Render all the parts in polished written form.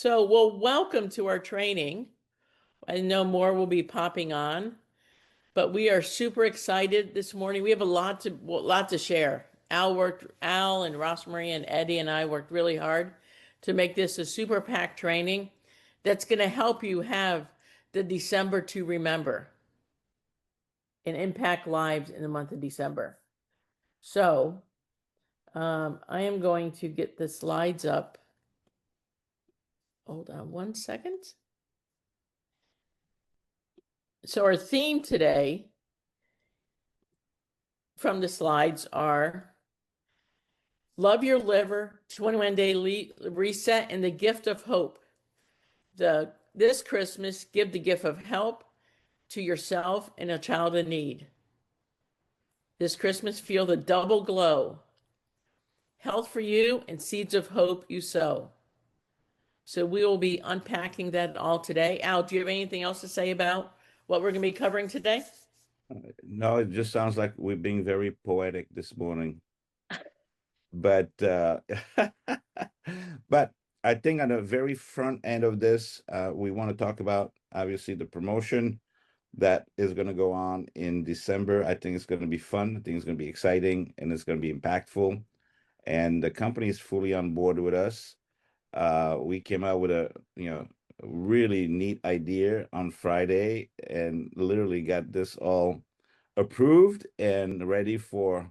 Well, welcome to our training. I know more will be popping on, but we are super excited this morning. We have a lot to share. Al and Rosemary and Eddie and I worked really hard to make this a super packed training that's going to help you have the December to remember and impact lives in the month of December. So, I am going to get the slides up. Hold on one second. So our theme today from the slides are Love Your Liver, 21-day reset, and the gift of hope. This Christmas, give the gift of help to yourself and a child in need. This Christmas, feel the double glow. Health for you and seeds of hope you sow. So we will be unpacking that all today. Al, do you have anything else to say about what we're going to be covering today? No, it just sounds like we're being very poetic this morning. But but I think on the very front end of this, we want to talk about obviously the promotion that is going to go on in December. I think it's going to be fun. I think it's going to be exciting and it's going to be impactful. And the company is fully on board with us. We came out with a really neat idea on Friday and literally got this all approved and ready for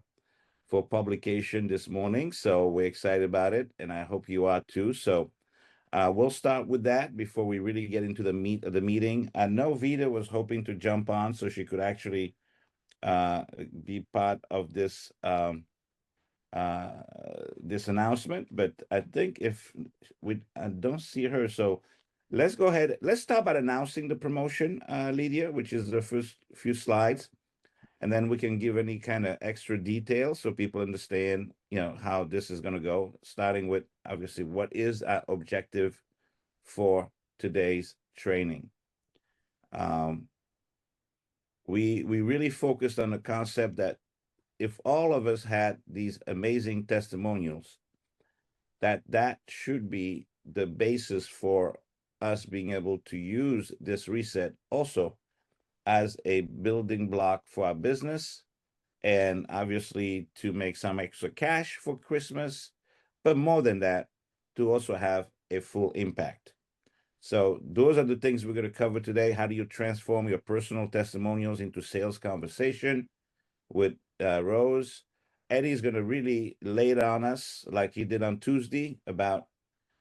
publication this morning. So we're excited about it, and I hope you are too. So we'll start with that before we really get into the meat of the meeting. I know Vita was hoping to jump on so she could actually uh, be part of uh, this announcement, but I think if I don't see her, so let's go ahead. Let's start by announcing the promotion, Lydia, which is the first few slides, and then we can give any kind of extra details so people understand, how this is going to go. Starting with obviously what is our objective for today's training. Um, we really focused on the concept that if all of us had these amazing testimonials, that should be the basis for us being able to use this reset also as a building block for our business and obviously to make some extra cash for Christmas, but more than that, to also have a full impact. So those are the things we're going to cover today. How do you transform your personal testimonials into sales conversation with Rose? Eddie's going to really lay it on us like he did on Tuesday about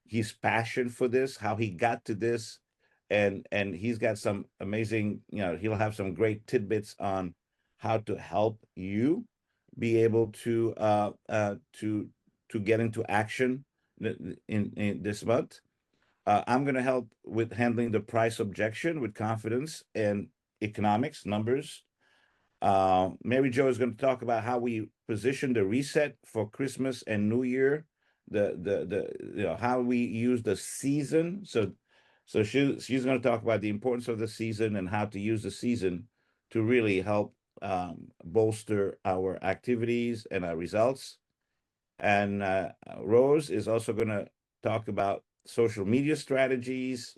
his passion for this, how he got to this, and he's got some amazing, he'll have some great tidbits on how to help you be able to get into action in this month. I'm going to help with handling the price objection with confidence and economics numbers. Mary Jo is going to talk about how we position the reset for Christmas and New Year, how we use the season. So she's going to talk about the importance of the season and how to use the season to really help bolster our activities and our results. And Rose is also going to talk about social media strategies,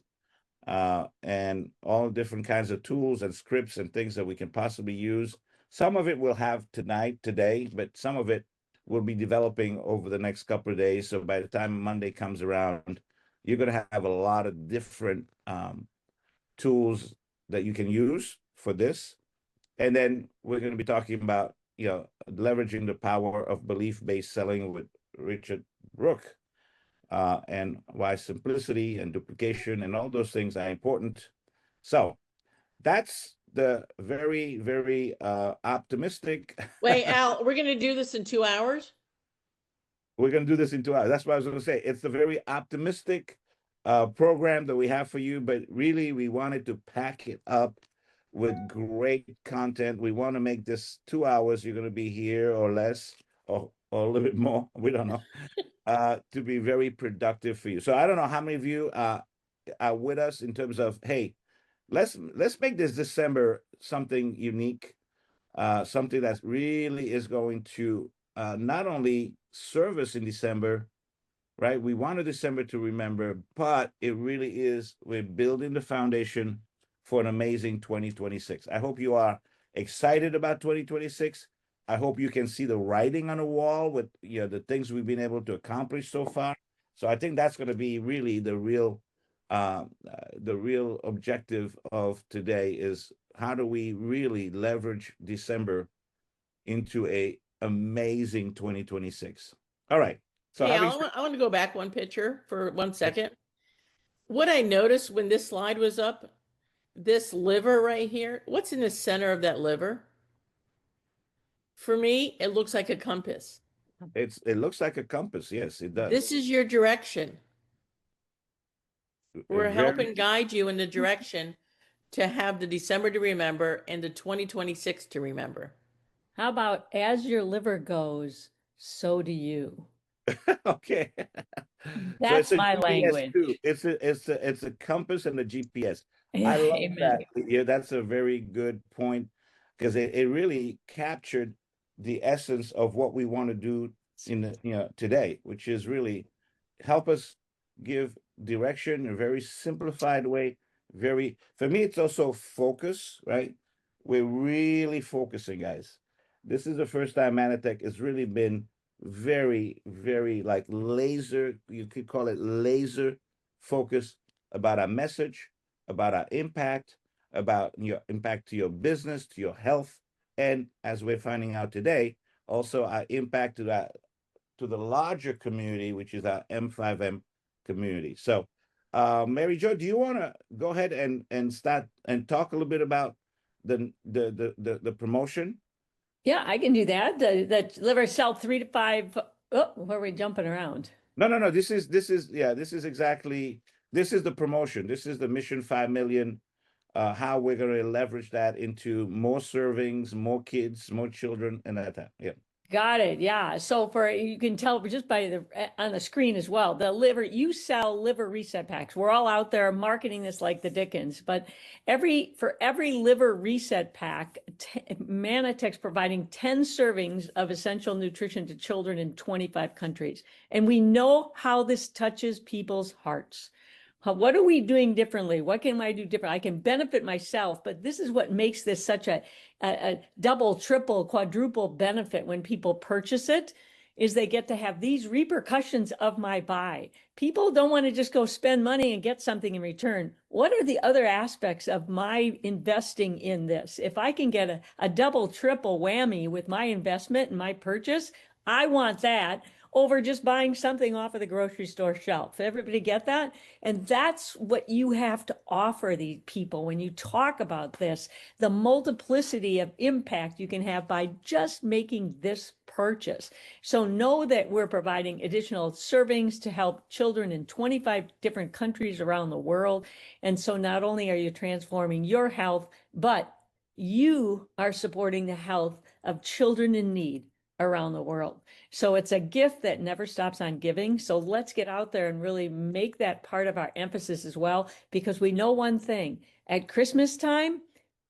and all different kinds of tools and scripts and things that we can possibly use. Some of it we'll have today, but some of it will be developing over the next couple of days. So by the time Monday comes around, you're going to have a lot of different tools that you can use for this. And then we're going to be talking about, leveraging the power of belief-based selling with Richard Brooke, and why simplicity and duplication and all those things are important. So that's the very, very optimistic. Wait, Al, we're going to do this in 2 hours? We're going to do this in 2 hours. That's what I was going to say. It's the very optimistic program that we have for you, but really we wanted to pack it up with great content. We want to make this 2 hours. You're going to be here or less, or a little bit more. We don't know. To be very productive for you. So I don't know how many of you are with us in terms of, hey, let's make this December something unique, something that really is going to not only serve us in December, right? We want a December to remember, but it really is, we're building the foundation for an amazing 2026. I hope you are excited about 2026. I hope you can see the writing on the wall with the things we've been able to accomplish so far. So I think that's going to be really the real objective of today is how do we really leverage December into a amazing 2026. All right. So Hey, having Al, I want to go back one picture for 1 second. What I noticed when this slide was up, this liver right here, what's in the center of that liver? For me, it looks like a compass. it looks like a compass. Yes, it does. This is your direction. We're Very helping guide you in the direction to have the December to remember and the 2026 to remember. How about as your liver goes, so do you? okay. That's so it's a my GPS language. too. It's a compass and a GPS. I love Amen. that. Yeah, that's a very good point because it really captured the essence of what we want to do in the today, which is really help us give direction in a very simplified way. Very for me, it's also focus, right? We're really focusing, guys. This is the first time Manatech has really been very, very like laser, you could call it laser focused about our message, about our impact, about your impact to your business, to your health, and as we're finding out today, also our impact to the larger community, which is our M5M community. So, Mary Jo, do you want to go ahead and start and talk a little bit about the promotion? Yeah, I can do that. The liver cell 3 to 5. Oh, where are we jumping around? No. This is exactly this is the promotion. This is the Mission 5 million. How we're going to leverage that into more servings, more kids, more children, and that. Yeah. Got it. Yeah. So you can tell just by on the screen as well, you sell liver reset packs. We're all out there marketing this like the Dickens, but for every liver reset pack, Manatech's providing 10 servings of essential nutrition to children in 25 countries. And we know how this touches people's hearts. What are we doing differently? What can I do different? I can benefit myself, but this is what makes this such a double, triple, quadruple benefit when people purchase it, is they get to have these repercussions of my buy. People don't want to just go spend money and get something in return. What are the other aspects of my investing in this? If I can get a double, triple whammy with my investment and my purchase, I want that over just buying something off of the grocery store shelf. Everybody get that? And that's what you have to offer these people when you talk about this, the multiplicity of impact you can have by just making this purchase. So know that we're providing additional servings to help children in 25 different countries around the world. And so not only are you transforming your health, but you are supporting the health of children in need around the world. So it's a gift that never stops on giving. So let's get out there and really make that part of our emphasis as well, because we know one thing: at Christmas time,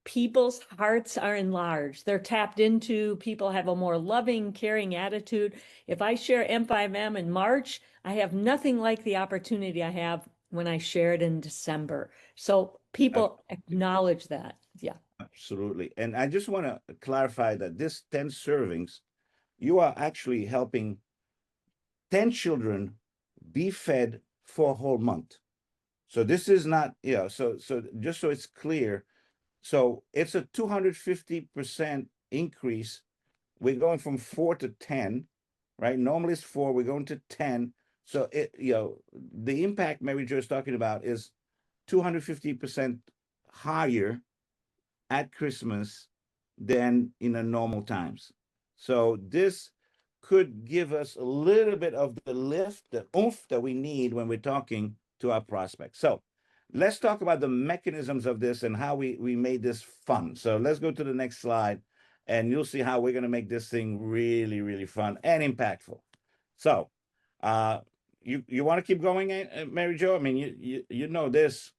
people's hearts are enlarged. They're tapped into. People have a more loving, caring attitude. If I share M5M in March, I have nothing like the opportunity I have when I share it in December. So people acknowledge that. Yeah. Absolutely. And I just want to clarify that this 10 servings, you are actually helping 10 children be fed for a whole month. So this is not, so just so it's clear, so it's a 250% increase. We're going from 4 to 10, right? Normally it's 4, we're going to 10. So the impact Mary Jo is talking about is 250% higher at Christmas than in the normal times. So this could give us a little bit of the lift, the oomph that we need when we're talking to our prospects. So let's talk about the mechanisms of this and how we made this fun. So let's go to the next slide, and you'll see how we're going to make this thing really, really fun and impactful. So you want to keep going, Mary Jo? I mean, you know this.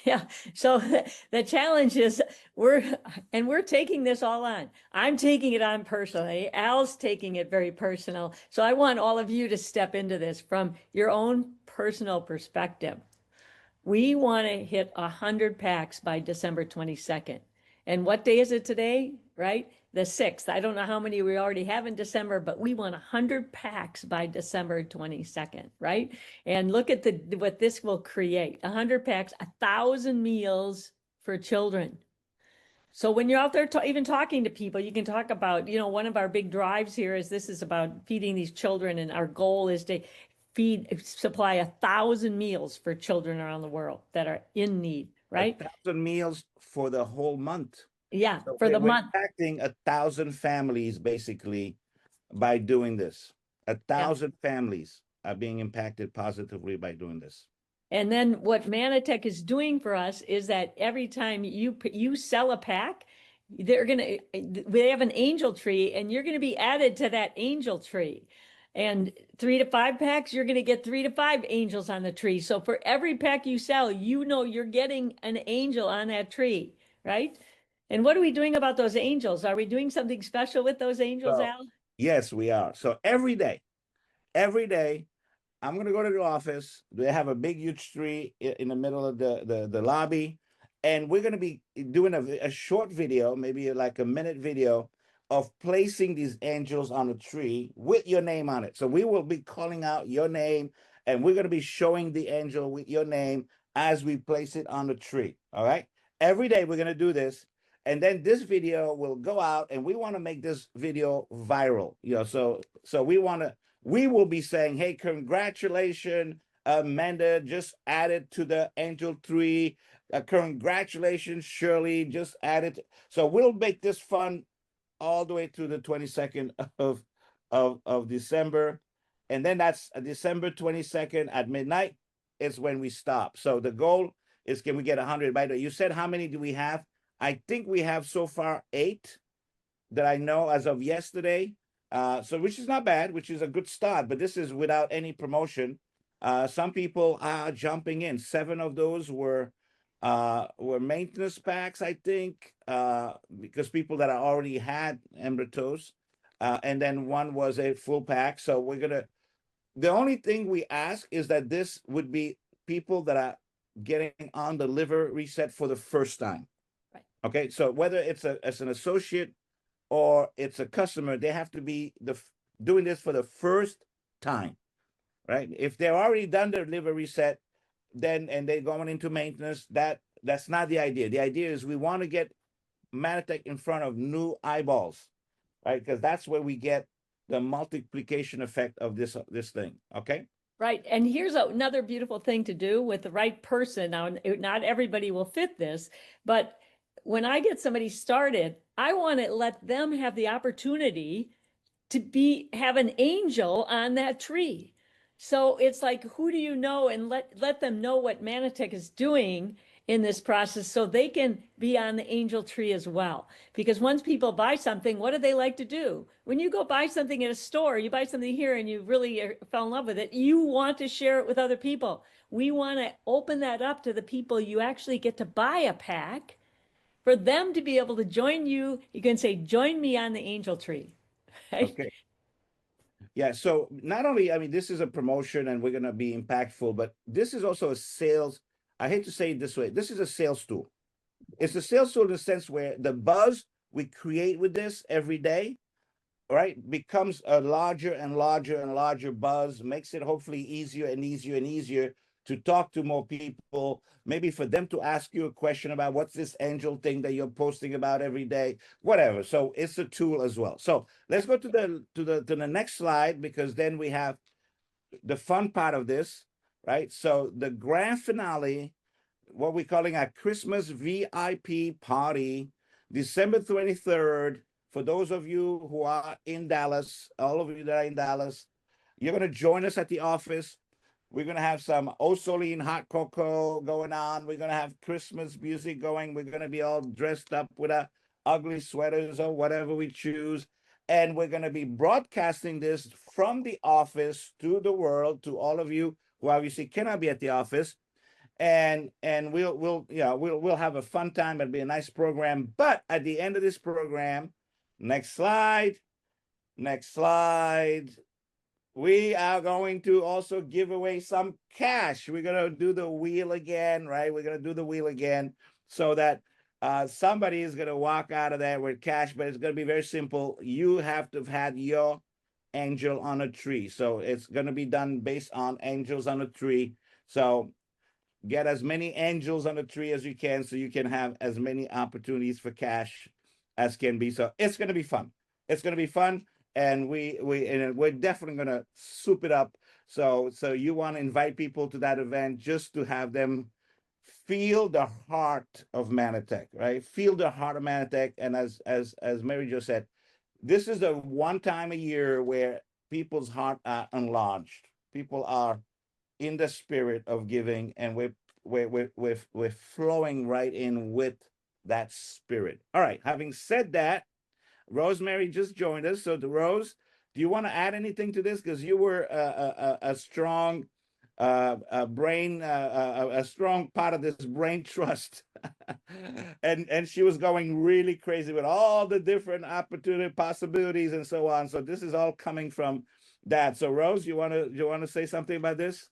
Yeah, so the challenge is we're taking this all on. I'm taking it on personally. Al's taking it very personal. So I want all of you to step into this from your own personal perspective. We want to hit 100 packs by December 22nd. And what day is it today, right? The 6th. I don't know how many we already have in December, but we want 100 packs by December 22nd, right? And look at what this will create. 100 packs, 1,000 meals for children. So when you're out there even talking to people, you can talk about, one of our big drives here is this is about feeding these children, and our goal is to supply 1,000 meals for children around the world that are in need, right? 1,000 meals for the whole month. Yeah, So for the we're month. impacting 1,000 families basically by doing this. 1,000 families are being impacted positively by doing this. And then what Manatech is doing for us is that every time you sell a pack, they have an angel tree, and you're gonna be added to that angel tree. And 3 to 5 packs, you're gonna get 3 to 5 angels on the tree. So for every pack you sell, you're getting an angel on that tree, right? And what are we doing about those angels? Are we doing something special with those angels, So, Al? yes, we are. So every day, I'm going to go to the office. They have a big, huge tree in the middle of the lobby. And we're going to be doing a short video, maybe like a minute video of placing these angels on a tree with your name on it. So we will be calling out your name, and we're going to be showing the angel with your name as we place it on the tree. All right. Every day we're going to do this. And then this video will go out, and we want to make this video viral. So we will be saying, hey, congratulations, Amanda just added to the angel tree. Congratulations, Shirley just added. So we'll make this fun all the way to the 22nd of December. And then that's December 22nd at midnight is when we stop. So the goal is, can we get 100? By the way, you said how many do we have? I think we have so far 8 that I know as of yesterday. So which is not bad, which is a good start, but this is without any promotion. Some people are jumping in. 7 of those were maintenance packs, I think, because people that already had Embratos, and then 1 was a full pack. So the only thing we ask is that this would be people that are getting on the liver reset for the first time. Right. Okay, so whether it's an associate or it's a customer, they have to be doing this for the first time, right? If they've already done their liver reset, and they're going into maintenance, that's not the idea. The idea is we want to get Manatech in front of new eyeballs, right? Because that's where we get the multiplication effect of this thing. Okay. Right. And here's another beautiful thing to do with the right person. Now, not everybody will fit this, but when I get somebody started, I want to let them have the opportunity to have an angel on that tree. So it's like, who do you know? And let them know what Manatech is doing in this process so they can be on the angel tree as well. Because once people buy something, what do they like to do? When you go buy something at a store, you buy something here and you really fell in love with it, you want to share it with other people. We want to open that up to the people you actually get to buy a pack, for them to be able to join you. You can say, join me on the angel tree. Right? Okay. Yeah, so not only, I mean, this is a promotion and we're going to be impactful, but this is also a sales. I hate to say it this way. This is a sales tool. It's a sales tool in the sense where the buzz we create with this every day, right, becomes a larger and larger and larger buzz, makes it hopefully easier and easier and easier to talk to more people, maybe for them to ask you a question about what's this angel thing that you're posting about every day, whatever. So it's a tool as well. So let's go to the next slide, because then we have the fun part of this, right? So the grand finale, what we're calling our Christmas VIP party, December 23rd. For those of you who are in Dallas, all of you that are in Dallas, you're going to join us at the office. We're going to have some Osoline hot cocoa going on. We're going to have Christmas music going. We're going to be all dressed up with our ugly sweaters or whatever we choose. And we're going to be broadcasting this from the office to the world, to all of you who obviously cannot be at the office. and we'll have a fun time. It'll be a nice program. But at the end of this program, next slide, we are going to also give away some cash. We're gonna do the wheel again, right? We're gonna do the wheel again so that somebody is gonna walk out of there with cash, but it's gonna be very simple. You have to have had your angel on a tree. So it's gonna be done based on angels on a tree. So get as many angels on the tree as you can so you can have as many opportunities for cash as can be. So it's going to be fun. It's going to be fun. And we're definitely going to soup it up. So you want to invite people to that event just to have them feel the heart of Manatech, right? Feel the heart of Manatech. And as Mary Jo said, this is the one time a year where people's heart are enlarged. People are in the spirit of giving, and we're flowing right in with that spirit. All right. Having said that, Rosemary just joined us. So, Rose, do you want to add anything to this? Because you were a strong brain, a strong part of this brain trust, and she was going really crazy with all the different opportunity possibilities and so on. So this is all coming from that. So, Rose, you want to say something about this?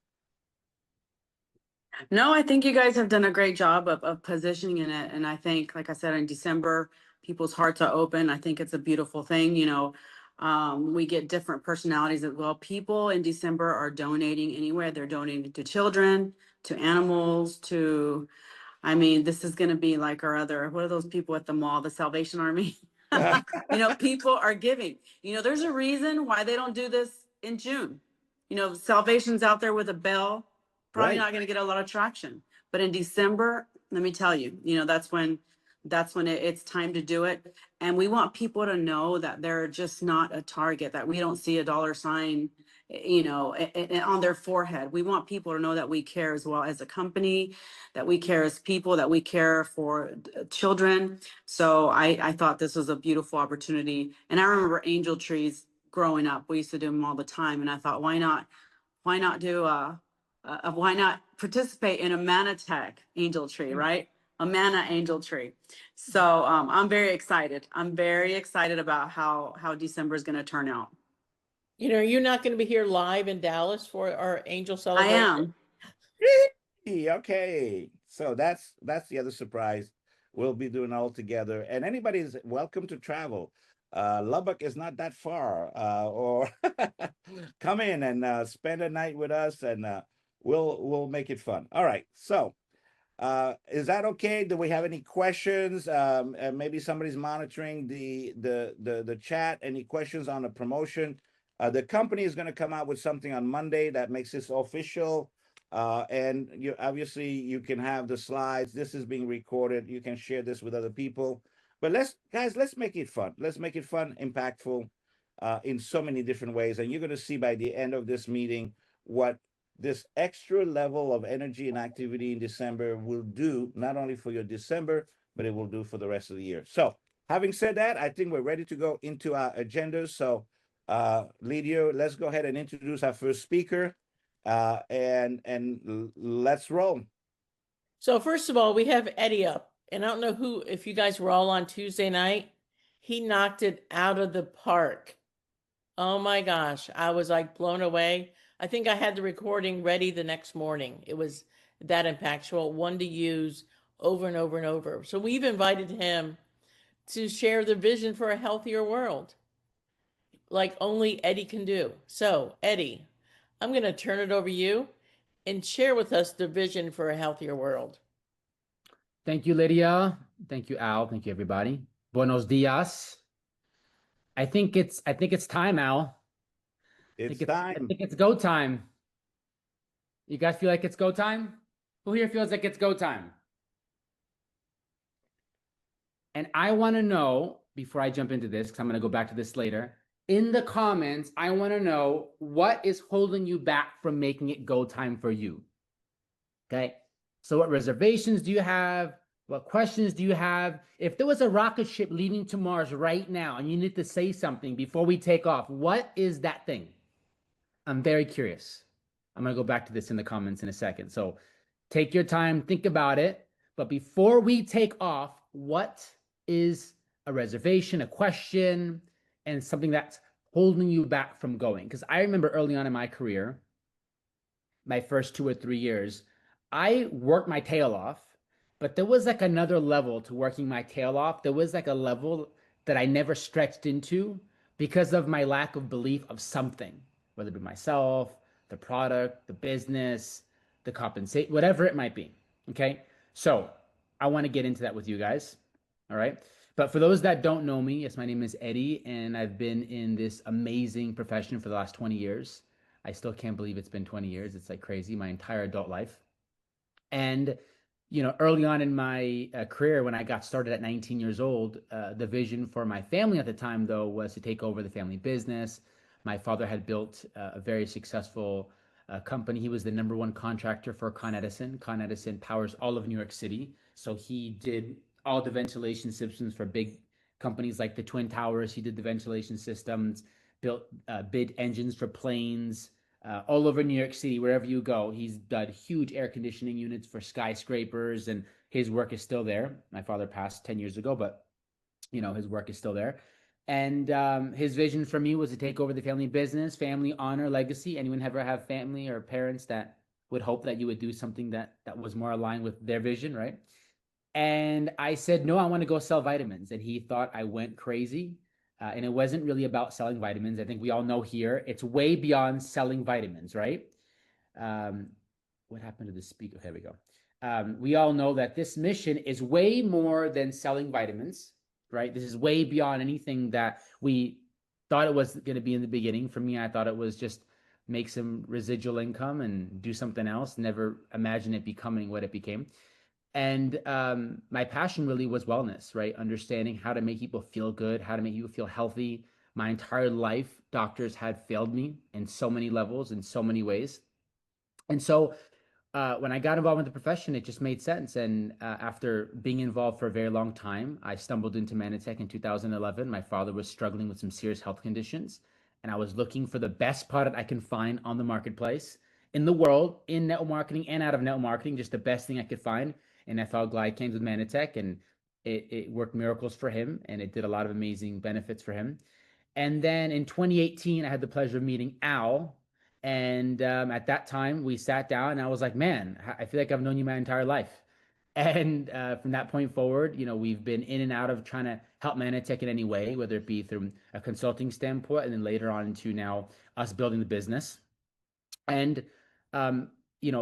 No, I think you guys have done a great job of positioning in it. And I think, like I said, in December, people's hearts are open. I think it's a beautiful thing. We get different personalities as well. People in December are donating anywhere. They're donating to children, to animals, this is going to be like what are those people at the mall, the Salvation Army? People are giving. There's a reason why they don't do this in June. Salvation's out there with a bell. Probably Right. not going to get a lot of traction. But in December, let me tell you, that's when it's time to do it. And we want people to know that they're just not a target, that we don't see a dollar sign, on their forehead. We want people to know that we care as well as a company, that we care as people, that we care for children. So I thought this was a beautiful opportunity. And I remember angel trees growing up. We used to do them all the time. And I thought, why not why not participate in a Manatech angel tree, right? A Mana angel tree. So I'm very excited. I'm very excited about how December is going to turn out. You're not going to be here live in Dallas for our angel celebration. I am. Okay, so that's the other surprise. We'll be doing all together, and anybody's welcome to travel. Lubbock is not that far, or come in and spend a night with us, and we'll make it fun. All right, so is that okay? Do we have any questions? Maybe somebody's monitoring the chat. Any questions on the promotion? The company is going to come out with something on Monday that makes this official. And you can have the slides. This is being recorded. You can share this with other people. But let's make it fun. Let's make it fun, impactful, in so many different ways. And you're going to see by the end of this meeting what this extra level of energy and activity in December will do, not only for your December, but it will do for the rest of the year. So having said that, I think we're ready to go into our agendas. So Lydia, let's go ahead and introduce our first speaker, and let's roll. So first of all, we have Eddie up, and I don't know if you guys were all on Tuesday night. He knocked it out of the park. Oh my gosh, I was like blown away. I think I had the recording ready the next morning. It was that impactful, one to use over and over and over. So we've invited him to share the vision for a healthier world, like only Eddie can do. So Eddie, I'm going to turn it over to you and share with us the vision for a healthier world. Thank you, Lydia. Thank you, Al. Thank you, everybody. Buenos dias. I think it's time, Al. It's time. I think it's go time. You guys feel like it's go time? Who here feels like it's go time? And I want to know, before I jump into this, because I'm going to go back to this later, in the comments, I want to know what is holding you back from making it go time for you. Okay. So what reservations do you have? What questions do you have? If there was a rocket ship leaving to Mars right now and you need to say something before we take off, what is that thing? I'm very curious. I'm going to go back to this in the comments in a second. So Take your time, think about it. But before we take off, what is a reservation, a question, and something that's holding you back from going? Because I remember early on in my career, my first 2 or 3 years, I worked my tail off, but there was like another level to working my tail off. There was like a level that I never stretched into because of my lack of belief of something, whether it be myself, the product, the business, the compensation, whatever it might be. Okay. So I want to get into that with you guys. All right. But for those that don't know me, yes, my name is Eddie, and I've been in this amazing profession for the last 20 years. I still can't believe it's been 20 years. It's like crazy, my entire adult life. And, early on in my career, when I got started at 19 years old, the vision for my family at the time, though, was to take over the family business. My father had built a very successful company. He was the #1 contractor for Con Edison. Con Edison powers all of New York City. So he did all the ventilation systems for big companies like the Twin Towers. He did the ventilation systems, built bid engines for planes, all over New York City, wherever you go. He's done huge air conditioning units for skyscrapers, and his work is still there. My father passed 10 years ago, but his work is still there. And his vision for me was to take over the family business, family honor, legacy. Anyone ever have family or parents that would hope that you would do something that was more aligned with their vision, right? And I said, no, I want to go sell vitamins. And he thought I went crazy. And it wasn't really about selling vitamins. I think we all know here, it's way beyond selling vitamins, right? What happened to the speaker? Here we go. We all know that this mission is way more than selling vitamins, right? This is way beyond anything that we thought it was going to be in the beginning. For me, I thought it was just make some residual income and do something else. Never imagine it becoming what it became. And my passion really was wellness, right? Understanding how to make people feel good, how to make people feel healthy. My entire life, doctors had failed me in so many levels, in so many ways. And so when I got involved in the profession, it just made sense. And after being involved for a very long time, I stumbled into Manatech in 2011. My father was struggling with some serious health conditions, and I was looking for the best product I can find on the marketplace in the world, in network marketing and out of network marketing, just the best thing I could find. And I found Glycanes with Manatech, and it worked miracles for him, and it did a lot of amazing benefits for him. And then in 2018, I had the pleasure of meeting Al. And at that time, we sat down, and I was like, man, I feel like I've known you my entire life. And from that point forward, we've been in and out of trying to help Manatech in any way, whether it be through a consulting standpoint, and then later on into now us building the business. And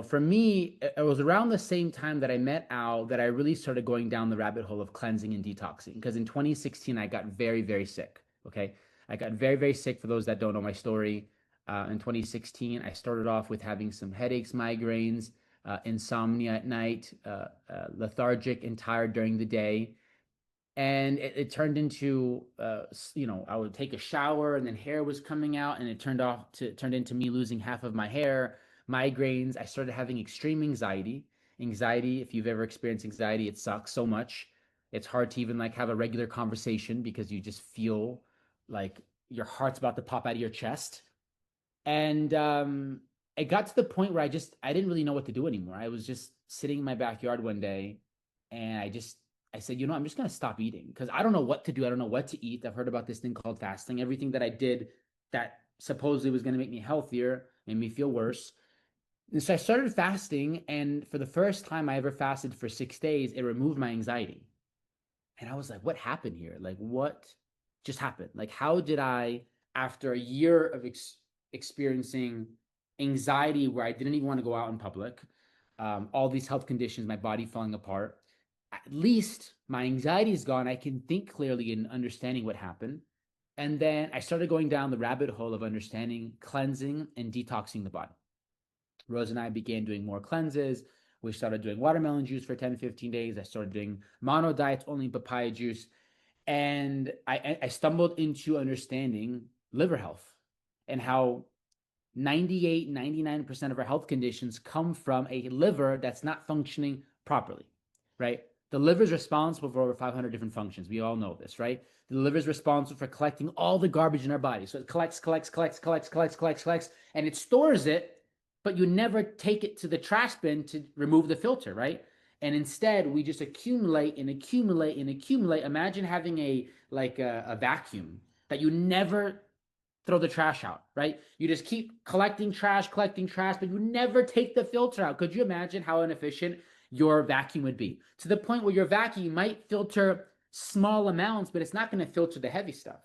for me, it was around the same time that I met Al that I really started going down the rabbit hole of cleansing and detoxing. Because in 2016, I got very, very sick. Okay. I got very, very sick. For those that don't know my story, in 2016, I started off with having some headaches, migraines, insomnia at night, lethargic and tired during the day. And it turned into, I would take a shower and then hair was coming out, and it turned into me losing half of my hair, migraines. I started having extreme anxiety. Anxiety, if you've ever experienced anxiety, it sucks so much. It's hard to even have a regular conversation because you just feel like your heart's about to pop out of your chest. And it got to the point where I didn't really know what to do anymore. I was just sitting in my backyard one day, and I said, I'm just going to stop eating because I don't know what to do. I don't know what to eat. I've heard about this thing called fasting. Everything that I did that supposedly was going to make me healthier made me feel worse. And so I started fasting, and for the first time I ever fasted for 6 days, it removed my anxiety. And I was like, what happened here? What just happened? How did I, after a year of experiencing anxiety where I didn't even want to go out in public, all these health conditions, my body falling apart, at least my anxiety is gone. I can think clearly and understanding what happened. And then I started going down the rabbit hole of understanding cleansing and detoxing the body. Rose and I began doing more cleanses. We started doing watermelon juice for 10, 15 days. I started doing mono diets, only papaya juice. And I stumbled into understanding liver health and how 98, 99% of our health conditions come from a liver that's not functioning properly, right? The liver is responsible for over 500 different functions. We all know this, right? The liver is responsible for collecting all the garbage in our body. So it collects, and it stores it but you never take it to the trash bin to remove the filter, right? And instead, we just accumulate and accumulate and accumulate. Imagine having a vacuum that you never throw the trash out, right? You just keep collecting trash, but you never take the filter out. Could you imagine how inefficient your vacuum would be? To the point where your vacuum might filter small amounts, but it's not going to filter the heavy stuff.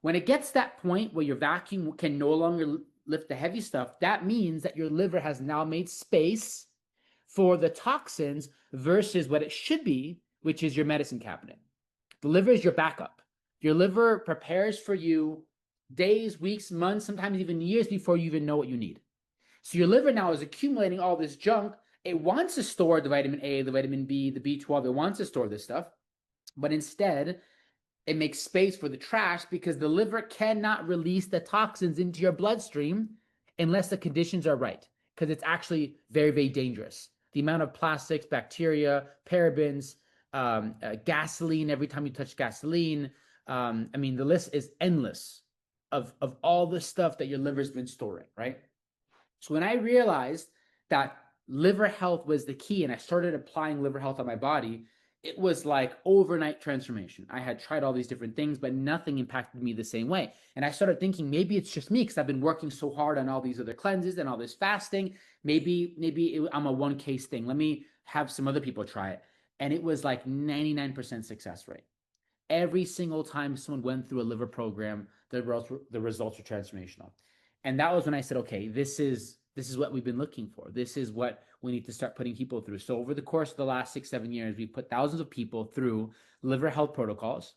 When it gets to that point where your vacuum can no longer lift the heavy stuff, that means that your liver has now made space for the toxins versus what it should be, which is your medicine cabinet. The liver is your backup. Your liver prepares for you days, weeks, months, sometimes even years before you even know what you need. So your liver now is accumulating all this junk. It wants to store the vitamin A, the vitamin B, the B12. It wants to store this stuff. But instead, it makes space for the trash because the liver cannot release the toxins into your bloodstream unless the conditions are right, because it's actually very, very dangerous. The amount of plastics, bacteria, parabens, gasoline, every time you touch gasoline. I mean, the list is endless of all the stuff that your liver's been storing, right? So when I realized that liver health was the key and I started applying liver health on my body, it was like overnight transformation. I had tried all these different things, but nothing impacted me the same way. And I started thinking, maybe it's just me because I've been working so hard on all these other cleanses and all this fasting. Maybe I'm a one case thing. Let me have some other people try it. And it was like 99% success rate. Every single time someone went through a liver program, the results were transformational. And that was when I said, okay, this is what we've been looking for. This is what we need to start putting people through. So over the course of the last 6-7 years, we've put thousands of people through liver health protocols.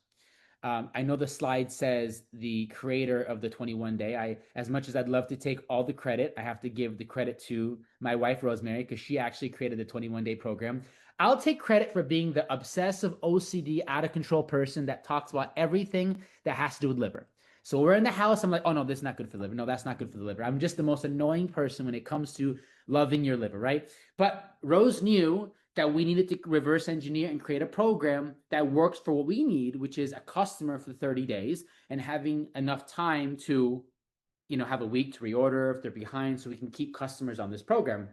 I know the slide says the creator of the 21 day. As much as I'd love to take all the credit, I have to give the credit to my wife, Rosemary, because she actually created the 21 day program. I'll take credit for being the obsessive OCD out of control person that talks about everything that has to do with liver. So we're in the house. I'm like, oh no, this is not good for the liver. No, that's not good for the liver. I'm just the most annoying person when it comes to loving your liver, right? But Rose knew that we needed to reverse engineer and create a program that works for what we need, which is a customer for 30 days and having enough time to, have a week to reorder if they're behind so we can keep customers on this program.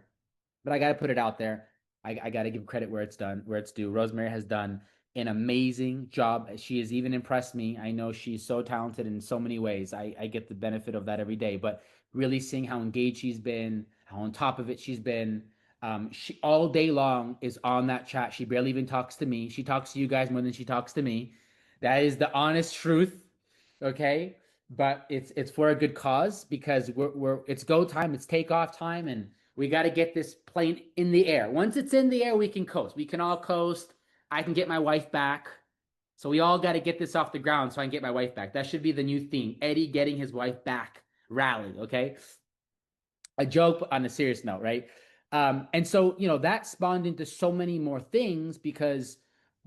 But I got to put it out there. I got to give credit where it's due. Rosemary has done an amazing job. She has even impressed me. I know she's so talented in so many ways. I get the benefit of that every day, but really seeing how engaged she's been, how on top of it she's been. She all day long is on that chat. She barely even talks to me. She talks to you guys more than she talks to me. That is the honest truth. Okay. But it's for a good cause because it's go time, it's takeoff time, and we got to get this plane in the air. Once it's in the air, we can coast. We can all coast. I can get my wife back. So we all got to get this off the ground so I can get my wife back. That should be the new theme. Eddie getting his wife back rally, okay? A joke on a serious note, right? And so, that spawned into so many more things because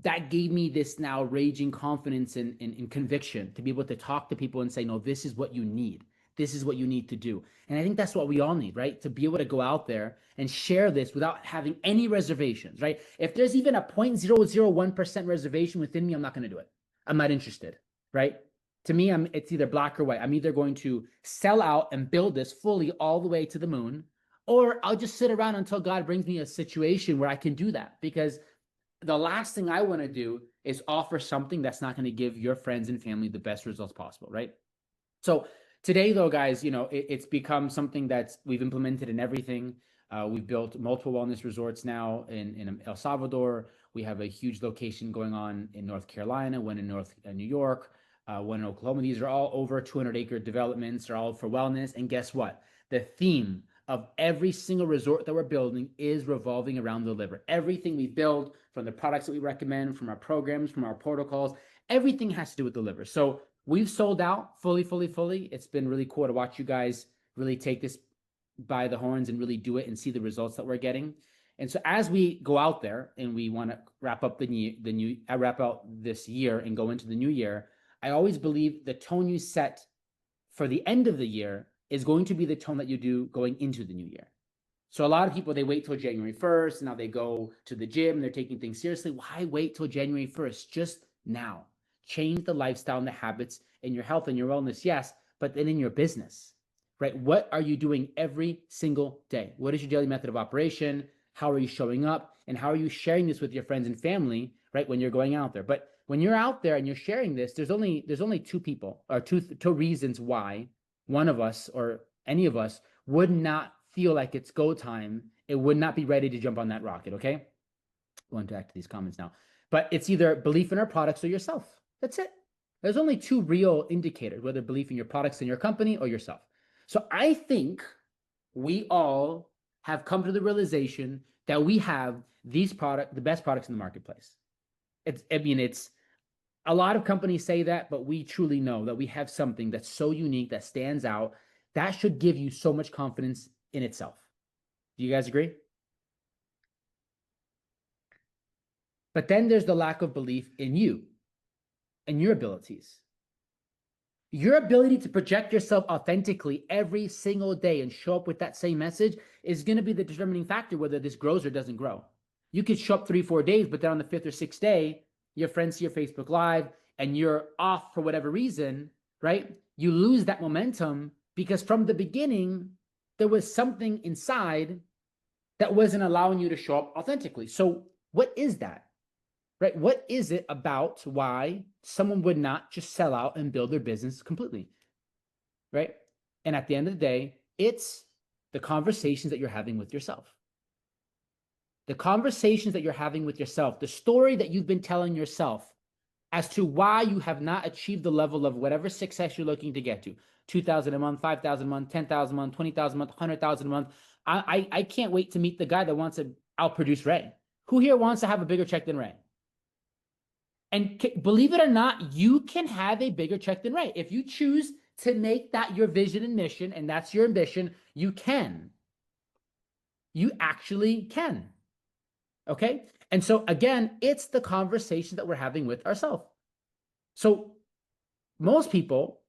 that gave me this now raging confidence and conviction to be able to talk to people and say, no, this is what you need. This is what you need to do. And I think that's what we all need, right? To be able to go out there and share this without having any reservations, right? If there's even a 0.001% reservation within me, I'm not going to do it. I'm not interested, right? To me, it's either black or white. I'm either going to sell out and build this fully all the way to the moon, or I'll just sit around until God brings me a situation where I can do that. Because the last thing I want to do is offer something that's not going to give your friends and family the best results possible, right? So today, though, guys, it's become something that we've implemented in everything. We've built multiple wellness resorts now in El Salvador. We have a huge location going on in North Carolina, one in New York, one in Oklahoma. These are all over 200-acre developments. They're all for wellness. And guess what? The theme of every single resort that we're building is revolving around the liver. Everything we build, from the products that we recommend, from our programs, from our protocols, everything has to do with the liver. So we've sold out fully. It's been really cool to watch you guys really take this by the horns and really do it and see the results that we're getting. And so as we go out there and we want to wrap up wrap out this year and go into the new year, I always believe the tone you set for the end of the year is going to be the tone that you do going into the new year. So a lot of people, they wait till January 1st. Now they go to the gym, they're taking things seriously. Why wait till January 1st? Just now. Change the lifestyle and the habits in your health and your wellness, yes, but then in your business, right? What are you doing every single day? What is your daily method of operation? How are you showing up? And how are you sharing this with your friends and family, right? When you're going out there. But when you're out there and you're sharing this, there's only two people or two reasons why one of us or any of us would not feel like it's go time. It would not be ready to jump on that rocket, okay? Going back to these comments now. But it's either belief in our products or yourself. That's it. There's only two real indicators, whether belief in your products in your company or yourself. So I think we all have come to the realization that we have the best products in the marketplace. It's a lot of companies say that, but we truly know that we have something that's so unique, that stands out. That should give you so much confidence in itself. Do you guys agree? But then there's the lack of belief in you and your abilities. Your ability to project yourself authentically every single day and show up with that same message is going to be the determining factor whether this grows or doesn't grow. You could show up 3-4 days, but then on the 5th or 6th day, your friends see your Facebook Live and you're off for whatever reason, right? You lose that momentum because from the beginning, there was something inside that wasn't allowing you to show up authentically. So what is that? Right? What is it about why someone would not just sell out and build their business completely? Right? And at the end of the day, it's the conversations that you're having with yourself. The conversations that you're having with yourself, the story that you've been telling yourself as to why you have not achieved the level of whatever success you're looking to get to. 2,000 a month, 5,000 a month, 10,000 a month, 20,000 a month, 100,000 a month. I can't wait to meet the guy that wants to outproduce Ray. Who here wants to have a bigger check than Ray? And believe it or not, you can have a bigger check than Ray. If you choose to make that your vision and mission, and that's your ambition, you can. You actually can. Okay? And so again, it's the conversation that we're having with ourselves. So most people,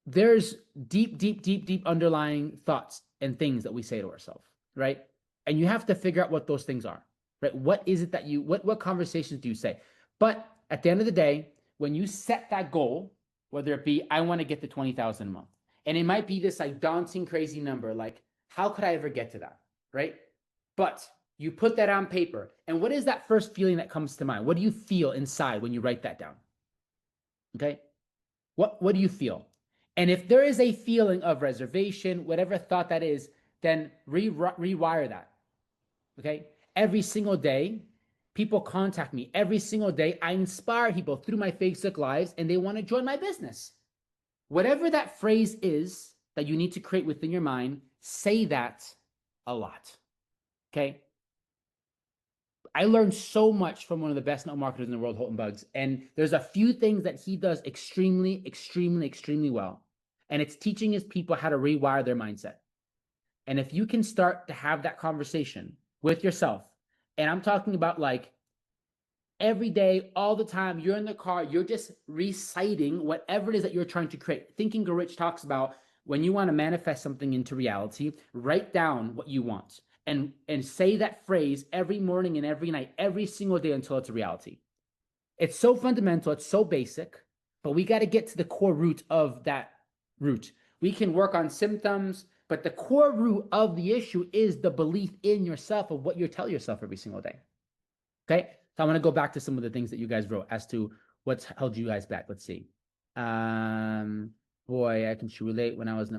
there's deep underlying thoughts and things that we say to ourselves, right? And you have to figure out what those things are, right? What is it that what conversations do you say? But at the end of the day, when you set that goal, whether it be, I want to get to 20,000 a month, and it might be this like daunting, crazy number, like, how could I ever get to that, right? But you put that on paper, and what is that first feeling that comes to mind? What do you feel inside when you write that down? Okay? What do you feel? And if there is a feeling of reservation, whatever thought that is, then rewire that, okay? Every single day, people contact me. Every single day, I inspire people through my Facebook Lives, and they want to join my business. Whatever that phrase is that you need to create within your mind, say that a lot, okay? I learned so much from one of the best network marketers in the world, Holton Buggs, and there's a few things that he does extremely well, and it's teaching his people how to rewire their mindset. And if you can start to have that conversation with yourself, and I'm talking about like every day, all the time, you're in the car, you're just reciting whatever it is that you're trying to create. Think and Grow Rich talks about when you want to manifest something into reality, write down what you want and say that phrase every morning and every night, every single day until it's a reality. It's so fundamental, it's so basic, but we got to get to the core root of that root. We can work on symptoms, but the core root of the issue is the belief in yourself of what you tell yourself every single day. Okay? So I want to go back to some of the things that you guys wrote as to what's held you guys back. Let's see. Boy, I can relate when I was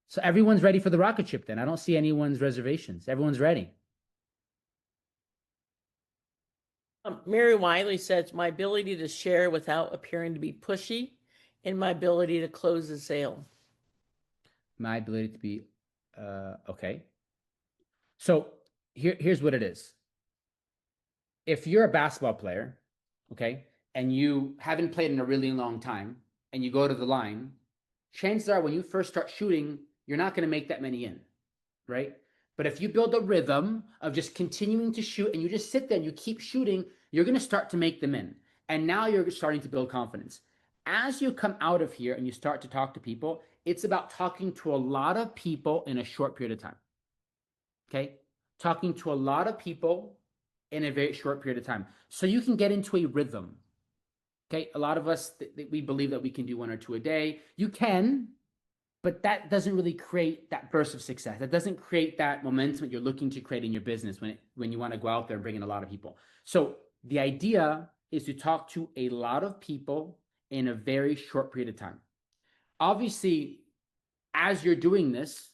So everyone's ready for the rocket ship then. I don't see anyone's reservations. Everyone's ready. Mary Wiley says, my ability to share without appearing to be pushy and my ability to close the sale. My ability to be, okay. So here's what it is. If you're a basketball player, okay, and you haven't played in a really long time, and you go to the line, chances are when you first start shooting, you're not going to make that many in, right? But if you build a rhythm of just continuing to shoot and you just sit there and you keep shooting, you're going to start to make them in. And now you're starting to build confidence. As you come out of here and you start to talk to people, it's about talking to a lot of people in a short period of time. Okay? Talking to a lot of people in a very short period of time. So you can get into a rhythm. Okay? A lot of us, we believe that we can do 1 or 2 a day. You can, but that doesn't really create that burst of success. That doesn't create that momentum that you're looking to create in your business when you want to go out there and bring in a lot of people. So the idea is to talk to a lot of people in a very short period of time. Obviously, as you're doing this,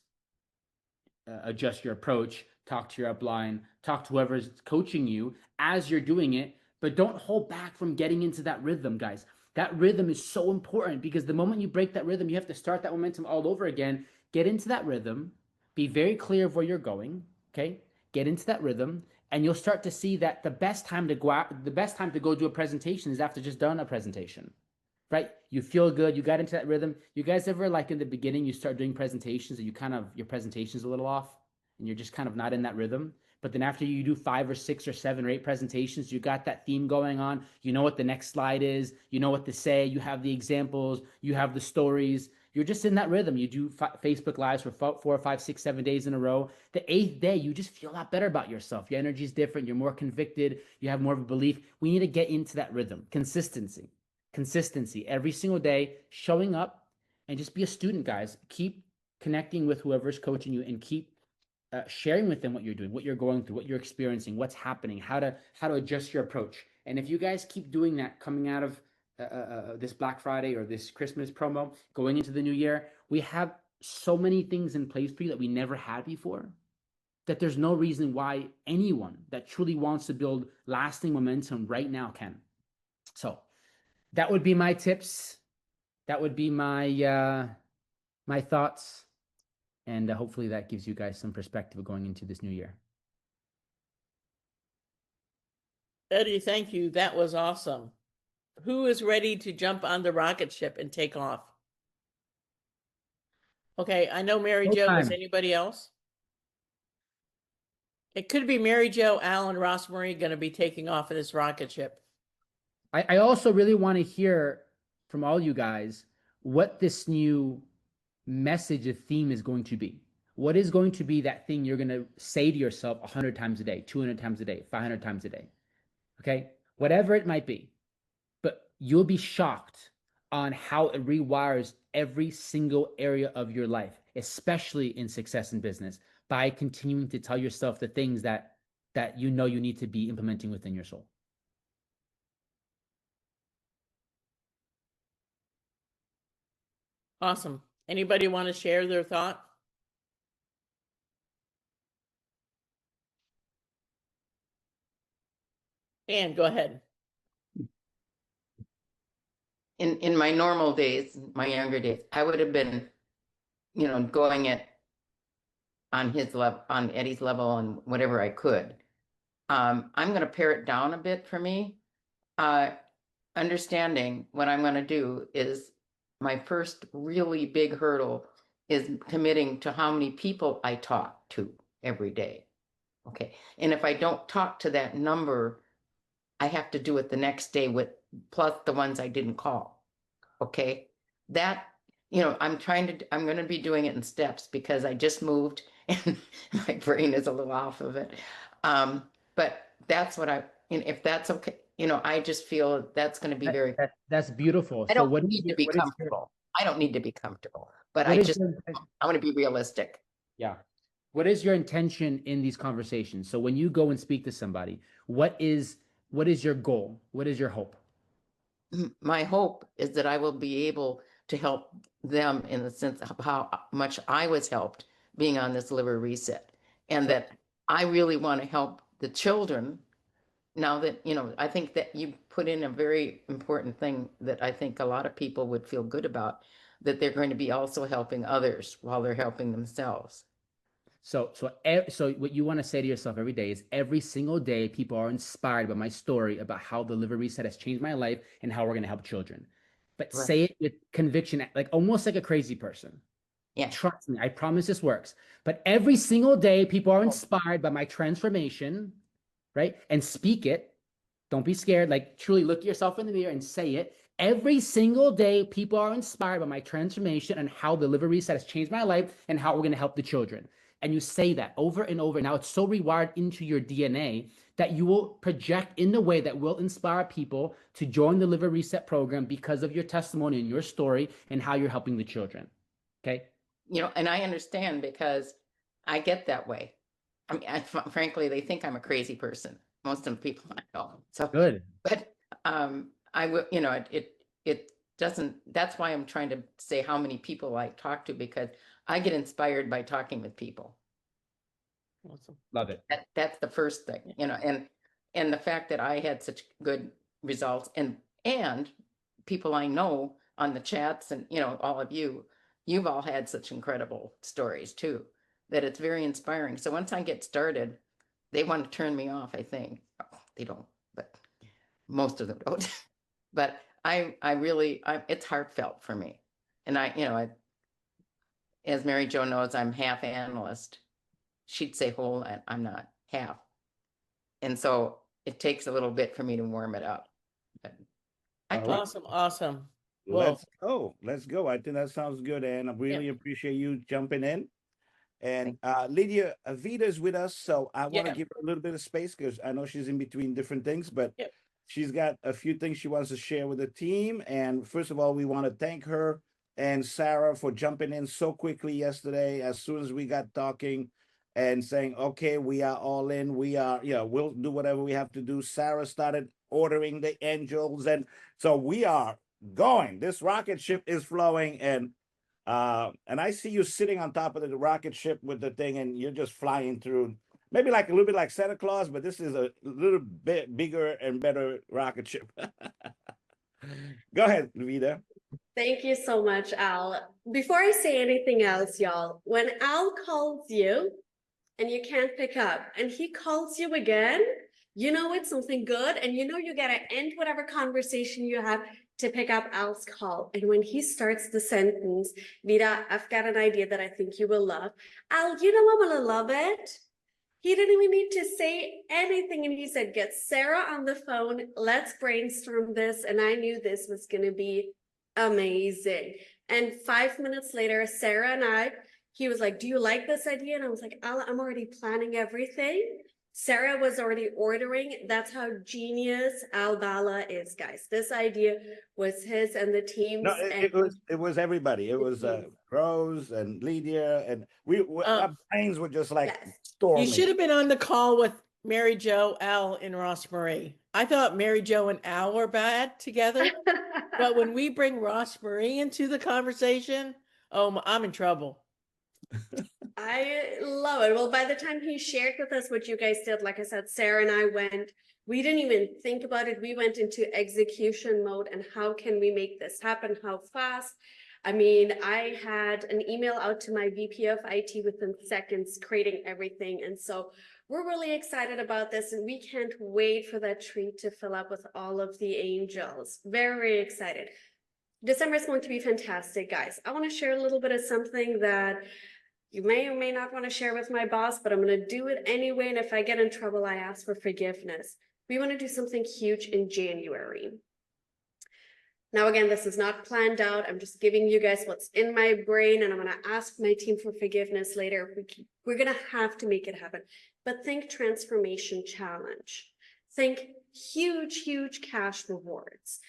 adjust your approach, talk to your upline, talk to whoever's coaching you as you're doing it, but don't hold back from getting into that rhythm, guys. That rhythm is so important because the moment you break that rhythm, you have to start that momentum all over again. Get into that rhythm, be very clear of where you're going, okay? Get into that rhythm, and you'll start to see that the best time to go do a presentation is after just done a presentation. Right? You feel good, you got into that rhythm. You guys ever, like, in the beginning, you start doing presentations and your presentation's a little off and you're just kind of not in that rhythm. But then after you do 5 or 6 or 7 or 8 presentations, you got that theme going on. You know what the next slide is, you know what to say, you have the examples, you have the stories. You're just in that rhythm. You do Facebook Lives for 4 or 5, 6, 7 days in a row. The 8th day, you just feel a lot better about yourself. Your energy is different. You're more convicted. You have more of a belief. We need to get into that rhythm. Consistency every single day, showing up, and just be a student, guys. Keep connecting with whoever's coaching you and keep sharing with them what you're doing, what you're going through, what you're experiencing, what's happening, how to adjust your approach. And if you guys keep doing that coming out of this Black Friday or this Christmas promo, going into the new year, we have so many things in place for you that we never had before, that there's no reason why anyone that truly wants to build lasting momentum right now can. So that would be my tips. That would be my my thoughts. And hopefully that gives you guys some perspective going into this new year. Eddie, thank you. That was awesome. Who is ready to jump on the rocket ship and take off? Okay, I know Mary Jo. Is anybody else? It could be Mary Jo, Al, and Ross Marie going to be taking off in this rocket ship. I also really want to hear from all you guys what this new message of theme is going to be. What is going to be that thing you're going to say to yourself 100 times a day, 200 times a day, 500 times a day? Okay, whatever it might be. But you'll be shocked on how it rewires every single area of your life, especially in success in business, by continuing to tell yourself the things that you know you need to be implementing within your soul. Awesome. Anybody want to share their thought? Ann, go ahead. In my normal days, my younger days, I would have been, going it on his level, on Eddie's level, and whatever I could. I'm going to pare it down a bit for me. Understanding what I'm going to do is my first really big hurdle is committing to how many people I talk to every day. Okay. And if I don't talk to that number, I have to do it the next day with plus the ones I didn't call. Okay. That, I'm going to be doing it in steps because I just moved and my brain is a little off of it. But that's what if that's okay, I just feel that's going to be very. That's beautiful. I don't need to be comfortable. I don't need to be comfortable, but I want to be realistic. Yeah. What is your intention in these conversations? So when you go and speak to somebody, what is your goal? What is your hope? My hope is that I will be able to help them in the sense of how much I was helped being on this liver reset, and that I really want to help the children. Now that, I think that you put in a very important thing that I think a lot of people would feel good about, that they're going to be also helping others while they're helping themselves. So what you want to say to yourself every day is every single day, people are inspired by my story about how the liver reset has changed my life and how we're going to help children. But right. Say it with conviction, like almost like a crazy person. Yeah. Trust me, I promise this works. But every single day, people are inspired by my transformation. Right? And speak it. Don't be scared. Like truly look at yourself in the mirror and say it. Every single day, people are inspired by my transformation and how the liver reset has changed my life and how we're going to help the children. And you say that over and over. Now it's so rewired into your DNA that you will project in the way that will inspire people to join the liver reset program because of your testimony and your story and how you're helping the children. Okay. you know, and I understand because I get that way. I mean, frankly, they think I'm a crazy person. Most of the people I know. So, Good. but I will, you know, it doesn't. That's why I'm trying to say how many people I talk to, because I get inspired by talking with people. Awesome. Love it. That's the first thing, you know, and the fact that I had such good results, and people I know on the chats, and you know, all of you've all had such incredible stories too, that it's very inspiring. So once I get started, they want to turn me off, I think. They don't, but most of them don't. But I really, it's heartfelt for me. And you know, as Mary Jo knows, I'm half analyst. She'd say whole, and I'm not, half. And so it takes a little bit for me to warm it up. But I All can, right. Awesome. Awesome. Well, Let's go. Let's go. I think that sounds good, and I really appreciate you jumping in. And Lydia, Avita's with us, so I want to Yeah. give her a little bit of space because I know she's in between different things, but Yep. she's got a few things she wants to share with the team. And first of all, we want to thank her and Sarah for jumping in so quickly yesterday as soon as we got talking and saying, okay, we are all in. We are, we'll do whatever we have to do. Sarah started ordering the angels. And so we are going. This rocket ship is flowing, and I see you sitting on top of the rocket ship with the thing, and you're just flying through. Maybe like a little bit like Santa Claus, but this is a little bit bigger and better rocket ship. Go ahead, Vida. Thank you so much, Al. Before I say anything else, y'all, when Al calls you and you can't pick up and he calls you again, you know it's something good, and you know you gotta end whatever conversation you have to pick up Al's call. And when he starts the sentence, Vida, I've got an idea that I think you will love. Al, you know I'm gonna love it. He didn't even need to say anything, and he said, get Sarah on the phone, let's brainstorm this. And I knew this was gonna be amazing. And 5 minutes later, Sarah and he was like, do you like this idea? And I was like, Al, I'm already planning everything. Sarah was already ordering. That's how genius Al Bala is, guys. This idea was his and the team's. No, and it was everybody. It was Rose and Lydia, and our brains were just like yes. storming. you should have been on the call with Mary Jo, Al, and Ross Marie. I thought Mary Jo and Al were bad together, but when we bring Ross Marie into the conversation, oh, I'm in trouble. I love it. Well, by the time he shared with us what you guys did, like I said, Sarah and I we didn't even think about it. We went into execution mode, and how can we make this happen? How fast? I mean, I had an email out to my VP of IT within seconds, creating everything. And so we're really excited about this, and we can't wait for that tree to fill up with all of the angels. Very excited. December is going to be fantastic, guys. I want to share a little bit of something that you may or may not want to share with my boss, but I'm going to do it anyway. And if I get in trouble, I ask for forgiveness. We want to do something huge in January. Now, again, this is not planned out. I'm just giving you guys what's in my brain, and I'm going to ask my team for forgiveness later. We're going to have to make it happen. But think transformation challenge. Think huge, huge cash rewards.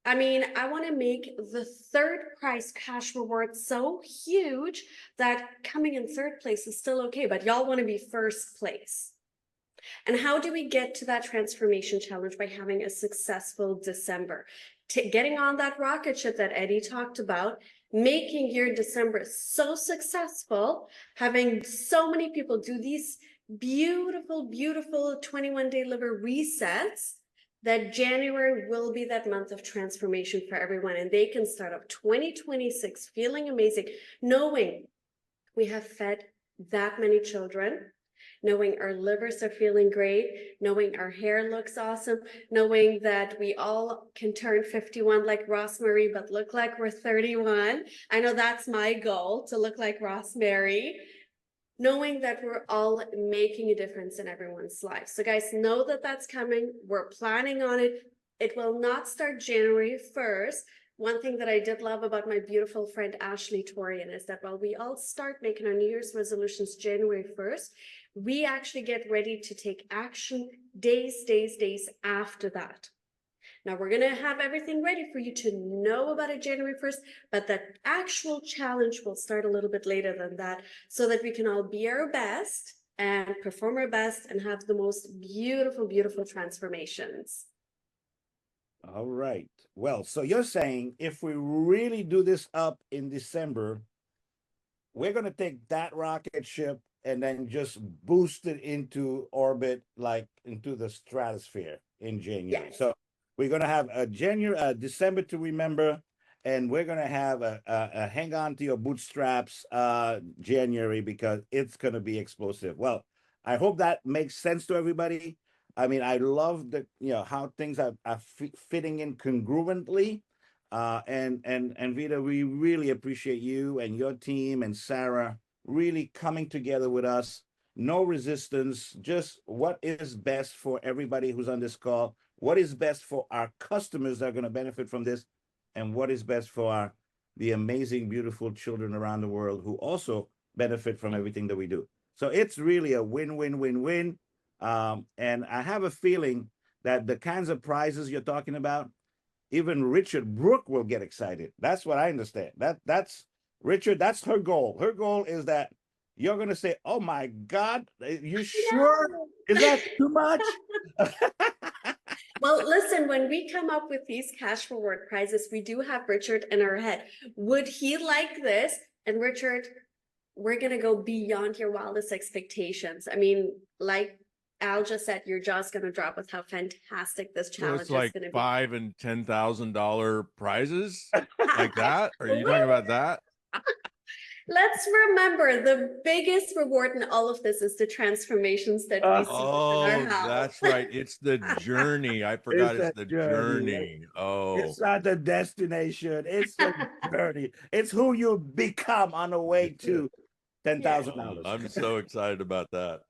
I mean, I want to make the third prize cash reward so huge that coming in third place is still okay, but y'all want to be first place. And how do we get to that transformation challenge? By having a successful December, getting on that rocket ship that Eddie talked about, making your December so successful, having so many people do these beautiful, beautiful 21-day liver resets, that January will be that month of transformation for everyone, and they can start up 2026 feeling amazing, knowing we have fed that many children, knowing our livers are feeling great, knowing our hair looks awesome, knowing that we all can turn 51 like Rosemary, but look like we're 31. I know that's my goal, to look like Rosemary. Knowing that we're all making a difference in everyone's life. So guys, know that that's coming. We're planning on it. It will not start January 1st. One thing that I did love about my beautiful friend Ashley Torian is that while we all start making our New Year's resolutions January 1st, we actually get ready to take action days after that. Now we're gonna have everything ready for you to know about it January 1st, but the actual challenge will start a little bit later than that, so that we can all be our best and perform our best and have the most beautiful, beautiful transformations. All right. Well, so you're saying if we really do this up in December, we're going to take that rocket ship and then just boost it into orbit, like into the stratosphere in January. Yes. So we're going to have a December to remember, and we're going to have a hang on to your bootstraps January, because it's going to be explosive. Well, I hope that makes sense to everybody. I mean, I love how things are fitting in congruently. And Vida, we really appreciate you and your team and Sarah really coming together with us. No resistance, just what is best for everybody who's on this call, what is best for our customers that are going to benefit from this, and what is best for the amazing, beautiful children around the world who also benefit from everything that we do. So it's really a win-win-win-win. And I have a feeling that the kinds of prizes you're talking about, even Richard Brooke will get excited. That's what I understand. That's Richard. That's her goal. Her goal is that you're going to say, "Oh my God, you sure? Is that too much?" Well, listen, when we come up with these cash reward prizes, we do have Richard in our head. Would he like this? And Richard, we're going to go beyond your wildest expectations. I mean, like Al just said, your jaw's going to drop with how fantastic this So challenge it's is like going to be. $5,000 and $10,000 prizes like that? Are you talking about that? Let's remember the biggest reward in all of this is the transformations that we see within Oh, our house. that's right. It's the journey. I forgot it's that the journey. journey. Oh, It's not the destination. It's the journey. It's who you become on the way to $10,000. I'm so excited about that.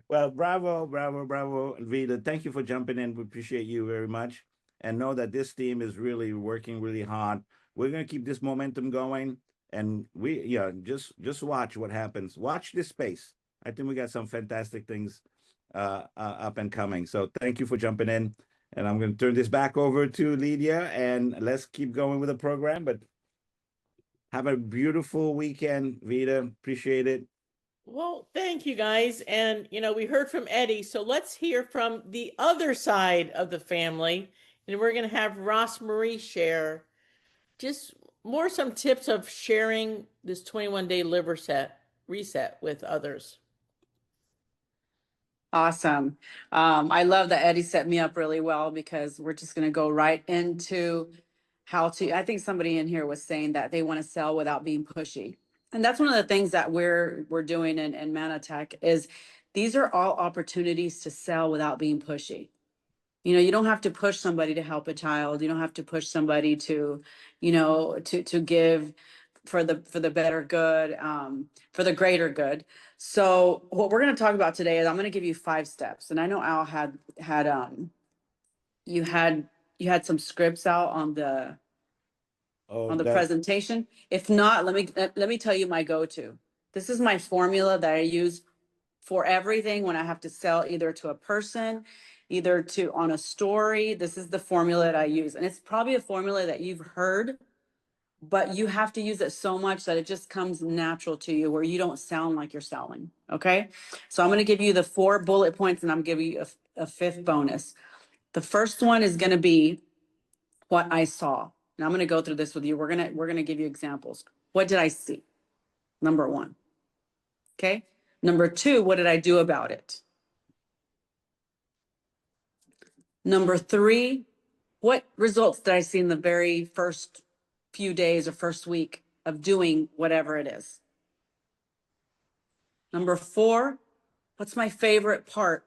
Well, bravo, bravo, bravo, Vida. Thank you for jumping in. We appreciate you very much. And know that this team is really working really hard. We're going to keep this momentum going. And just watch what happens. Watch this space. I think we got some fantastic things up and coming. So thank you for jumping in. And I'm going to turn this back over to Lydia, and let's keep going with the program. But have a beautiful weekend, Vida. Appreciate it. Well, thank you guys. And, we heard from Eddie. So let's hear from the other side of the family. And we're going to have Ross Marie share just some tips of sharing this 21-day liver reset with others. Awesome. I love that Eddie set me up really well, because we're just going to go right into how to, I think somebody in here was saying that they want to sell without being pushy. And that's one of the things that we're doing in Manatech is these are all opportunities to sell without being pushy. You don't have to push somebody to help a child. You don't have to push somebody to, to give for the better good, for the greater good. So what we're going to talk about today is I'm going to give you 5 steps. And I know Al had you had some scripts out on the presentation. If not, let me tell you my go-to. This is my formula that I use for everything when I have to sell either to a person, either on a story. This is the formula that I use. And it's probably a formula that you've heard, but you have to use it so much that it just comes natural to you, where you don't sound like you're selling. Okay. So I'm going to give you the 4 bullet points, and I'm giving you a 5th bonus. The first one is going to be what I saw. And I'm going to go through this with you. We're going to give you examples. What did I see? Number 1. Okay. Number 2, what did I do about it? Number 3, what results did I see in the very first few days or first week of doing whatever it is? Number 4, what's my favorite part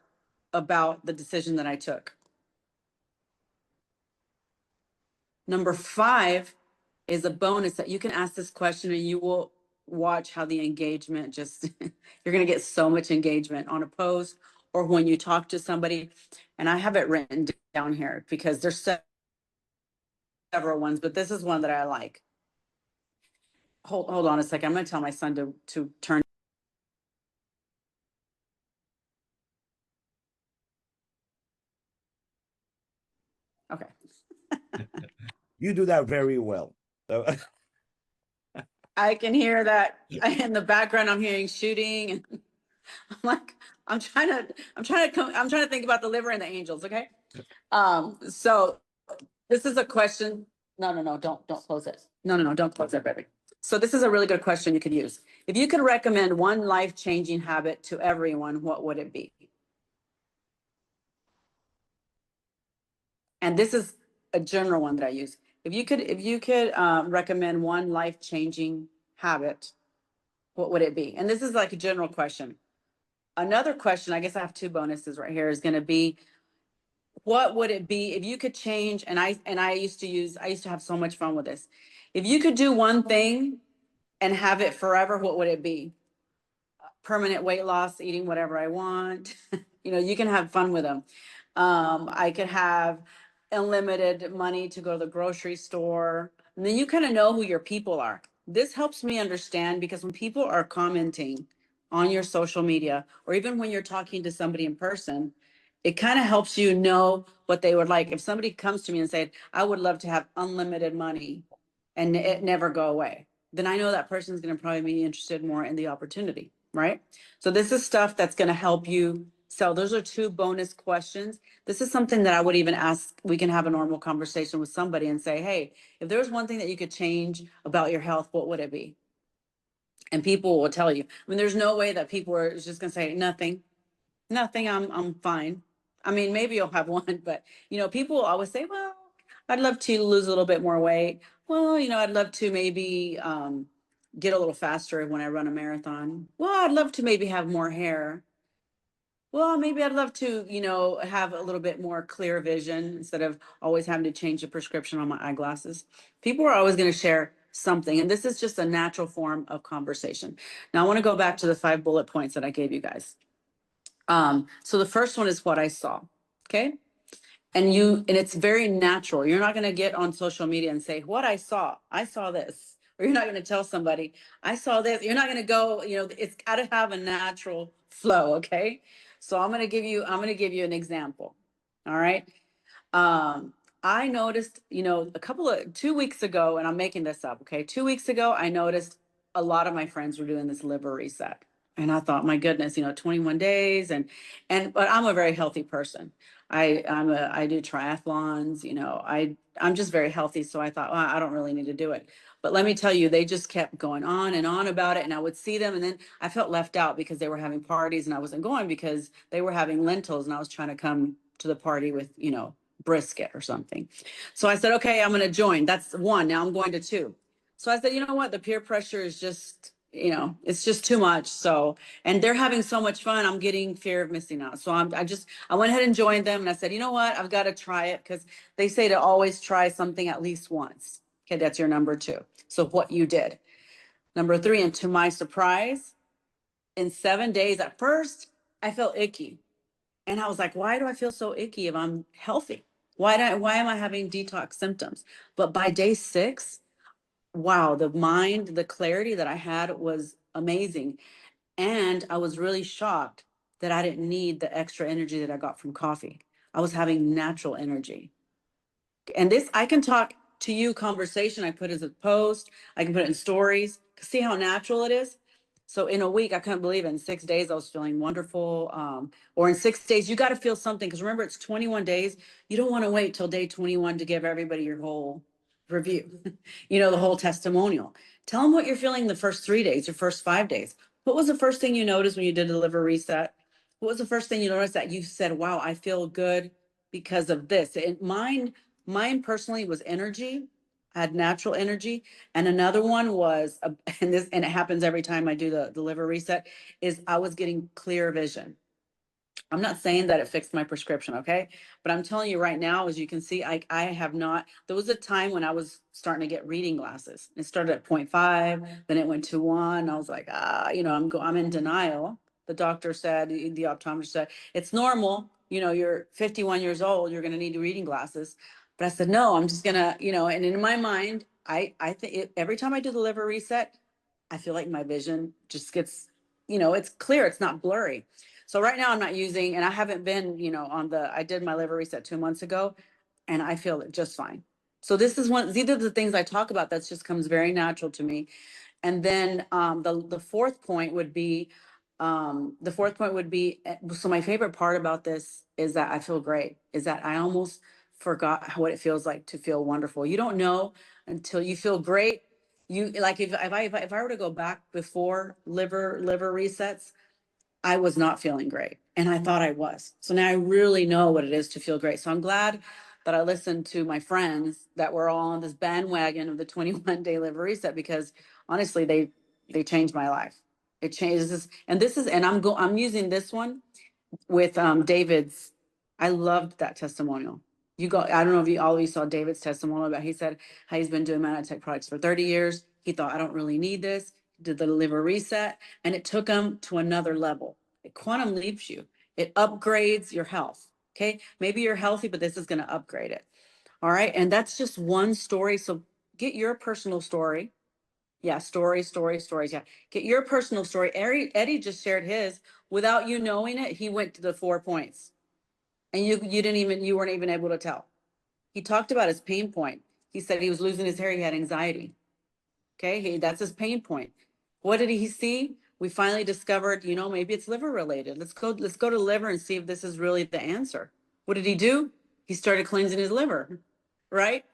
about the decision that I took? Number 5 is a bonus that you can ask this question, and you will watch how the engagement you're going to get so much engagement on a post or when you talk to somebody. And I have it written down here because there's several ones, but this is one that I like. Hold on a second. I'm going to tell my son to turn. Okay. You do that very well. So I can hear that in the background. I'm hearing shooting, and I'm like, I'm trying to think about the liver and the angels. Okay. So this is a question. No, don't close it. No, don't close it, baby. So this is a really good question you could use. If you could recommend one life-changing habit to everyone, what would it be? And this is a general one that I use. If you could recommend one life-changing habit, what would it be? And this is like a general question. Another question, I guess I have two bonuses right here, is going to be, what would it be if you could change? And I used to have so much fun with this. If you could do one thing and have it forever, what would it be? Permanent weight loss, eating whatever I want. You can have fun with them. I could have unlimited money to go to the grocery store. And then you kind of know who your people are. This helps me understand, because when people are commenting on your social media, or even when you're talking to somebody in person, it kind of helps you know what they would like. If somebody comes to me and said, I would love to have unlimited money and it never go away, then I know that person's going to probably be interested more in the opportunity, right? So this is stuff that's going to help you sell. Those are two bonus questions. This is something that I would even ask. We can have a normal conversation with somebody and say, hey, if there's one thing that you could change about your health, what would it be? And people will tell you. I mean, there's no way that people are just going to say nothing, I'm fine. I mean, maybe you'll have one, but people always say, well, I'd love to lose a little bit more weight. Well, I'd love to maybe get a little faster when I run a marathon. Well, I'd love to maybe have more hair. Well, maybe I'd love to, have a little bit more clear vision instead of always having to change the prescription on my eyeglasses. People are always going to share something, and this is just a natural form of conversation. Now, I want to go back to the 5 bullet points that I gave you guys. So the first one is what I saw. Okay. And it's very natural. You're not going to get on social media and say, what I saw this, or you're not going to tell somebody, I saw this. You're not going to go, it's got to have a natural flow. Okay. So I'm going to give you an example. All right. I noticed, 2 weeks ago, and I'm making this up. Okay. 2 weeks ago, I noticed a lot of my friends were doing this liver reset. And I thought, my goodness, 21 days. But I'm a very healthy person. I do triathlons, I'm just very healthy. So I thought, well, I don't really need to do it. But let me tell you, they just kept going on and on about it. And I would see them. And then I felt left out because they were having parties and I wasn't going because they were having lentils and I was trying to come to the party with, brisket or something. So I said, okay, I'm going to join. That's 1. Now I'm going to 2. So I said, you know what? The peer pressure is just, it's just too much. So, and they're having so much fun. I'm getting fear of missing out. So I went ahead and joined them. And I said, you know what? I've got to try it, because they say to always try something at least once. Okay. That's your number 2. So what you did. Number 3, and to my surprise, in 7 days, at first I felt icky. And I was like, why do I feel so icky if I'm healthy? Why am I having detox symptoms? But by day 6, wow, the clarity that I had was amazing. And I was really shocked that I didn't need the extra energy that I got from coffee. I was having natural energy. And this, I can talk to you conversation. I put as a post, I can put it in stories, see how natural it is. So in a week, I couldn't believe it. In 6 days, I was feeling wonderful. Or in 6 days, you got to feel something. Because remember, it's 21 days. You don't want to wait till day 21 to give everybody your whole review, the whole testimonial. Tell them what you're feeling the first 3 days, your first 5 days. What was the first thing you noticed when you did a liver reset? What was the first thing you noticed that you said, wow, I feel good because of this? And mine personally was energy. I had natural energy. And another one was, and it happens every time I do the liver reset, is I was getting clear vision. I'm not saying that it fixed my prescription, okay? But I'm telling you right now, as you can see, I have not. There was a time when I was starting to get reading glasses. It started at 0.5, then it went to 1. I was like, I'm in denial. The doctor said, the optometrist said, it's normal. You're 51 years old. You're going to need reading glasses. But I said, no, I'm just gonna, and in my mind, I think every time I do the liver reset, I feel like my vision just gets, it's clear. It's not blurry. So right now I'm not using, and I haven't been, I did my liver reset 2 months ago. and I feel it just fine. So this is these are the things I talk about. That just comes very natural to me. And then the fourth point would be, so my favorite part about this is that I feel great, is that I almost forgot what it feels like to feel wonderful. You don't know until you feel great. You like if I were to go back before liver resets, I was not feeling great and I thought I was. So now I really know what it is to feel great. So I'm glad that I listened to my friends that were all on this bandwagon of the 21-day liver reset, because honestly, they changed my life. It changes, and I'm using this one with David's. I loved that testimonial. I don't know if all of you saw David's testimonial, but he said how he's been doing Manatech products for 30 years. He thought, I don't really need this. Did the liver reset, and it took him to another level. It quantum leaps you. It upgrades your health. Okay, maybe you're healthy, but this is going to upgrade it. All right, and that's just one story. So get your personal story. Yeah, stories. Yeah, get your personal story. Eddie just shared his. Without you knowing it, he went to the 4 points, and you weren't even able to tell. He talked about his pain point. He said he was losing his hair. He had anxiety. Okay, that's his pain point. What did he see? We finally discovered, maybe it's liver related. Let's go to liver and see if this is really the answer. What did he do? He started cleansing his liver, right?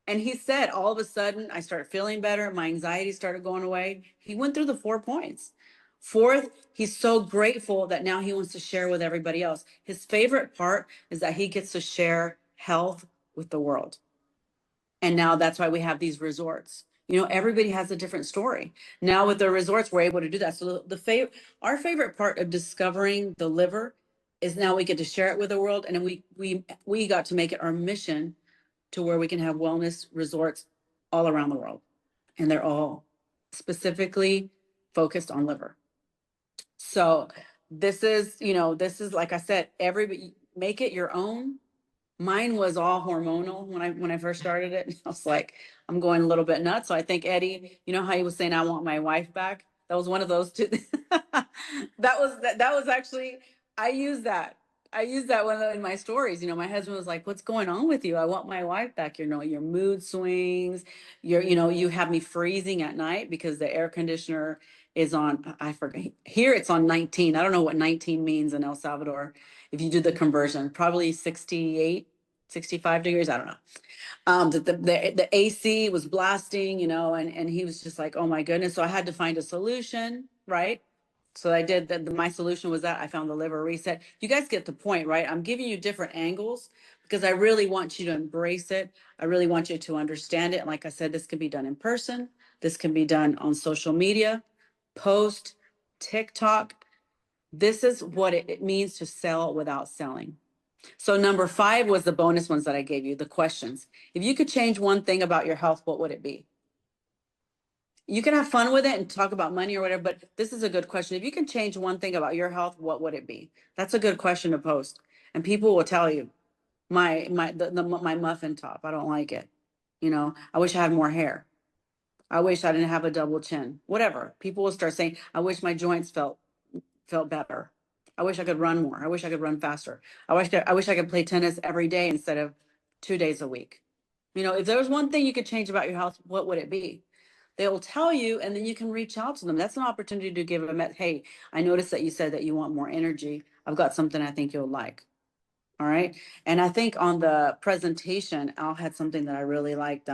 And he said, all of a sudden, I started feeling better. My anxiety started going away. He went through the 4 points. Fourth, he's so grateful that now he wants to share with everybody else. His favorite part is that he gets to share health with the world. And now that's why we have these resorts. Everybody has a different story. Now with the resorts, we're able to do that. So our favorite part of discovering the liver is now we get to share it with the world. And then we got to make it our mission to where we can have wellness resorts all around the world. And they're all specifically focused on liver. So this is like I said, everybody make it your own. Mine was all hormonal when I first started it. I was like, I'm going a little bit nuts. So I think Eddie, how he was saying, I want my wife back. That was one of those two. that was actually, I used that one in my stories. My husband was like, what's going on with you? I want my wife back. Your mood swings, you have me freezing at night because the air conditioner is on, I forget, here it's on 19. I don't know what 19 means in El Salvador. If you do the conversion, probably 68, 65 degrees. I don't know. The AC was blasting, and he was just like, oh my goodness. So I had to find a solution, right? So I did that. My solution was that I found the liver reset. You guys get the point, right? I'm giving you different angles because I really want you to embrace it. I really want you to understand it. And like I said, this can be done in person. This can be done on social media, post, TikTok. This is what it means to sell without selling. So number 5 was the bonus ones that I gave you, the questions. If you could change one thing about your health, what would it be? You can have fun with it and talk about money or whatever, but this is a good question. If you can change one thing about your health, what would it be? That's a good question to post. And people will tell you, my muffin top, I don't like it. I wish I had more hair. I wish I didn't have a double chin. Whatever. People will start saying, I wish my joints felt better. I wish I could run more. I wish I could run faster. I wish I could play tennis every day instead of 2 days a week. If there was one thing you could change about your health, what would it be? They will tell you, and then you can reach out to them. That's an opportunity to give them, hey, I noticed that you said that you want more energy. I've got something I think you'll like. All right. And I think on the presentation, Al had something that I really liked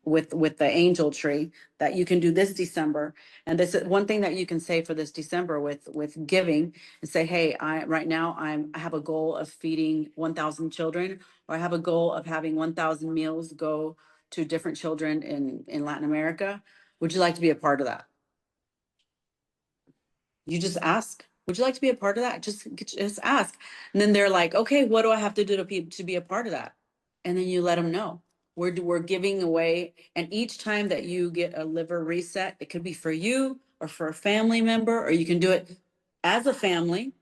with the angel tree that you can do this December. And this is one thing that you can say for this December with giving and say, hey, right now I have a goal of feeding 1,000 children, or I have a goal of having 1,000 meals go to different children in Latin America. Would you like to be a part of that? You just ask. Would you like to be a part of that? Just ask. And then they're like, okay, what do I have to do to be a part of that? And then you let them know. We're giving away. And each time that you get a liver reset, it could be for you or for a family member, or you can do it as a family.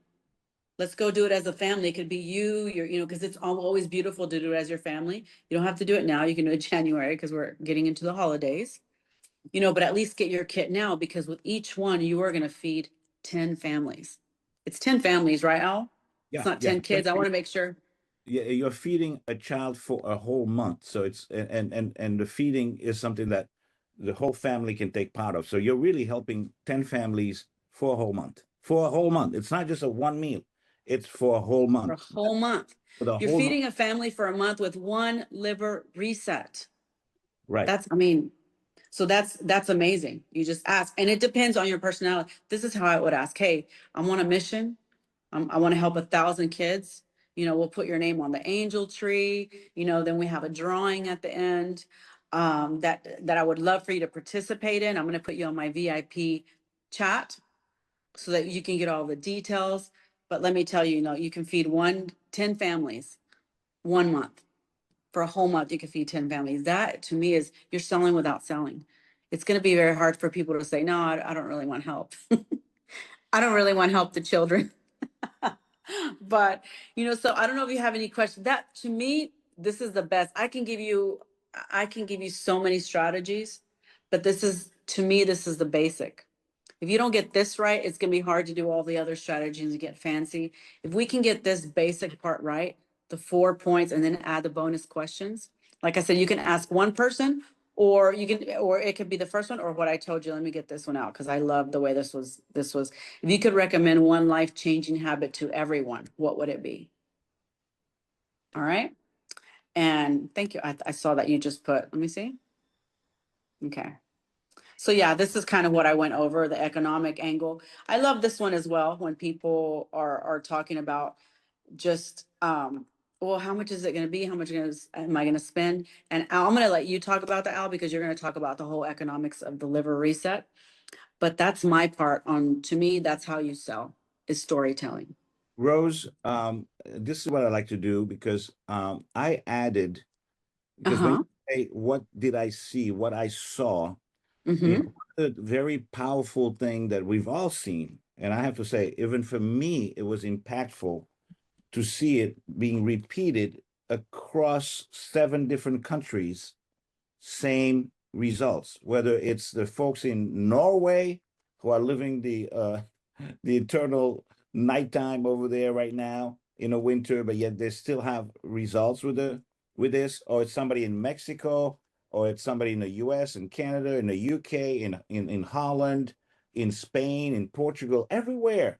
Let's go do it as a family. It could be you, because it's always beautiful to do it as your family. You don't have to do it now. You can do it January because we're getting into the holidays. But at least get your kit now, because with each one, you are going to feed 10 families. It's 10 families, right, Al? Yeah, It's not 10 kids. I want to make sure. you're feeding a child for a whole month. So it's and the feeding is something that the whole family can take part of. So you're really helping 10 families for a whole month. For a whole month. It's not just a one meal. It's for a whole For a month. whole month. For the You're whole month. feeding a family for a month with one liver reset. Right. That's, I mean, so that's amazing. You just ask, and it depends on your personality. This is how I would ask. Hey, I'm on a mission. I want to help 1,000 kids. You know, we'll put your name on the angel tree. You know, then we have a drawing at the end that I would love for you to participate in. I'm going to put you on my VIP chat so that you can get all the details. But let me tell you, you know, you can feed 10 families 1 month. For a whole month, you can feed 10 families. That to me is you're selling without selling. It's going to be very hard for people to say, no, I don't really want help. I don't really want help the children. But, you know, so I don't know if you have any questions. That to me, this is the best. I can give you so many strategies, but this is, to me, this is the basic. If you don't get this right, it's going to be hard to do all the other strategies and get fancy. If we can get this basic part right, the 4 points, and then add the bonus questions. Like I said, you can ask one person, or it could be the first one or what I told you. Let me get this one out because I love the way this was. If you could recommend one life-changing habit to everyone, what would it be? All right. And thank you. I saw that you just put, let me see. Okay. So yeah, this is kind of what I went over, the economic angle. I love this one as well when people are talking about just well, how much is it going to be? How much am I going to spend? And Al, I'm going to let you talk about that, Al, because you're going to talk about the whole economics of the liver reset. But that's my part on, to me, that's how you sell, is storytelling. Rose, this is what I like to do because I added, because when you say, what did I see, what I saw, you know, a very powerful thing that we've all seen. And I have to say, even for me, it was impactful to see it being repeated across 7 different countries, same results, whether it's the folks in Norway who are living the eternal nighttime over there right now in the winter, but yet they still have results with this, or it's somebody in Mexico, or it's somebody in the US and Canada, in the UK, in Holland, in Spain, in Portugal, everywhere.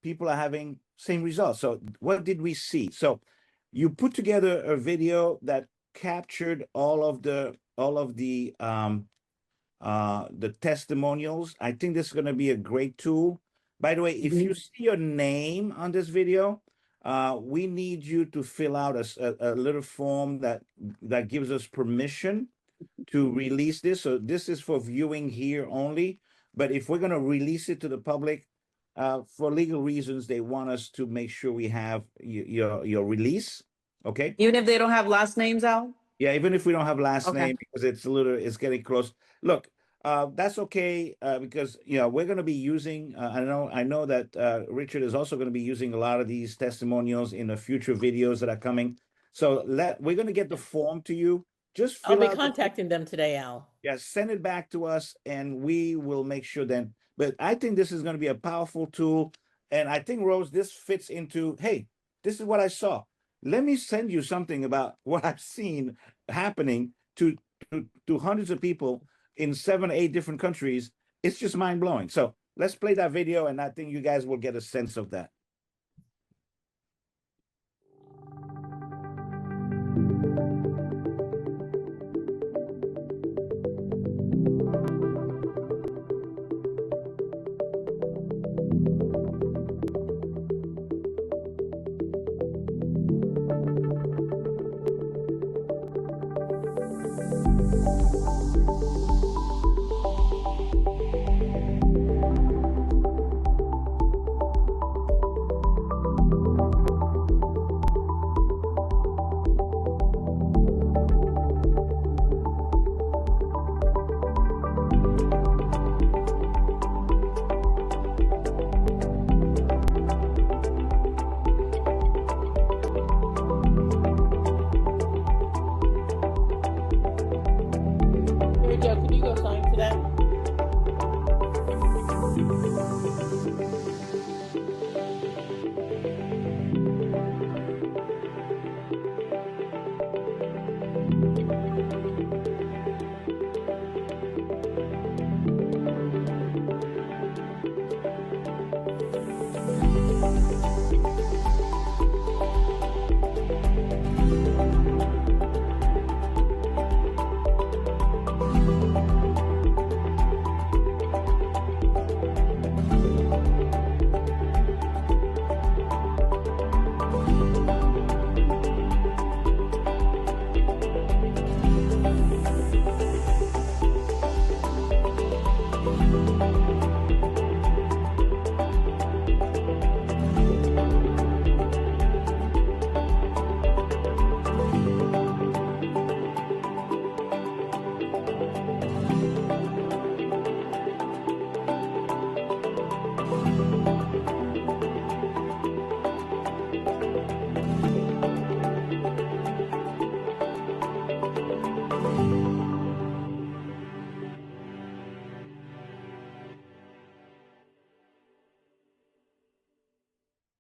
People are having same results. So what did we see? So you put together a video that captured all of the testimonials. I think this is going to be a great tool. By the way, if you see your name on this video, we need you to fill out a little form that gives us permission to release this. So this is for viewing here only. But if we're going to release it to the public, for legal reasons, they want us to make sure we have your release. Okay. Even if they don't have last names, Al? Yeah, even if we don't have last Okay. name, because it's getting close. Look, that's okay, because we're going to be using. I know that Richard is also going to be using a lot of these testimonials in the future videos that are coming. So we're going to get the form to you. Just I'll fill be out contacting them today, Al. Yeah, send it back to us, and we will make sure then. But I think this is going to be a powerful tool, and I think, Rose, this fits into. Hey, this is what I saw. Let me send you something about what I've seen happening to hundreds of people in 7 or 8 different countries. It's just mind blowing. So let's play that video, and I think you guys will get a sense of that. Here, Joe, can you go sign for that?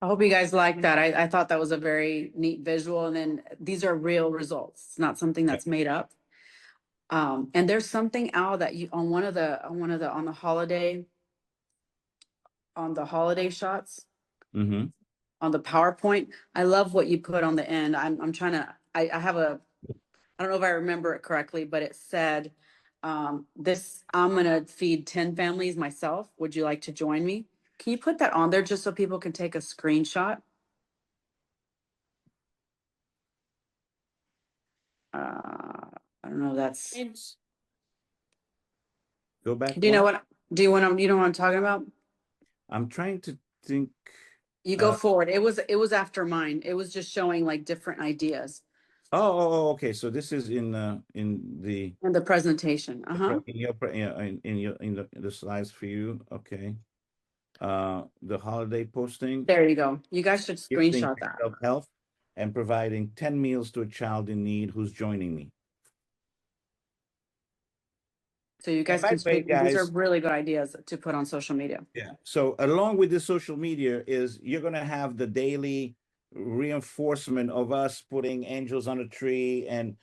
I hope you guys like that. I thought that was a very neat visual, and then these are real results. It's not something that's made up. And there's something, Al, that you, on the holiday shots, Mm-hmm. on the PowerPoint, I love what you put on the end. I'm trying to, I have a, I don't know if I remember it correctly, but it said, this, I'm gonna feed 10 families myself. Would you like to join me? Can you put that on there just so people can take a screenshot? I don't know, that's, do It's Go back you know one. what, you know what I'm talking about? I'm trying to think. You go Uh, forward. It was after mine. It was just showing like different ideas Okay. So this is in the in the presentation. Uh-huh. in your in the slides for you. Okay. The holiday posting, There you go. You guys should gifting screenshot that. of health, and providing 10 meals to a child in need who's joining me. So you guys by can the way, these are guys, really good ideas to put on social media. yeah. So along with the social media is you're gonna have the daily reinforcement of us putting angels on a tree and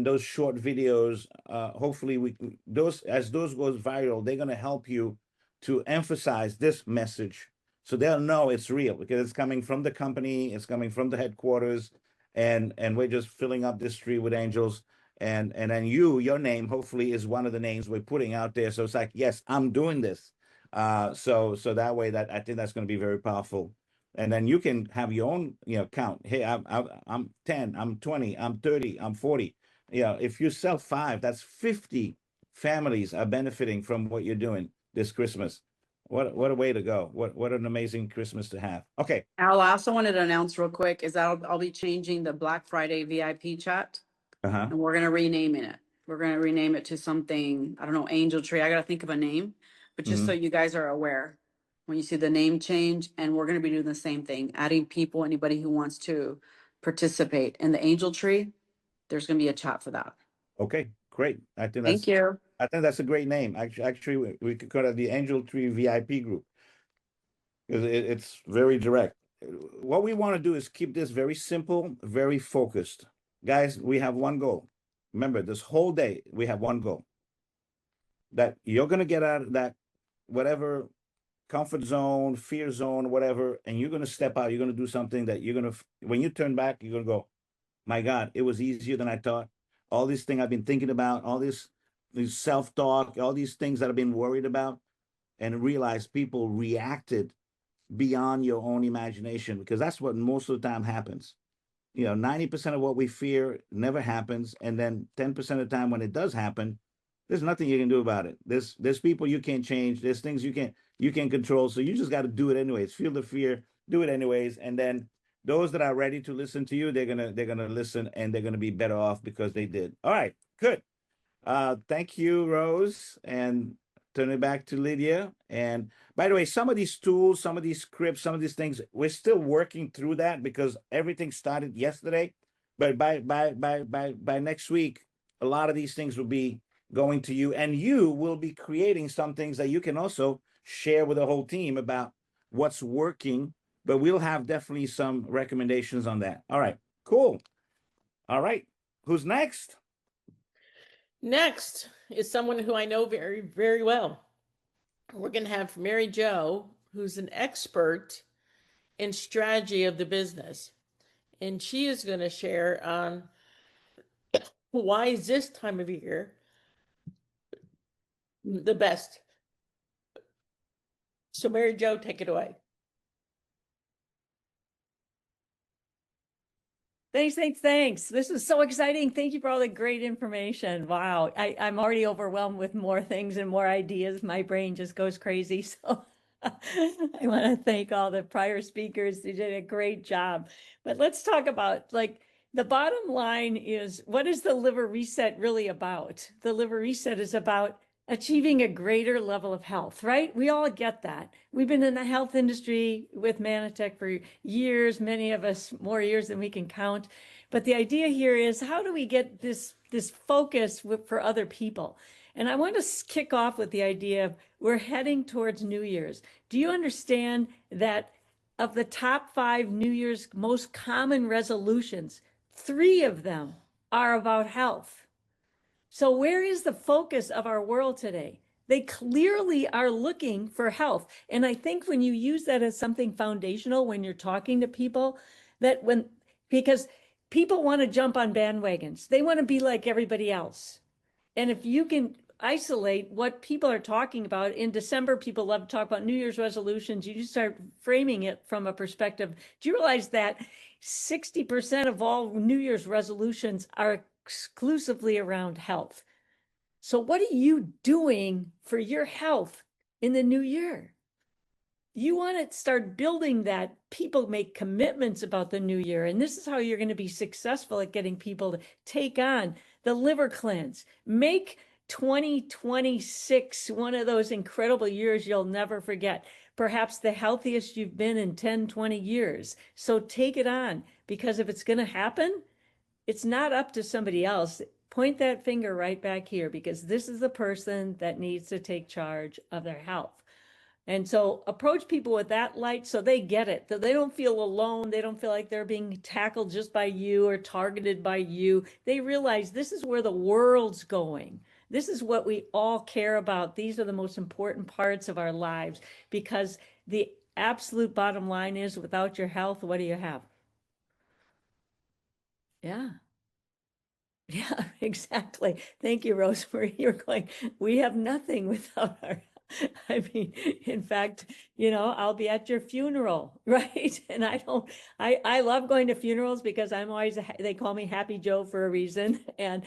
those short videos. Hopefully those as those goes viral, they're gonna help you to emphasize this message so they'll know it's real because it's coming from the company, it's coming from the headquarters, and we're just filling up this tree with angels and then your name hopefully is one of the names we're putting out there, so it's like, yes, I'm doing this. So that way, that I think that's going to be very powerful, and then you can have your own count. Hey, I'm 10, I'm 20, I'm 30, I'm 40. If you sell 5, that's 50 families are benefiting from what you're doing this Christmas. What a way to go. What an amazing Christmas to have. Okay. Al, I also wanted to announce real quick is that I'll be changing the Black Friday VIP chat, Uh-huh. and we're gonna rename it. We're gonna rename it to something, I don't know, Angel Tree. I gotta think of a name, but just so you guys are aware, when you see the name change, and we're gonna be doing the same thing, adding people, anybody who wants to participate in the Angel Tree, there's gonna be a chat for that. Okay, great. Thank you. I think that's a great name. Actually, we could call it the Angel Tree VIP group because it's very direct. What we want to do is keep this very simple, very focused. Guys, we have one goal. Remember, this whole day, we have one goal. That you're going to get out of that whatever comfort zone, fear zone, whatever, and you're going to step out. You're going to do something that you're going to, when you turn back, you're going to go, my God, it was easier than I thought. All these things I've been thinking about, all these self-talk, all these things that I've been worried about, and realize people reacted beyond your own imagination, because that's what most of the time happens. 90% of what we fear never happens, and then 10% of the time when it does happen, there's nothing you can do about it. There's people you can't change. There's things you can't control. So you just got to do it anyways. Feel the fear, do it anyways, and then those that are ready to listen to you, they're gonna listen, and they're gonna be better off because they did. All right, good. Thank you, Rose, and turn it back to Lydia. And by the way, some of these tools, some of these scripts, some of these things, we're still working through that because everything started yesterday. But by next week, a lot of these things will be going to you, and you will be creating some things that you can also share with the whole team about what's working. But we'll have definitely some recommendations on that. All right, cool. All right, who's next? next is someone who I know very, very well. We're going to have Mary Jo, who's an expert in strategy of the business. And she is going to share on why is this time of year the best. So Mary Jo, take it away. Thanks. This is so exciting. Thank you for all the great information. Wow. I'm already overwhelmed with more things and more ideas. My brain just goes crazy. So I want to thank all the prior speakers. They did a great job. But let's talk about, like, the bottom line is, what is the Liver Reset really about? The Liver Reset is about achieving a greater level of health, right? We all get that. We've been in the health industry with Manatech for years, many of us more years than we can count. But the idea here is, how do we get this focus for other people? And I want to kick off with the idea of, we're heading towards New Year's. Do you understand that of the top 5 New Year's most common resolutions, 3 of them are about health. So where is the focus of our world today? They clearly are looking for health. And I think when you use that as something foundational, when you're talking to people, because people want to jump on bandwagons, they want to be like everybody else. And if you can isolate what people are talking about in December, people love to talk about New Year's resolutions. You just start framing it from a perspective. Do you realize that 60% of all New Year's resolutions are exclusively around health? So what are you doing for your health in the new year? You want to start building that. People make commitments about the new year. And this is how you're going to be successful at getting people to take on the liver cleanse. Make 2026 one of those incredible years you'll never forget. Perhaps the healthiest you've been in 10, 20 years. So take it on, because if it's going to happen, it's not up to somebody else. Point that finger right back here, because this is the person that needs to take charge of their health. And so approach people with that light so they get it, that they don't feel alone. They don't feel like they're being tackled just by you or targeted by you. They realize this is where the world's going. This is what we all care about. These are the most important parts of our lives, because the absolute bottom line is, without your health, what do you have? Yeah. Yeah, exactly. Thank you, Rosemary. You're going, we have nothing without our, I mean, in fact, I'll be at your funeral, right? And I love going to funerals because I'm always, they call me Happy Joe for a reason. And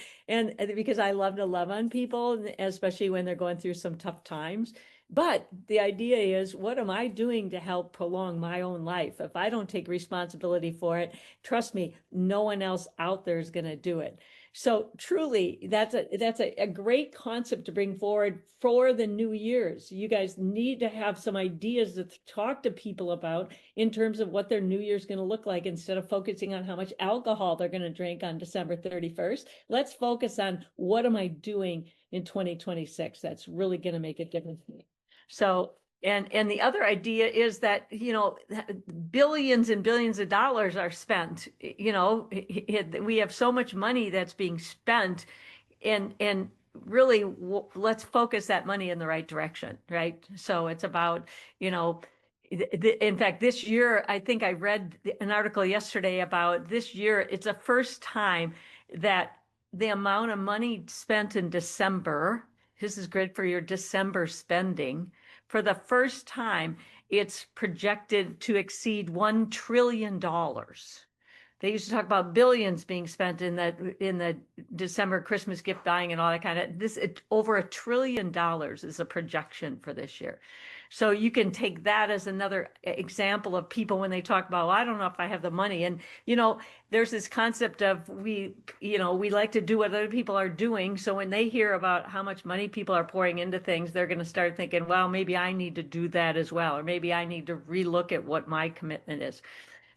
because I love to love on people, especially when they're going through some tough times. But the idea is, what am I doing to help prolong my own life? If I don't take responsibility for it, trust me, no one else out there is going to do it. So truly, that's a great concept to bring forward for the new year's. You guys need to have some ideas to talk to people about in terms of what their new year's going to look like, instead of focusing on how much alcohol they're going to drink on December 31st. Let's focus on, what am I doing in 2026 that's really going to make a difference for me. So, and the other idea is that, billions and billions of dollars are spent. We have so much money that's being spent, and really let's focus that money in the right direction, right? So it's about, in fact, this year, I think I read an article yesterday about this year, it's the first time that the amount of money spent in December, this is great for your December spending, for the first time, it's projected to exceed $1 trillion. They used to talk about billions being spent in the December Christmas gift buying and all that kind of this. Over $1 trillion is a projection for this year. So you can take that as another example of people when they talk about, well, I don't know if I have the money. And, there's this concept of we like to do what other people are doing. So when they hear about how much money people are pouring into things, they're going to start thinking, well, maybe I need to do that as well. Or maybe I need to relook at what my commitment is.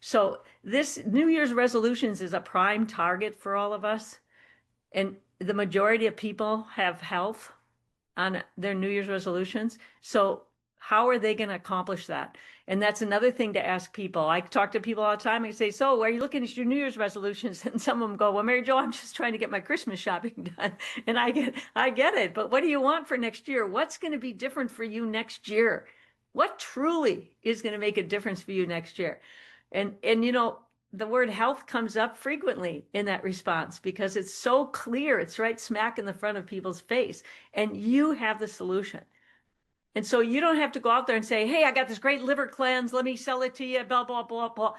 So this New Year's resolutions is a prime target for all of us. And the majority of people have health on their New Year's resolutions. So how are they going to accomplish that? And that's another thing to ask people. I talk to people all the time. I say, so are you looking at your New Year's resolutions? And some of them go, well, Mary Jo, I'm just trying to get my Christmas shopping done. And I get it. But what do you want for next year? What's going to be different for you next year? What truly is going to make a difference for you next year? And the word health comes up frequently in that response, because it's so clear. It's right smack in the front of people's face, and you have the solution. And so you don't have to go out there and say, hey, I got this great liver cleanse, let me sell it to you, blah, blah, blah, blah.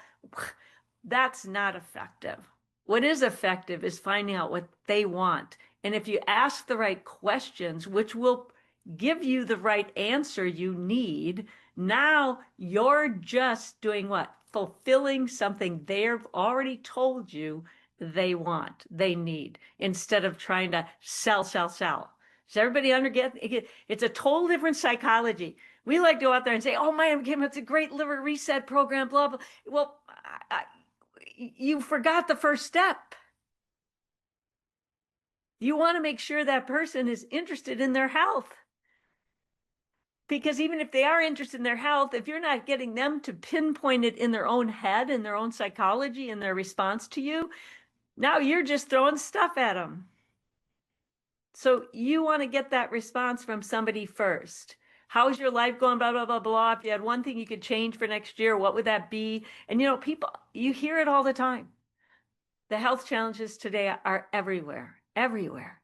That's not effective. What is effective is finding out what they want. And if you ask the right questions, which will give you the right answer you need, now you're just doing what? Fulfilling something they've already told you they want, they need, instead of trying to sell. Does everybody get? It's a total different psychology. We like to go out there and say, oh, man, Kim, it's a great liver reset program, blah, blah. Well, you forgot the first step. You want to make sure that person is interested in their health. Because even if they are interested in their health, if you're not getting them to pinpoint it in their own head, in their own psychology, in their response to you, now you're just throwing stuff at them. So you want to get that response from somebody first. How's your life going? Blah, blah, blah, blah. If you had one thing you could change for next year, what would that be? And people, you hear it all the time. The health challenges today are everywhere, everywhere.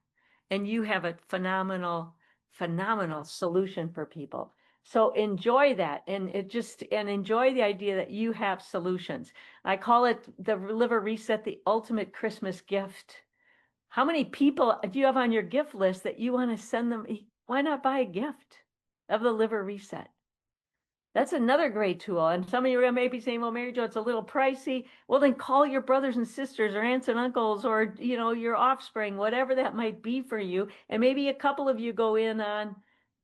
And you have a phenomenal solution for people. So enjoy that and enjoy the idea that you have solutions. I call it the Liver Reset, the ultimate Christmas gift. How many people do you have on your gift list that you want to send them? Why not buy a gift of the Liver Reset? That's another great tool. And some of you may be saying, well, Mary Jo, it's a little pricey. Well, then call your brothers and sisters or aunts and uncles or, your offspring, whatever that might be for you. And maybe a couple of you go in on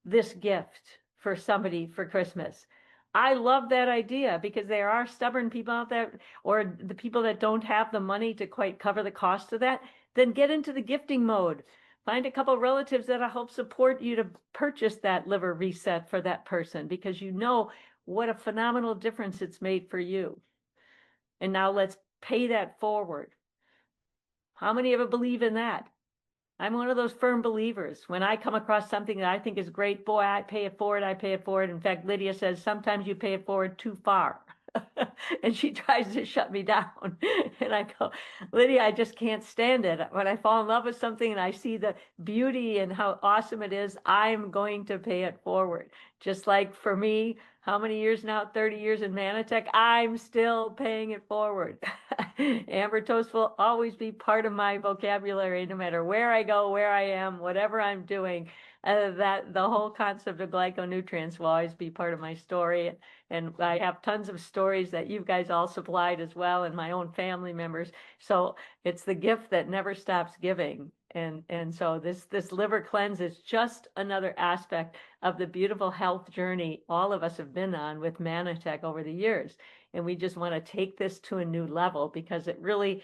this gift for somebody for Christmas. I love that idea because there are stubborn people out there, or the people that don't have the money to quite cover the cost of that. Then get into the gifting mode. Find a couple of relatives that'll help support you to purchase that Liver Reset for that person, because you know what a phenomenal difference it's made for you. And now let's pay that forward. How many of you believe in that? I'm one of those firm believers. When I come across something that I think is great, boy, I pay it forward, I pay it forward. In fact, Lydia says, sometimes you pay it forward too far. And she tries to shut me down. And I go, Lydia, I just can't stand it. When I fall in love with something and I see the beauty and how awesome it is, I'm going to pay it forward. Just like for me, how many years now? 30 years in Manatech, I'm still paying it forward. Amber Toast will always be part of my vocabulary, no matter where I go, where I am, whatever I'm doing. That the whole concept of glyconutrients will always be part of my story. And I have tons of stories that you guys all supplied as well, and my own family members. So it's the gift that never stops giving. And so this liver cleanse is just another aspect of the beautiful health journey all of us have been on with Manatech over the years. And we just want to take this to a new level because it really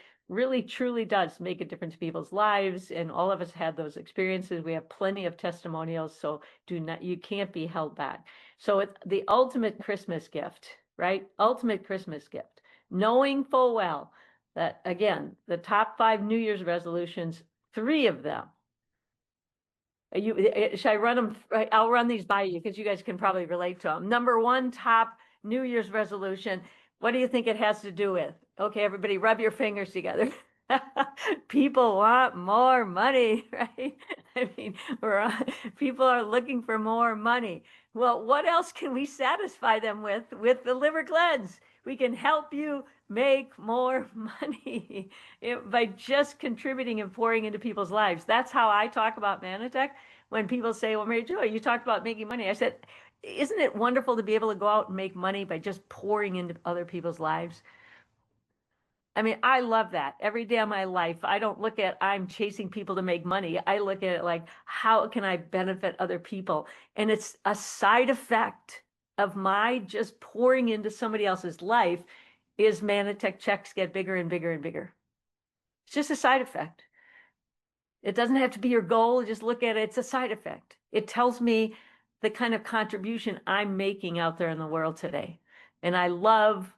truly does make a difference in people's lives. And all of us had those experiences. We have plenty of testimonials, so you can't be held back. So it's the ultimate Christmas gift, right? Ultimate Christmas gift. Knowing full well that, again, the top 5 New Year's resolutions, 3 of them. Should I run them? I'll run these by you because you guys can probably relate to them. Number 1, top New Year's resolution. What do you think it has to do with? Okay, everybody rub your fingers together. People want more money, right? I mean, people are looking for more money. Well, what else can we satisfy them with the liver cleanse? We can help you make more money by just contributing and pouring into people's lives. That's how I talk about Manatech. When people say, well, Mary Jo, you talked about making money. I said, isn't it wonderful to be able to go out and make money by just pouring into other people's lives? I mean, I love that every day of my life. I don't look at I'm chasing people to make money. I look at it like, how can I benefit other people? And it's a side effect of my just pouring into somebody else's life is Manatech checks get bigger and bigger and bigger. It's just a side effect. It doesn't have to be your goal. Just look at it. It's a side effect. It tells me the kind of contribution I'm making out there in the world today. And I love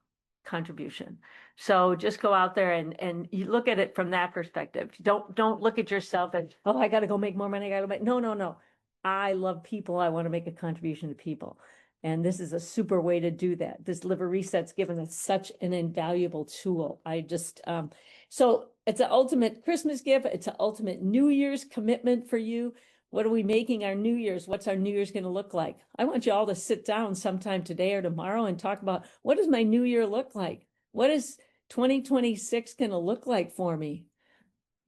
contribution. So just go out there and you look at it from that perspective. Don't look at yourself as, oh, I got to go make more money. No. I love people. I want to make a contribution to people. And this is a super way to do that. This Liver Reset's given us such an invaluable tool. So it's an ultimate Christmas gift. It's an ultimate New Year's commitment for you. What are we making our New Year's? What's our New Year's going to look like? I want you all to sit down sometime today or tomorrow and talk about, what does my New Year look like? What is 2026 going to look like for me?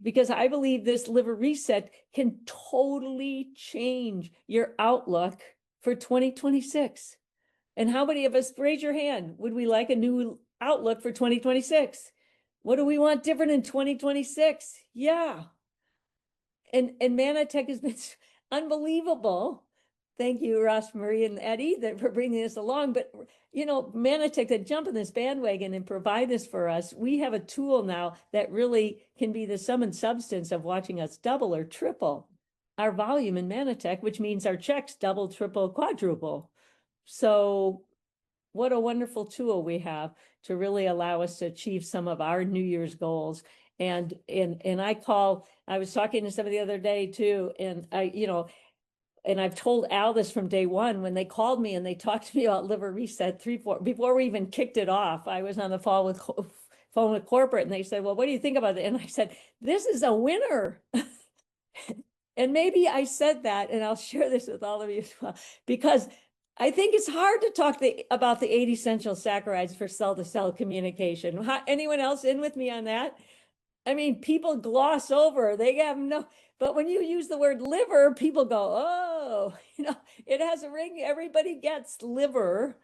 Because I believe this Liver Reset can totally change your outlook for 2026. And how many of us, raise your hand, would we like a new outlook for 2026? What do we want different in 2026? Yeah. And Manatech has been unbelievable. Thank you, Ross, Marie, and Eddie for bringing this along. But, Manatech, that jump in this bandwagon and provide this for us, we have a tool now that really can be the sum and substance of watching us double or triple our volume in Manatech, which means our checks double, triple, quadruple. So what a wonderful tool we have to really allow us to achieve some of our New Year's goals. And I was talking to somebody the other day too, and and I've told Al this from day one when they called me and they talked to me about Liver Reset before we even kicked it off. I was on the phone with corporate and they said, well, what do you think about it? And I said, this is a winner. And maybe I said that, and I'll share this with all of you as well, because I think it's hard to talk about the 8 essential saccharides for cell-to-cell communication. Anyone else in with me on that? I mean, people gloss over, they have no, but when you use the word liver, people go, oh, it has a ring, everybody gets liver.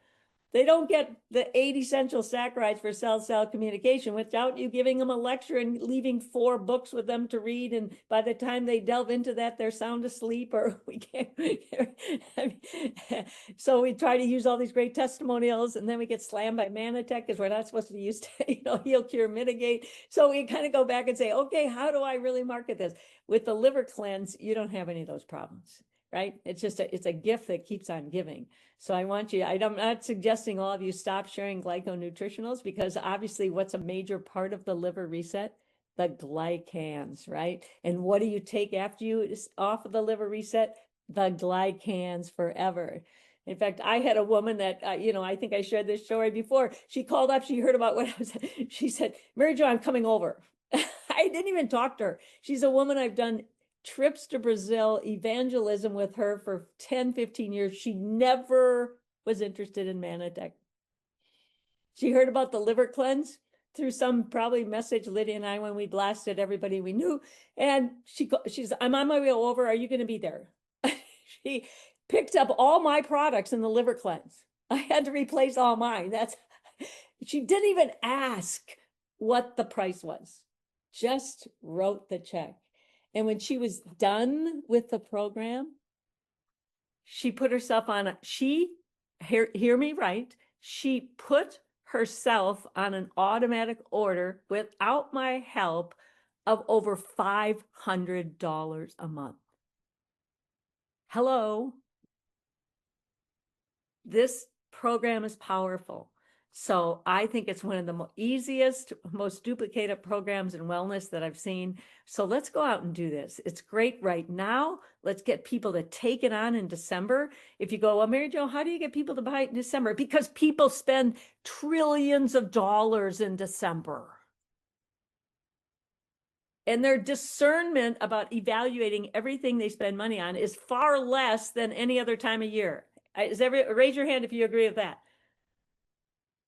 They don't get the 8 essential saccharides for cell-cell communication without you giving them a lecture and leaving 4 books with them to read. And by the time they delve into that, they're sound asleep or we can't. So we try to use all these great testimonials and then we get slammed by Manatech because we're not supposed to use, heal, cure, mitigate. So we kind of go back and say, okay, how do I really market this? With the liver cleanse, you don't have any of those problems, right? It's just it's a gift that keeps on giving. So I want you, I'm not suggesting all of you stop sharing glyconutritionals because obviously what's a major part of the liver reset? The glycans, right? And what do you take after you off of the liver reset? The glycans forever. In fact, I had a woman that, I think I shared this story before. She called up, she heard about what I was, she said, Mary Jo, I'm coming over. I didn't even talk to her. She's a woman I've done trips to Brazil, evangelism with her for 10, 15 years. She never was interested in Manatech. She heard about the liver cleanse through some probably message Lydia and I when we blasted everybody we knew. And she's, I'm on my way over. Are you going to be there? She picked up all my products in the liver cleanse. I had to replace all mine. She didn't even ask what the price was, just wrote the check. And when she was done with the program, she put herself on hear me right, she put herself on an automatic order without my help of over $500 a month. Hello. This program is powerful. So I think it's one of the easiest, most duplicated programs in wellness that I've seen. So let's go out and do this. It's great right now. Let's get people to take it on in December. If you go, well, Mary Jo, how do you get people to buy it in December? Because people spend trillions of dollars in December. And their discernment about evaluating everything they spend money on is far less than any other time of year. Raise your hand if you agree with that.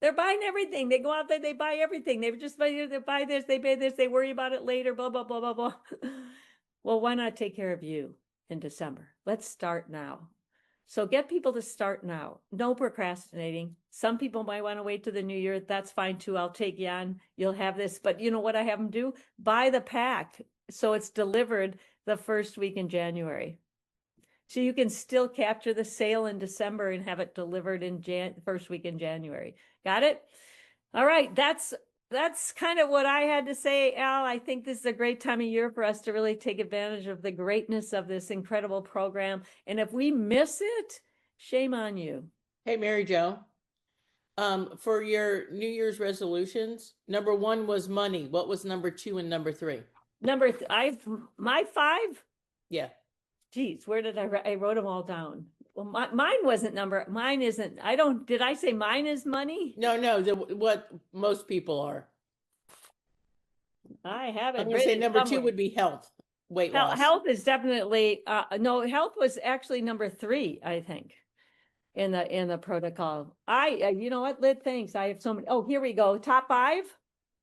They're buying everything. They go out there, they buy everything. They just buy this, they pay this, they worry about it later, blah, blah, blah, blah, blah. Well, why not take care of you in December? Let's start now. So get people to start now. No procrastinating. Some people might want to wait to the new year. That's fine too. I'll take you on. You'll have this. But you know what I have them do? Buy the pack. So it's delivered the first week in January. So you can still capture the sale in December and have it delivered in first week in January. Got it? All right. That's kind of what I had to say, Al. I think this is a great time of year for us to really take advantage of the greatness of this incredible program. And if we miss it, shame on you. Hey, Mary Jo, for your New Year's resolutions, number 1 was money. What was number 2 and number 3? My 5? Yeah. Geez, where did I wrote them all down. Well, mine wasn't mine isn't, did I say mine is money? No, what most people are. I haven't. I'm going to say number 2 would be health, weight loss. Health is definitely, no, health was actually number 3, I think, in the protocol. You know what, Lyd, thanks. I have so many. Oh, here we go. Top 5?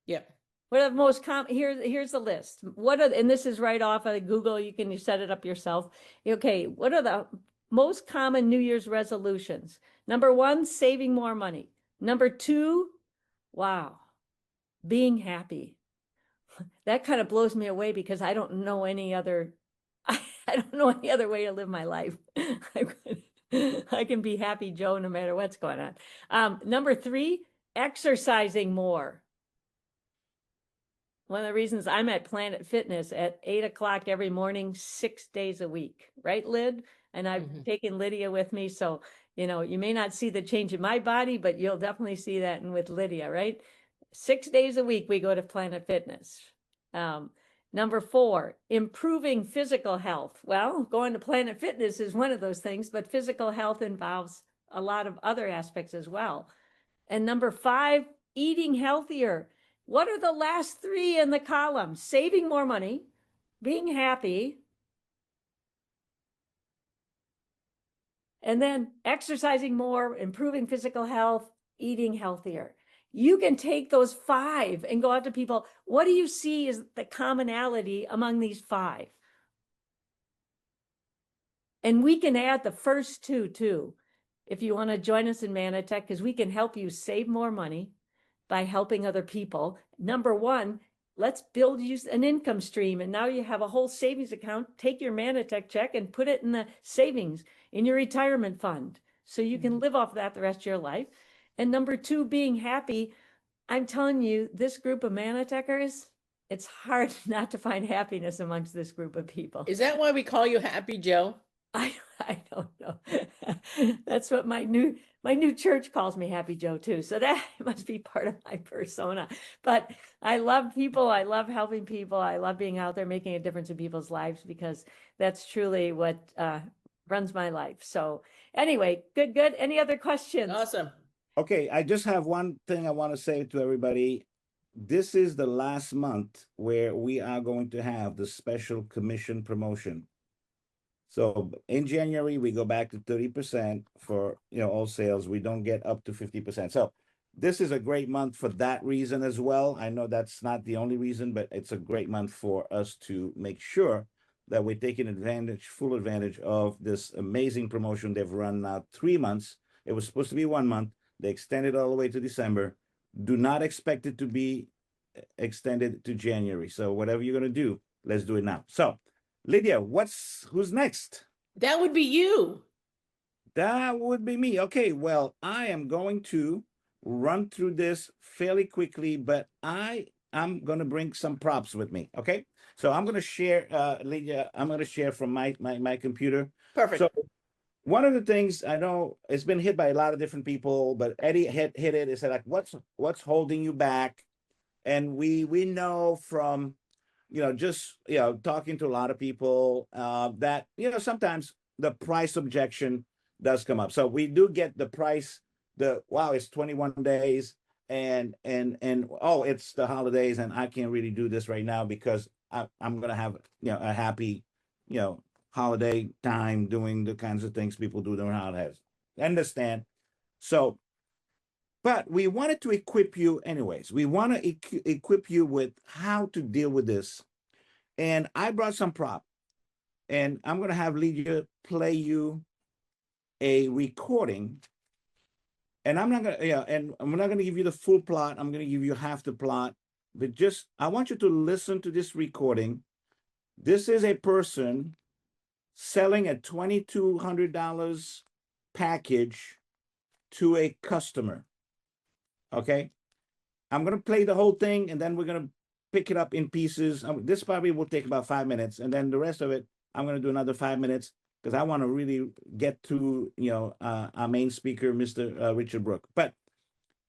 Yep. What are the most common, here's the list. And this is right off of Google, you can set it up yourself. Okay, what are the most common New Year's resolutions? Number 1, saving more money. Number 2, wow, being happy. That kind of blows me away because I don't know any other, I don't know any other way to live my life. I can be happy Joe no matter what's going on. Number 3, exercising more. one of the reasons I'm at Planet Fitness at 8 o'clock every morning, 6 days a week, right, Lyd? And I've Mhm. taken Lydia with me, so you may not see the change in my body, but you'll definitely see that in with Lydia, right? 6 days a week we go to Planet Fitness. Number 4, improving physical health. Well, going to Planet Fitness is one of those things, but physical health involves a lot of other aspects as well. And number 5, eating healthier. What are the last 3 in the column? Saving more money, being happy, and then exercising more, improving physical health, eating healthier. You can take those 5 and go out to people. What do you see is the commonality among these 5? And we can add the first 2 too, if you want to join us in Manatech, because we can help you save more money by helping other people. Number 1, let's build you an income stream. And now you have a whole savings account. Take your Manatech check and put it in the savings in your retirement fund, so you can live off that the rest of your life. And number 2, being happy. I'm telling you, this group of Manatechers, it's hard not to find happiness amongst this group of people. Is that why we call you Happy Joe? I don't know. That's what my new church calls me, Happy Joe, too. So that must be part of my persona. But I love people. I love helping people. I love being out there making a difference in people's lives, because that's truly what runs my life. So anyway, good. Any other questions? Awesome. Okay, I just have one thing I want to say to everybody. This is the last month where we are going to have the special commission promotion. So in January, we go back to 30% for all sales. We don't get up to 50%. So this is a great month for that reason as well. I know that's not the only reason, but it's a great month for us to make sure that we're taking full advantage of this amazing promotion. They've run now 3 months. It was supposed to be 1 month. They extended all the way to December. Do not expect it to be extended to January. So whatever you're going to do, let's do it now. So Lydia, who's next? That would be you. That would be me. Okay, well, I am going to run through this fairly quickly, but I'm going to bring some props with me. Okay, so I'm going to share, Lydia, I'm going to share from my computer. Perfect. So one of the things I know, it's been hit by a lot of different people, but Eddie hit it. He said, like, what's holding you back? And we know from just talking to a lot of people that sometimes the price objection does come up. So we do get the price. It's 21 days, and oh, it's the holidays, and I can't really do this right now because I'm gonna have a happy holiday time doing the kinds of things people do during holidays. Understand? So. But we wanted to equip you anyways. We want to equip you with how to deal with this. And I brought some prop. And I'm going to have Lydia play you a recording. And I'm not going to, and I'm not going to give you the full plot. I'm going to give you half the plot. But I want you to listen to this recording. This is a person selling a $2,200 package to a customer. Okay, I'm going to play the whole thing, and then we're going to pick it up in pieces. This probably will take about 5 minutes, and then the rest of it, I'm going to do another 5 minutes because I want to really get to, our main speaker, Mr. Richard Brooke. But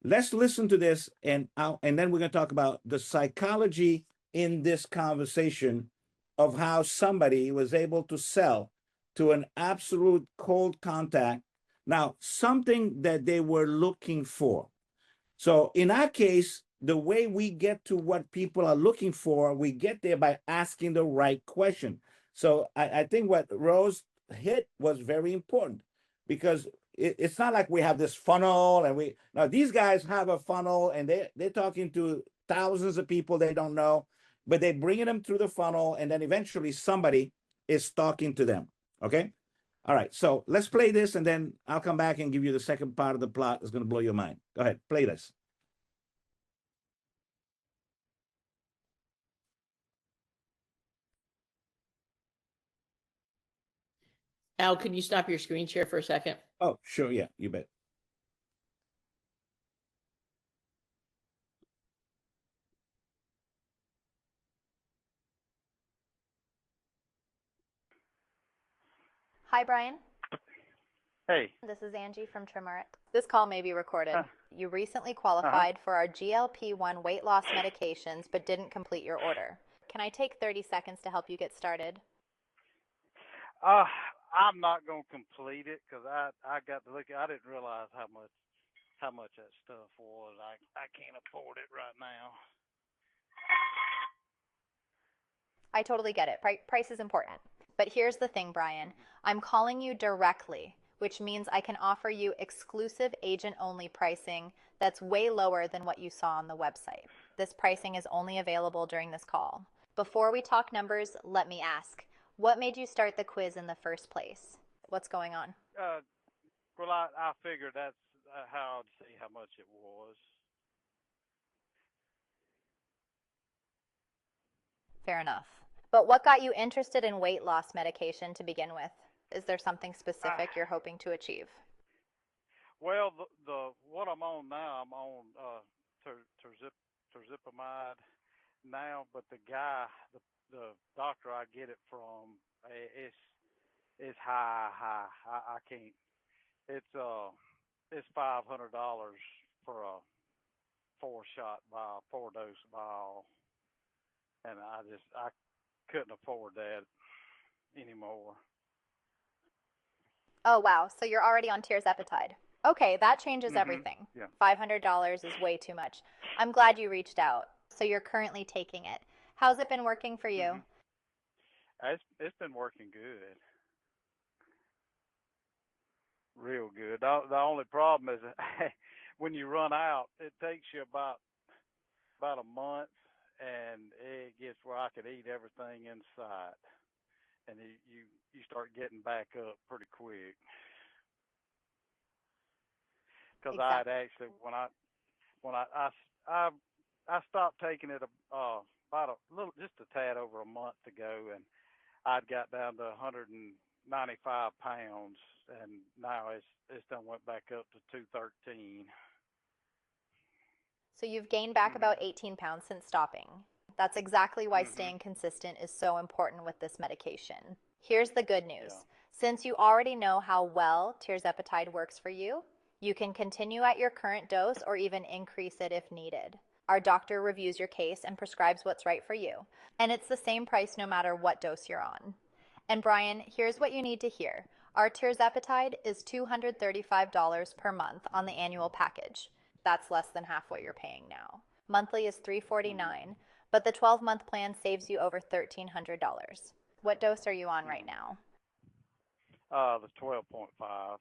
let's listen to this, and then we're going to talk about the psychology in this conversation of how somebody was able to sell to an absolute cold contact. Now, something that they were looking for. So in our case, the way we get to what people are looking for, we get there by asking the right question. So I think what Rose hit was very important, because it's not like we have this funnel and now these guys have a funnel and they're talking to thousands of people they don't know, but they're bringing them through the funnel, and then eventually somebody is talking to them. Okay. All right, so let's play this, and then I'll come back and give you the second part of the plot that's going to blow your mind. Go ahead, play this. Al, can you stop your screen share for a second? Oh, sure, yeah, you bet. Hi, Brian. Hey. This is Angie from Trimmer. This call may be recorded. You recently qualified for our GLP-1 weight loss medications but didn't complete your order. Can I take 30 seconds to help you get started? I'm not gonna complete it because I got to look. I didn't realize how much that stuff was. I can't afford it right now. I totally get it. Price is important. But here's the thing, Brian. I'm calling you directly, which means I can offer you exclusive agent-only pricing that's way lower than what you saw on the website. This pricing is only available during this call. Before we talk numbers, let me ask, what made you start the quiz in the first place? What's going on? Well, I figured that's how I'd see how much it was. Fair enough. But what got you interested in weight loss medication to begin with? Is there something specific you're hoping to achieve? Well, the what I'm on now, I'm on tirzepamide now, but the guy, the doctor I get it from, it's high. I can't. It's $500 for a 4-shot vial, 4-dose vial, and I couldn't afford that anymore. Oh, wow. So you're already on tirzepatide. Okay, that changes everything. Yeah. $500 is way too much. I'm glad you reached out. So you're currently taking it. How's it been working for you? It's been working good. Real good. The only problem is when you run out, it takes you about a month, and it gets where I could eat everything in sight, and you start getting back up pretty quick. Because I had actually when I stopped taking it about a little, just a tad over a month ago, and I'd got down to 195 pounds, and now it's done went back up to 213. So you've gained back about 18 pounds since stopping. That's exactly why staying consistent is so important with this medication. Here's the good news. Yeah. Since you already know how well tirzepatide works for you, you can continue at your current dose or even increase it if needed. Our doctor reviews your case and prescribes what's right for you. And it's the same price no matter what dose you're on. And Brian, here's what you need to hear. Our tirzepatide is $235 per month on the annual package. That's less than half what you're paying now. Monthly is $349, but the 12-month plan saves you over $1,300. What dose are you on right now? The 12.5.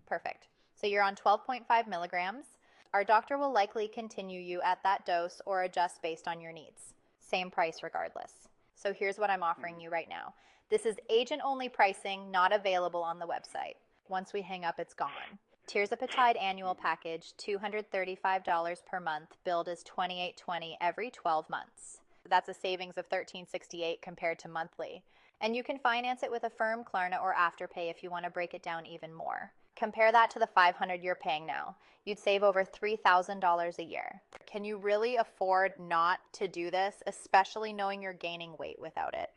Perfect. So you're on 12.5 milligrams. Our doctor will likely continue you at that dose or adjust based on your needs. Same price regardless. So here's what I'm offering you right now. This is agent-only pricing, not available on the website. Once we hang up, it's gone. Tirzepatide annual package, $235 per month, billed as $28.20 every 12 months. That's a savings of $13.68 compared to monthly. And you can finance it with Affirm, Klarna, or Afterpay if you want to break it down even more. Compare that to the $500 you're paying now. You'd save over $3,000 a year. Can you really afford not to do this, especially knowing you're gaining weight without it?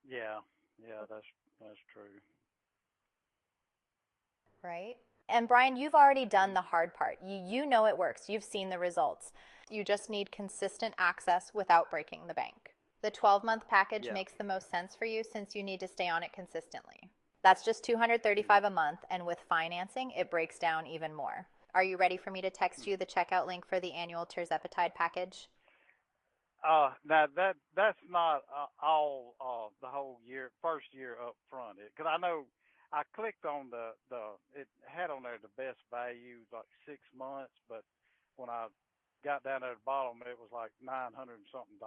Yeah, that's true. Right? And Brian, you've already done the hard part. You know it works. You've seen the results. You just need consistent access without breaking the bank. The 12-month package makes the most sense for you since you need to stay on it consistently. That's just $235 a month, and with financing, it breaks down even more. Are you ready for me to text you the checkout link for the annual tirzepatide package? Now that's not all the whole year, first year up front. Because I know I clicked on it had on there the best value like 6 months, but when I got down at the bottom, it was like $900 and something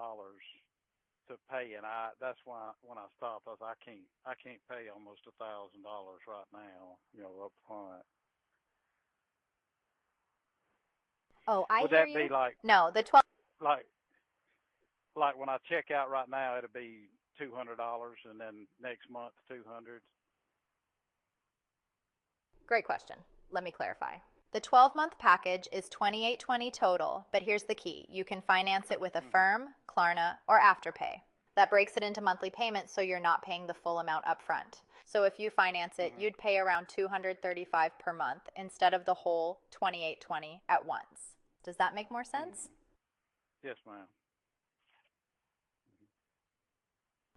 to pay, and that's why when I stopped, I was I can't pay almost $1,000 right now, up front. Oh, I Would hear that you. be like No, the 12. like when I check out right now, it'll be $200, and then next month $200. Great question. Let me clarify. The 12-month package is $28.20 total, but here's the key. You can finance it with Affirm, Klarna, or Afterpay. That breaks it into monthly payments so you're not paying the full amount upfront. So if you finance it, you'd pay around $235 per month instead of the whole $28.20 at once. Does that make more sense? Yes, ma'am.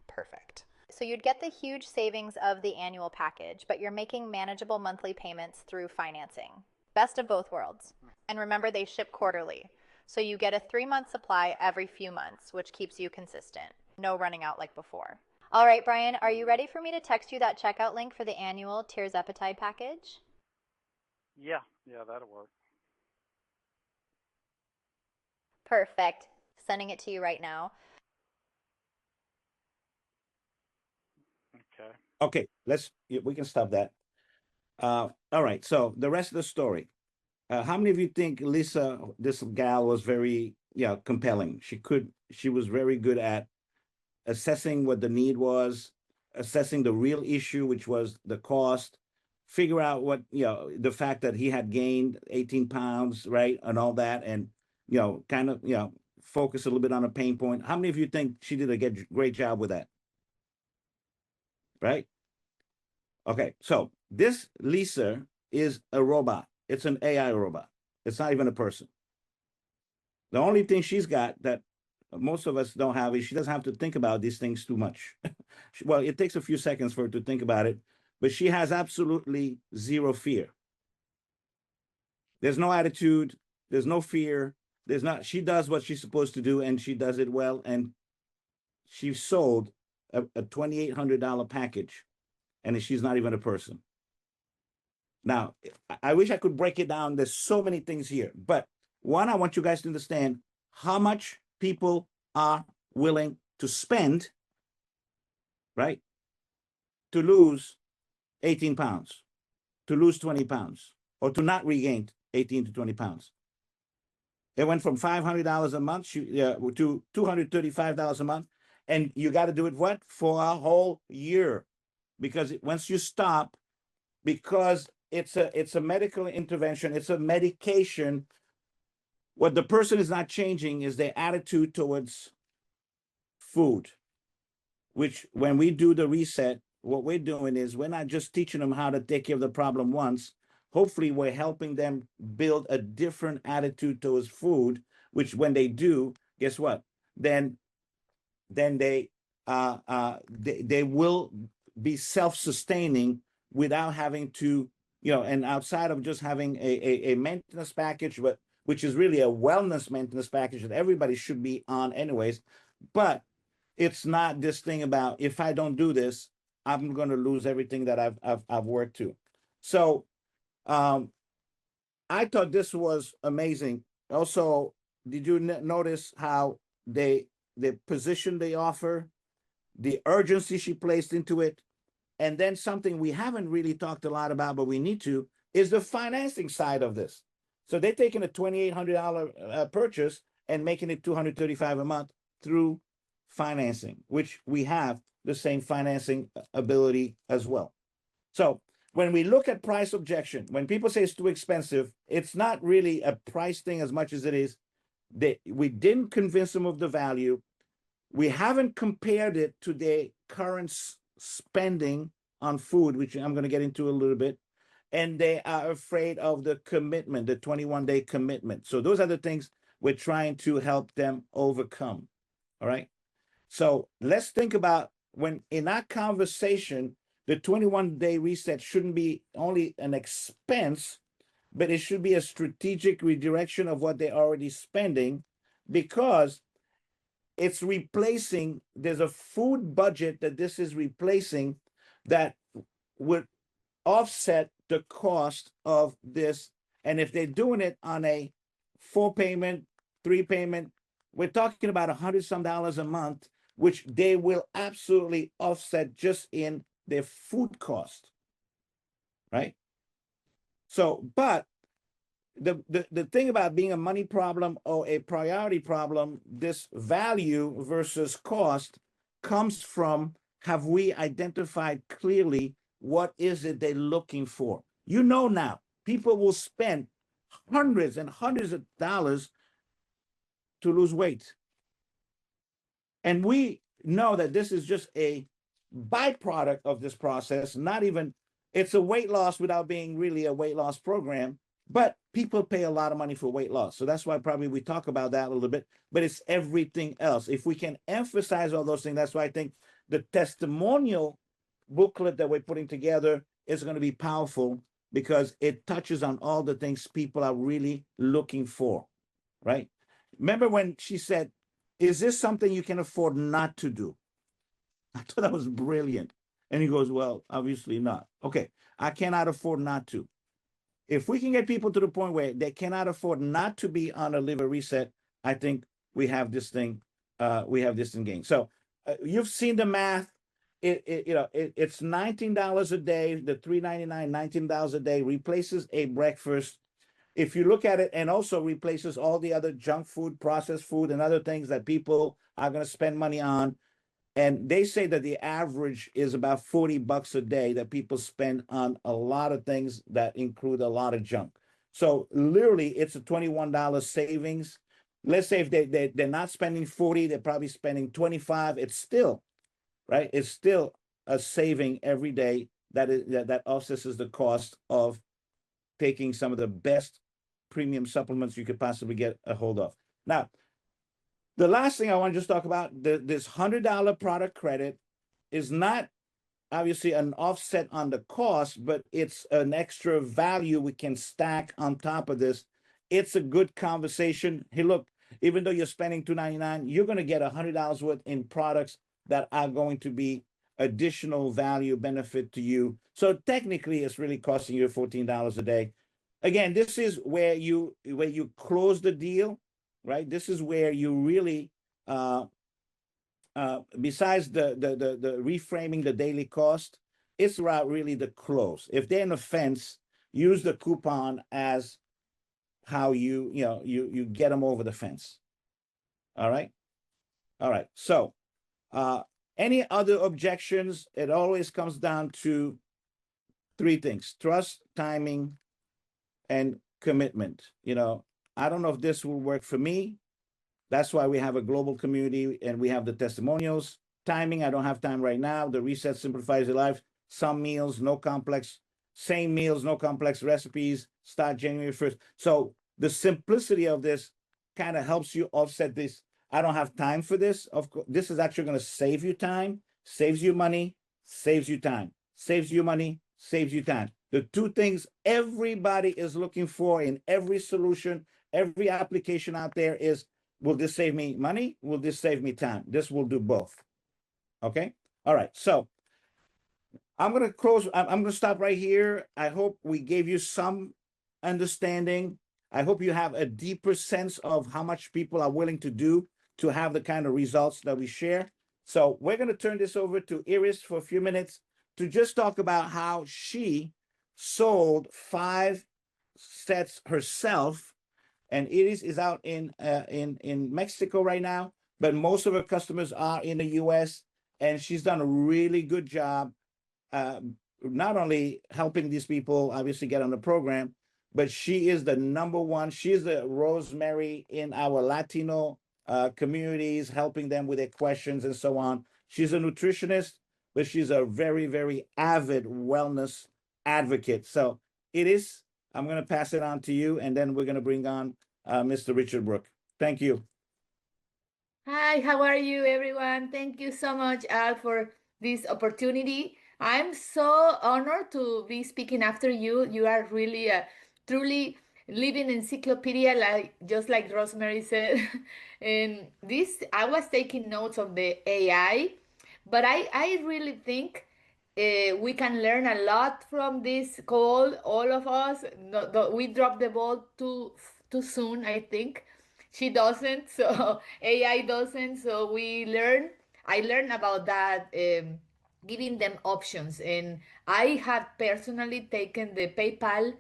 Perfect. So you'd get the huge savings of the annual package, but you're making manageable monthly payments through financing. Best of both worlds. And remember, they ship quarterly. So you get a 3-month supply every few months, which keeps you consistent. No running out like before. All right, Brian, are you ready for me to text you that checkout link for the annual Tirzepatide package? Yeah, that'll work. Perfect. Sending it to you right now. Okay. Okay, we can stop that. All right, so the rest of the story. How many of you think Lisa, this gal, was very, compelling? She was very good at assessing what the need was, assessing the real issue, which was the cost, figure out what, the fact that he had gained 18 pounds, right, and all that, and, kind of, focus a little bit on a pain point. How many of you think she did a great job with that? Right? Okay, so this Lisa is a robot. It's an AI robot. It's not even a person. The only thing she's got that most of us don't have is she doesn't have to think about these things too much. Well, it takes a few seconds for her to think about it, but she has absolutely zero fear. There's no attitude. There's no fear. She does what she's supposed to do, and she does it well. And she sold a $2,800 package, and she's not even a person. Now, I wish I could break it down. There's so many things here, but one, I want you guys to understand how much people are willing to spend, right, to lose 18 pounds, to lose 20 pounds, or to not regain 18 to 20 pounds. It went from $500 a month to $235 a month, and you got to do it what? For a whole year, because once you stop, because it's a medical intervention, it's a medication. What the person is not changing is their attitude towards food, which when we do the reset, what we're doing is we're not just teaching them how to take care of the problem once. Hopefully, we're helping them build a different attitude towards food, which when they do, guess what? Then they will be self-sustaining without having to, and outside of just having a maintenance package, but which is really a wellness maintenance package that everybody should be on anyways. But it's not this thing about, if I don't do this, I'm going to lose everything that I've worked to. So I thought this was amazing. Also, did you notice how the position they offer, the urgency she placed into it, and then something we haven't really talked a lot about, but we need to, is the financing side of this. So they're taking a $2,800 purchase and making it $235 a month through financing, which we have the same financing ability as well. So when we look at price objection, when people say it's too expensive, it's not really a price thing as much as it is that we didn't convince them of the value. We haven't compared it to their current spending on food, which I'm going to get into a little bit. And they are afraid of the commitment, the 21-day commitment. So those are the things we're trying to help them overcome. All right. So let's think about when in our conversation, the 21-day reset shouldn't be only an expense, but it should be a strategic redirection of what they're already spending, because it's replacing, there's a food budget that this is replacing that would offset the cost of this. And if they're doing it on a 4-payment, 3-payment, we're talking about $100-some a month, which they will absolutely offset just in their food cost, right? So, but the thing about being a money problem or a priority problem, this value versus cost comes from, have we identified clearly what is it they're looking for? Now, people will spend hundreds and hundreds of dollars to lose weight. And we know that this is just a byproduct of this process, not even, it's a weight loss without being really a weight loss program, but people pay a lot of money for weight loss. So that's why probably we talk about that a little bit, but it's everything else. If we can emphasize all those things, that's why I think the testimonial booklet that we're putting together is going to be powerful because it touches on all the things people are really looking for, right? Remember when she said, is this something you can afford not to do? I thought that was brilliant. And he goes, well, obviously not. Okay, I cannot afford not to. If we can get people to the point where they cannot afford not to be on a liver reset, I think we have this thing, gained. So you've seen the math. It's $19 a day. The $3.99, $19 a day replaces a breakfast. If you look at it, and also replaces all the other junk food, processed food, and other things that people are going to spend money on. And they say that the average is about $40 a day that people spend on a lot of things that include a lot of junk. So literally, it's a $21 savings. Let's say if they're not spending 40, they're probably spending 25. It's still, right? It's still a saving every day that offsets the cost of taking some of the best premium supplements you could possibly get a hold of. Now, the last thing I want to just talk about, this $100 product credit is not obviously an offset on the cost, but it's an extra value we can stack on top of this. It's a good conversation. Hey, look, even though you're spending $2.99, you're going to get $100 worth in products that are going to be additional value benefit to you. So technically, it's really costing you $14 a day. Again, this is where you close the deal, right? This is where you really, besides the reframing the daily cost, it's about really the close. If they're in a fence, use the coupon as how you get them over the fence. All right. So, any other objections? It always comes down to three things: trust, timing, and commitment. I don't know if this will work for me. That's why we have a global community and we have the testimonials. Timing, I don't have time right now. The reset simplifies your life. Some meals, no complex, same meals, no complex recipes, start January 1st. So the simplicity of this kind of helps you offset this. I don't have time for this. Of course, this is actually going to save you time, saves you money, saves you time, saves you money, saves you time. The two things everybody is looking for in every solution, every application out there is, will this save me money? Will this save me time? This will do both. Okay. All right. So I'm going to close. I'm going to stop right here. I hope we gave you some understanding. I hope you have a deeper sense of how much people are willing to do to have the kind of results that we share. So we're going to turn this over to Iris for a few minutes to just talk about how she sold 5 sets herself. And Iris is out in Mexico right now, but most of her customers are in the US, and she's done a really good job, not only helping these people obviously get on the program, but she is the number one. She's the Rosemary in our Latino communities, helping them with their questions and so on. She's a nutritionist, but she's a very, very avid wellness advocate. So I'm going to pass it on to you, and then we're going to bring on Mr. Richard Brook. Thank you. Hi, how are you, everyone? Thank you so much, Al, for this opportunity. I'm so honored to be speaking after you. You are really a truly living encyclopedia, just like Rosemary said. And I was taking notes of the AI, but I really think we can learn a lot from this call, all of us. We dropped the ball too soon, I think. She doesn't, so AI doesn't. So I learned about that, giving them options. And I have personally taken the PayPal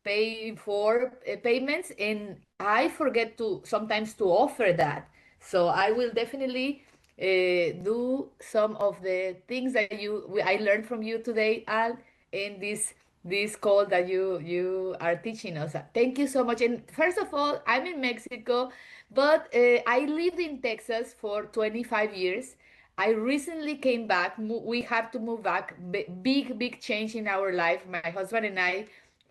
pay for payments, and I forget to sometimes to offer that. So I will definitely do some of the things that I learned from you today, Al, in this call that you are teaching us. Thank you so much. And first of all, I'm in Mexico, but I lived in Texas for 25 years. I recently came back. We have to move back. Big change in our life. My husband and I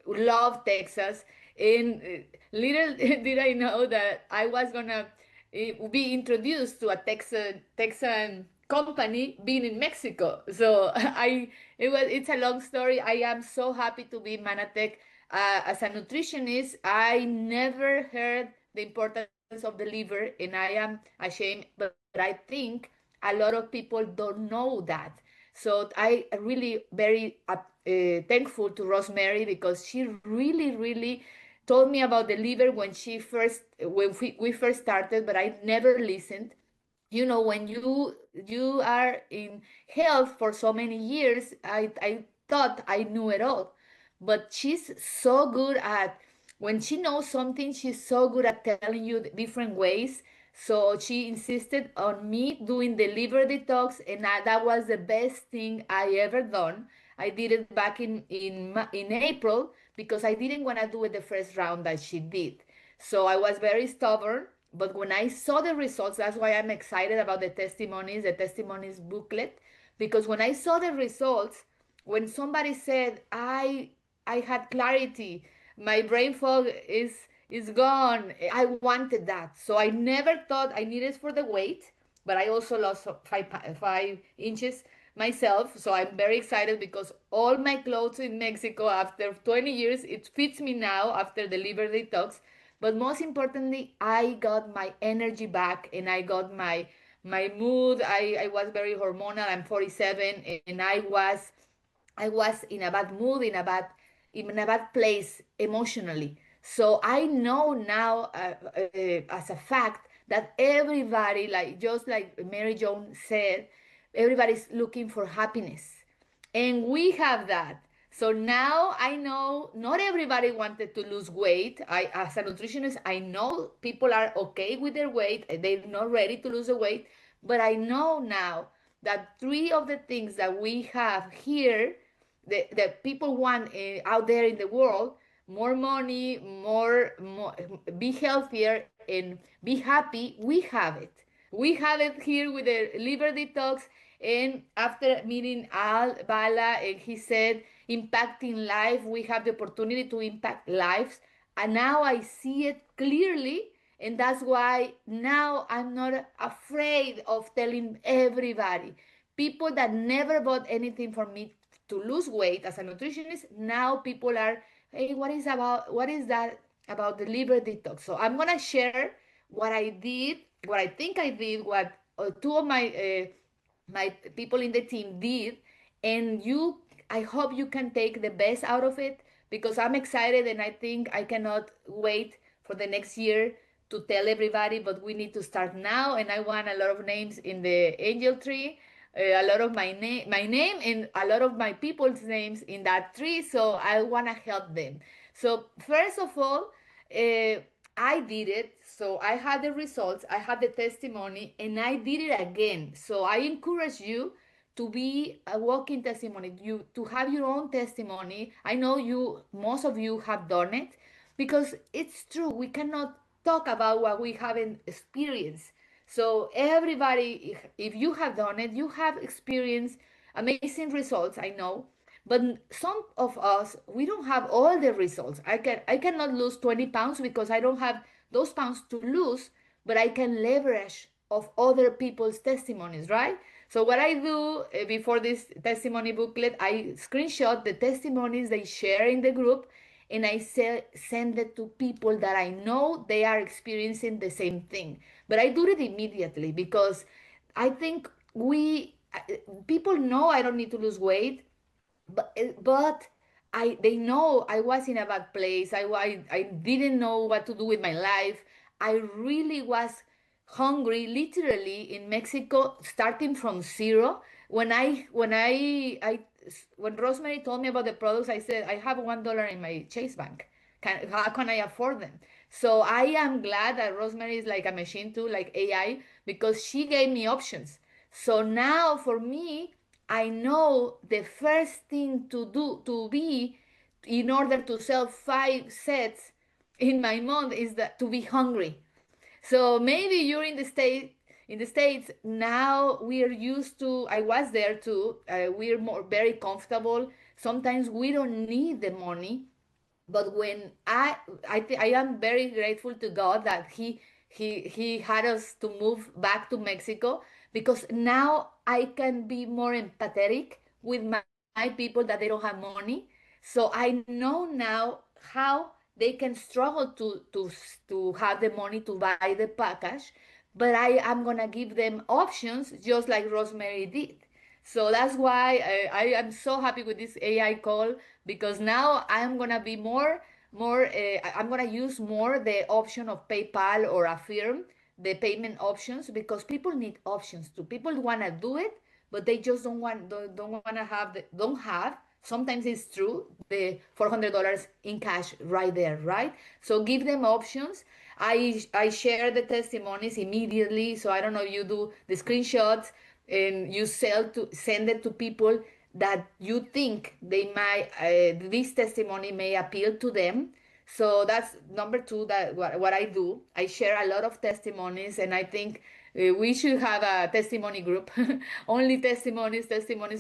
love Texas. And little did I know that I was gonna be introduced to a Texan company being in Mexico. So it's a long story. I am so happy to be in Manatec. As a nutritionist, I never heard the importance of the liver, and I am ashamed, but I think a lot of people don't know that. So I really very thankful to Rosemary because she really told me about the liver when we first started, but I never listened. You know, when you are in health for so many years, I thought I knew it all, but she's so good at when she knows something, she's so good at telling you the different ways. So she insisted on me doing the liver detox, and that was the best thing I ever done. I did it back in April because I didn't want to do it the first round that she did. So I was very stubborn. But when I saw the results, that's why I'm excited about the testimonies booklet, because when I saw the results, when somebody said, I had clarity, my brain fog is gone. I wanted that. So I never thought I needed for the weight, but I also lost 5 inches myself. So I'm very excited because all my clothes in Mexico after 20 years, it fits me now after the liver detox. But most importantly, I got my energy back and I got my mood. I was very hormonal. I'm 47 and I was in a bad mood, in a bad place emotionally. So I know now, as a fact, that everybody, like just like Mary Joan said, everybody's looking for happiness, and we have that. So now I know not everybody wanted to lose weight. As a nutritionist, I know people are okay with their weight; they're not ready to lose the weight. But I know now that three of the things that we have here that people want out there in the world, more money, more be healthier and be happy, we have it here with the liver detox. And after meeting Al Bala, and he said impacting life, we have the opportunity to impact lives, and now I see it clearly. And that's why now I'm not afraid of telling everybody. People that never bought anything from me to lose weight as a nutritionist, now people are, hey, what is that about the liver detox? So I'm gonna share what I did, what I think I did, what two of my people in the team did, and I hope you can take the best out of it, because I'm excited and I think I cannot wait for the next year to tell everybody, but we need to start now. And I want a lot of names in the angel tree, a lot of my name and a lot of my people's names in that tree. So I want to help them. So first of all, I did it. So I had the results, I had the testimony, and I did it again. So I encourage you to be a walking testimony, you to have your own testimony. I know most of you have done it, because it's true. We cannot talk about what we haven't experienced. So everybody, if you have done it, you have experienced amazing results, I know. But some of us, we don't have all the results. I cannot lose 20 pounds because I don't have those pounds to lose, but I can leverage of other people's testimonies, right? So what I do before this testimony booklet, I screenshot the testimonies they share in the group, and I send it to people that I know they are experiencing the same thing. But I do it immediately because I think people know I don't need to lose weight, but they know I was in a bad place. I didn't know what to do with my life. I really was hungry, literally in Mexico, starting from zero. When Rosemary told me about the products, I said I have $1 in my Chase Bank. How can I afford them? So I am glad that Rosemary is like a machine too, like AI, because she gave me options. So now for me, I know the first thing to be in order to sell 5 sets in my month is that to be hungry. So maybe you're in the state in the States, now we are used to, I was there too, we're more very comfortable. Sometimes we don't need the money, but when I am very grateful to God that he had us to move back to Mexico, because now I can be more empathetic with my people that they don't have money. So I know now how they can struggle to have the money to buy the package, but I am gonna give them options just like Rosemary did. So that's why I am so happy with this AI call, because now I'm gonna be I'm gonna use more the option of PayPal or Affirm, the payment options, because people need options too. People wanna do it, but they just don't wanna have don't have. Sometimes it's true, the $400 in cash right there, right? So give them options. I share the testimonies immediately. So I don't know, you do the screenshots and you send it to people that you think they might this testimony may appeal to them. So that's number two, that what I do. I share a lot of testimonies, and I think we should have a testimony group, only testimonies,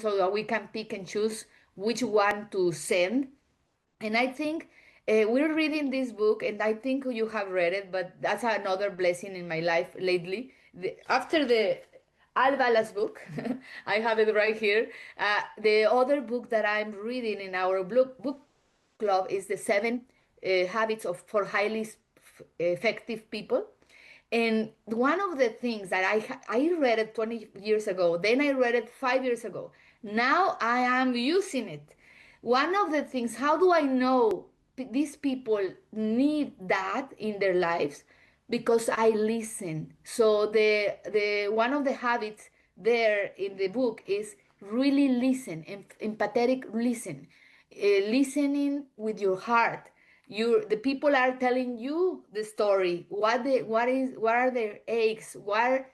so that we can pick and choose which one to send. And I think we're reading this book, and I think you have read it, but that's another blessing in my life lately. After the Albalas book, I have it right here. The other book that I'm reading in our book club is the Seven Habits for Highly Effective People. And one of the things that I read it 20 years ago, then I read it 5 years ago. Now I am using it. One of the things, how do I know these people need that in their lives? Because I listen. So the one of the habits there in the book is really listen, empathetic listen, listening with your heart. The people are telling you the story. What are their aches? What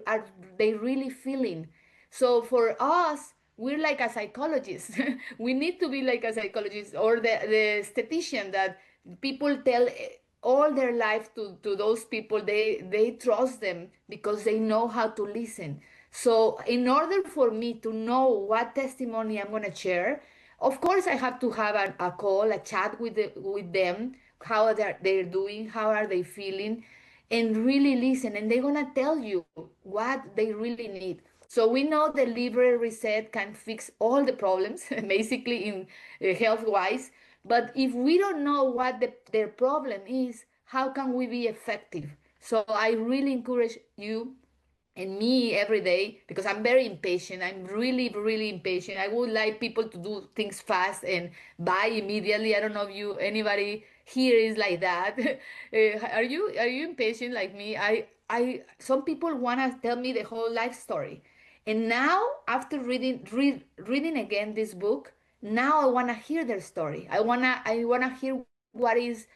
are they really feeling? So for us, we're like a psychologist. We need to be like a psychologist, or the statistician that people tell all their life to those people. They trust them because they know how to listen. So in order for me to know what testimony I'm going to share, of course I have to have a call, a chat with them, how they're doing, how are they feeling, and really listen. And they're going to tell you what they really need. So we know the liver reset can fix all the problems, basically in health-wise. But if we don't know what their problem is, how can we be effective? So I really encourage you and me every day, because I'm very impatient. I'm really, really impatient. I would like people to do things fast and buy immediately. I don't know if anybody here is like that. Are you impatient like me? Some people want to tell me the whole life story. And now, after reading again this book, now I want to hear their story. I wanna hear what is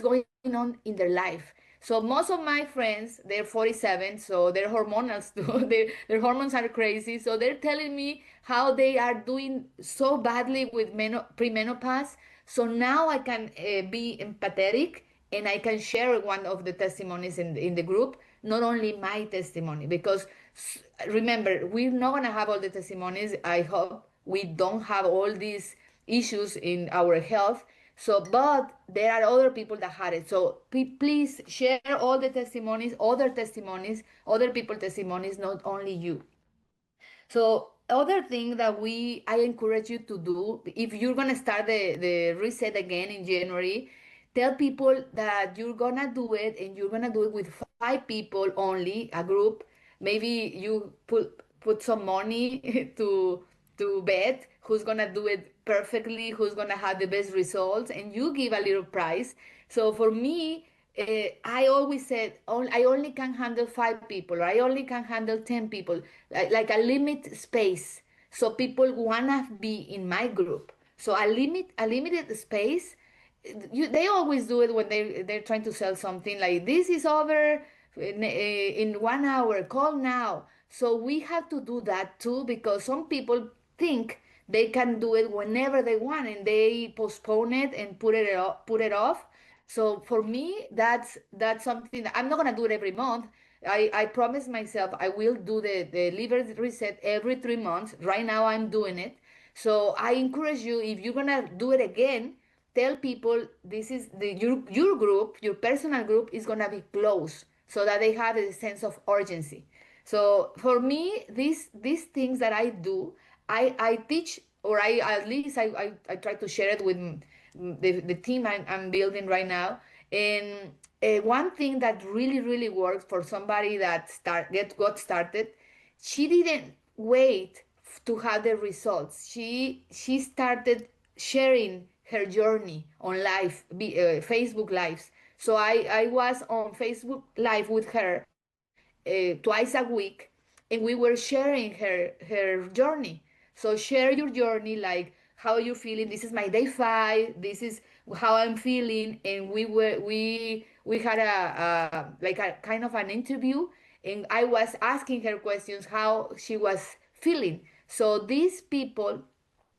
going on in their life. So most of my friends, they're 47, so they're hormonal too. Their hormones are crazy. So they're telling me how they are doing so badly with premenopause. So now I can be empathetic, and I can share one of the testimonies in the group, not only my testimony, because remember, we're not going to have all the testimonies. I hope we don't have all these issues in our health. So, but there are other people that had it. So please share all the testimonies, other people testimonies, not only you. So other thing that I encourage you to do, if you're gonna start the reset again in January, tell people that you're gonna do it, and you're gonna do it with 5 people only, a group. Maybe you put some money to bet who's gonna do it perfectly, who's gonna have the best results, and you give a little prize. So for me, I always said, I only can handle 5 people, or I only can handle 10 people, like a limit space. So people wanna be in my group. So a limited space. They always do it when they're trying to sell something, like this is over in 1 hour, call now. So we have to do that too, because some people think they can do it whenever they want, and they postpone it and put it off. So for me, that's something that I'm not gonna do it every month. I promised myself I will do the liver reset every 3 months. Right now I'm doing it. So I encourage you, if you're gonna do it again, tell people this is your group, your personal group is gonna be close so that they have a sense of urgency. So for me, these things that I do, I teach, or I at least I try to share it with the team I'm building right now. And one thing that really worked for somebody that got started, she didn't wait to have the results. She started sharing her journey on live, Facebook lives. So I was on Facebook live with her twice a week, and we were sharing her journey. So share your journey, like how you feeling. This is my day 5. This is how I'm feeling, and we had a like a kind of an interview, and I was asking her questions how she was feeling. So these people,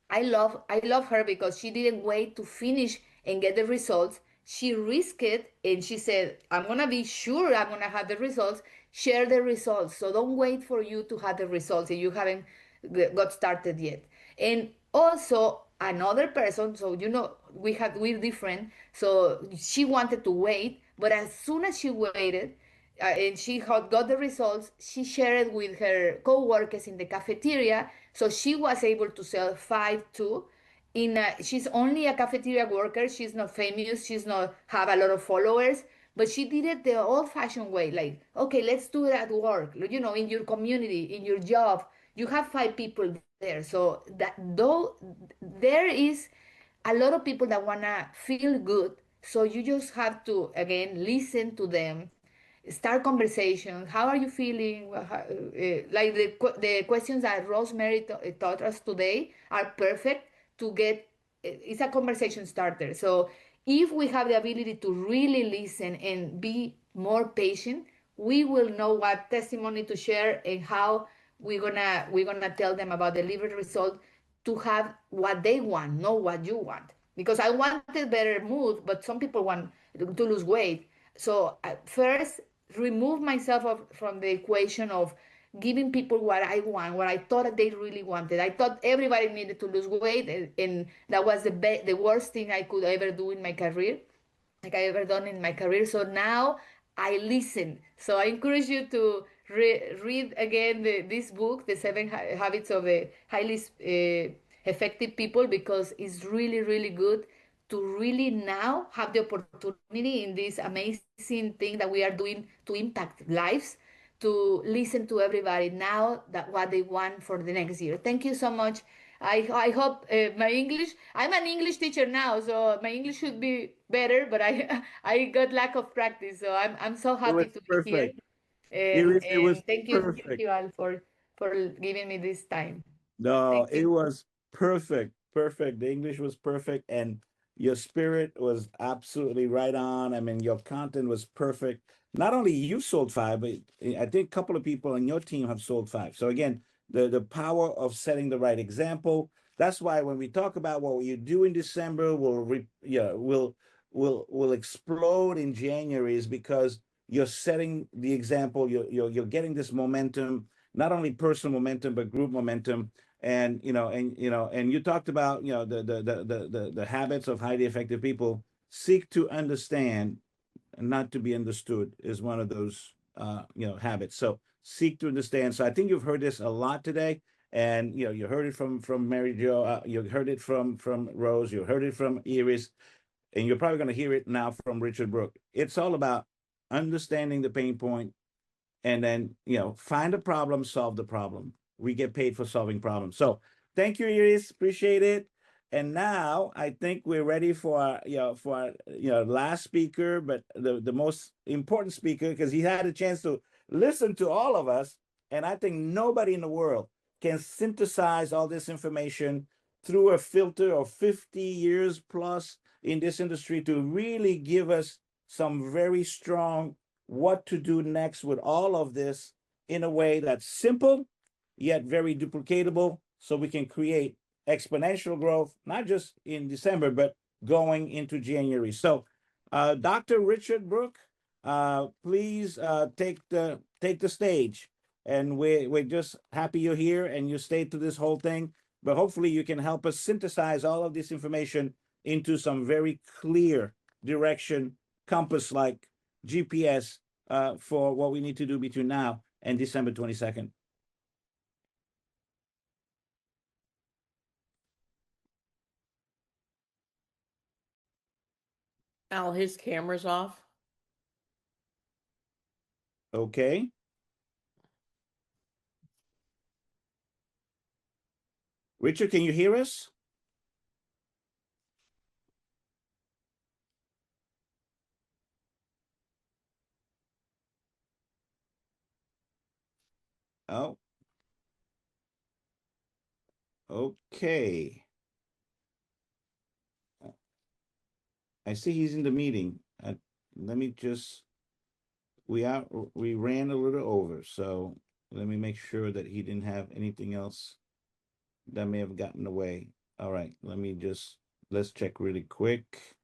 I love her because she didn't wait to finish and get the results. She risked it and she said, I'm gonna be sure I'm gonna have the results, share the results. So don't wait for you to have the results if you haven't got started yet. And also another person, so we're different. So she wanted to wait, but as soon as she waited, and she had got the results, she shared with her co-workers in the cafeteria, so she was able to sell 5 too. She's only a cafeteria worker. She's not famous. She's not have a lot of followers, but she did it the old-fashioned way. Like, okay, let's do it at work. In your community, in your job, you have 5 people there. So that though there is a lot of people that wanna feel good, so you just have to again listen to them, start conversation. How are you feeling? Like the questions that Rosemary taught us today are perfect to get. It's a conversation starter. So if we have the ability to really listen and be more patient, we will know what testimony to share and how we're gonna tell them about the liver result to have what they want, not what you want. Because I wanted better mood, but some people want to lose weight. So first, remove myself from the equation of giving people what I want, what I thought they really wanted. I thought everybody needed to lose weight, and that was the worst thing I could ever do in my career, like I ever done in my career. So now I listen. So I encourage you to read again this book, The 7 Habits of the Highly Effective People, because it's really good to really now have the opportunity in this amazing thing that we are doing to impact lives, to listen to everybody now that what they want for the next year. Thank you so much. I hope my English, I'm an English teacher now, so my English should be better, but I got lack of practice, so I'm so It happy was to be here. perfect. It was And thank perfect. you all for giving me this time. No, Thank it you. was perfect. Perfect. The English was perfect, and your spirit was absolutely right on. I mean, your content was perfect. Not only you sold 5, but I think a couple of people on your team have sold 5. So again, the power of setting the right example. That's why when we talk about what you do in December will explode in January, is because you're setting the example. You're getting this momentum, not only personal momentum but group momentum. And you talked about the habits of highly effective people. Seek to understand and not to be understood is one of those habits. So seek to understand. So I think you've heard this a lot today, and you heard it from Mary Jo, you heard it from Rose, you heard it from Iris, and you're probably going to hear it now from Richard Brooke. It's all about understanding the pain point, and then find a problem, solve the problem. We get paid for solving problems. So thank you, Iris, appreciate it. And now I think we're ready for our last speaker, but the most important speaker, because he had a chance to listen to all of us, and I think nobody in the world can synthesize all this information through a filter of 50 years plus in this industry to really give us some very strong what to do next with all of this in a way that's simple yet very duplicatable, so we can create exponential growth, not just in December, but going into January. So Dr. Richard Brooke, please take the stage. And we're just happy you're here and you stayed through this whole thing. But hopefully you can help us synthesize all of this information into some very clear direction, compass like GPS for what we need to do between now and December 22nd. Al, his camera's off. Okay. Richard, can you hear us? Oh. Okay. I see he's in the meeting. Let me just, we ran a little over, so let me make sure that he didn't have anything else that may have gotten away. All right, let's check really quick.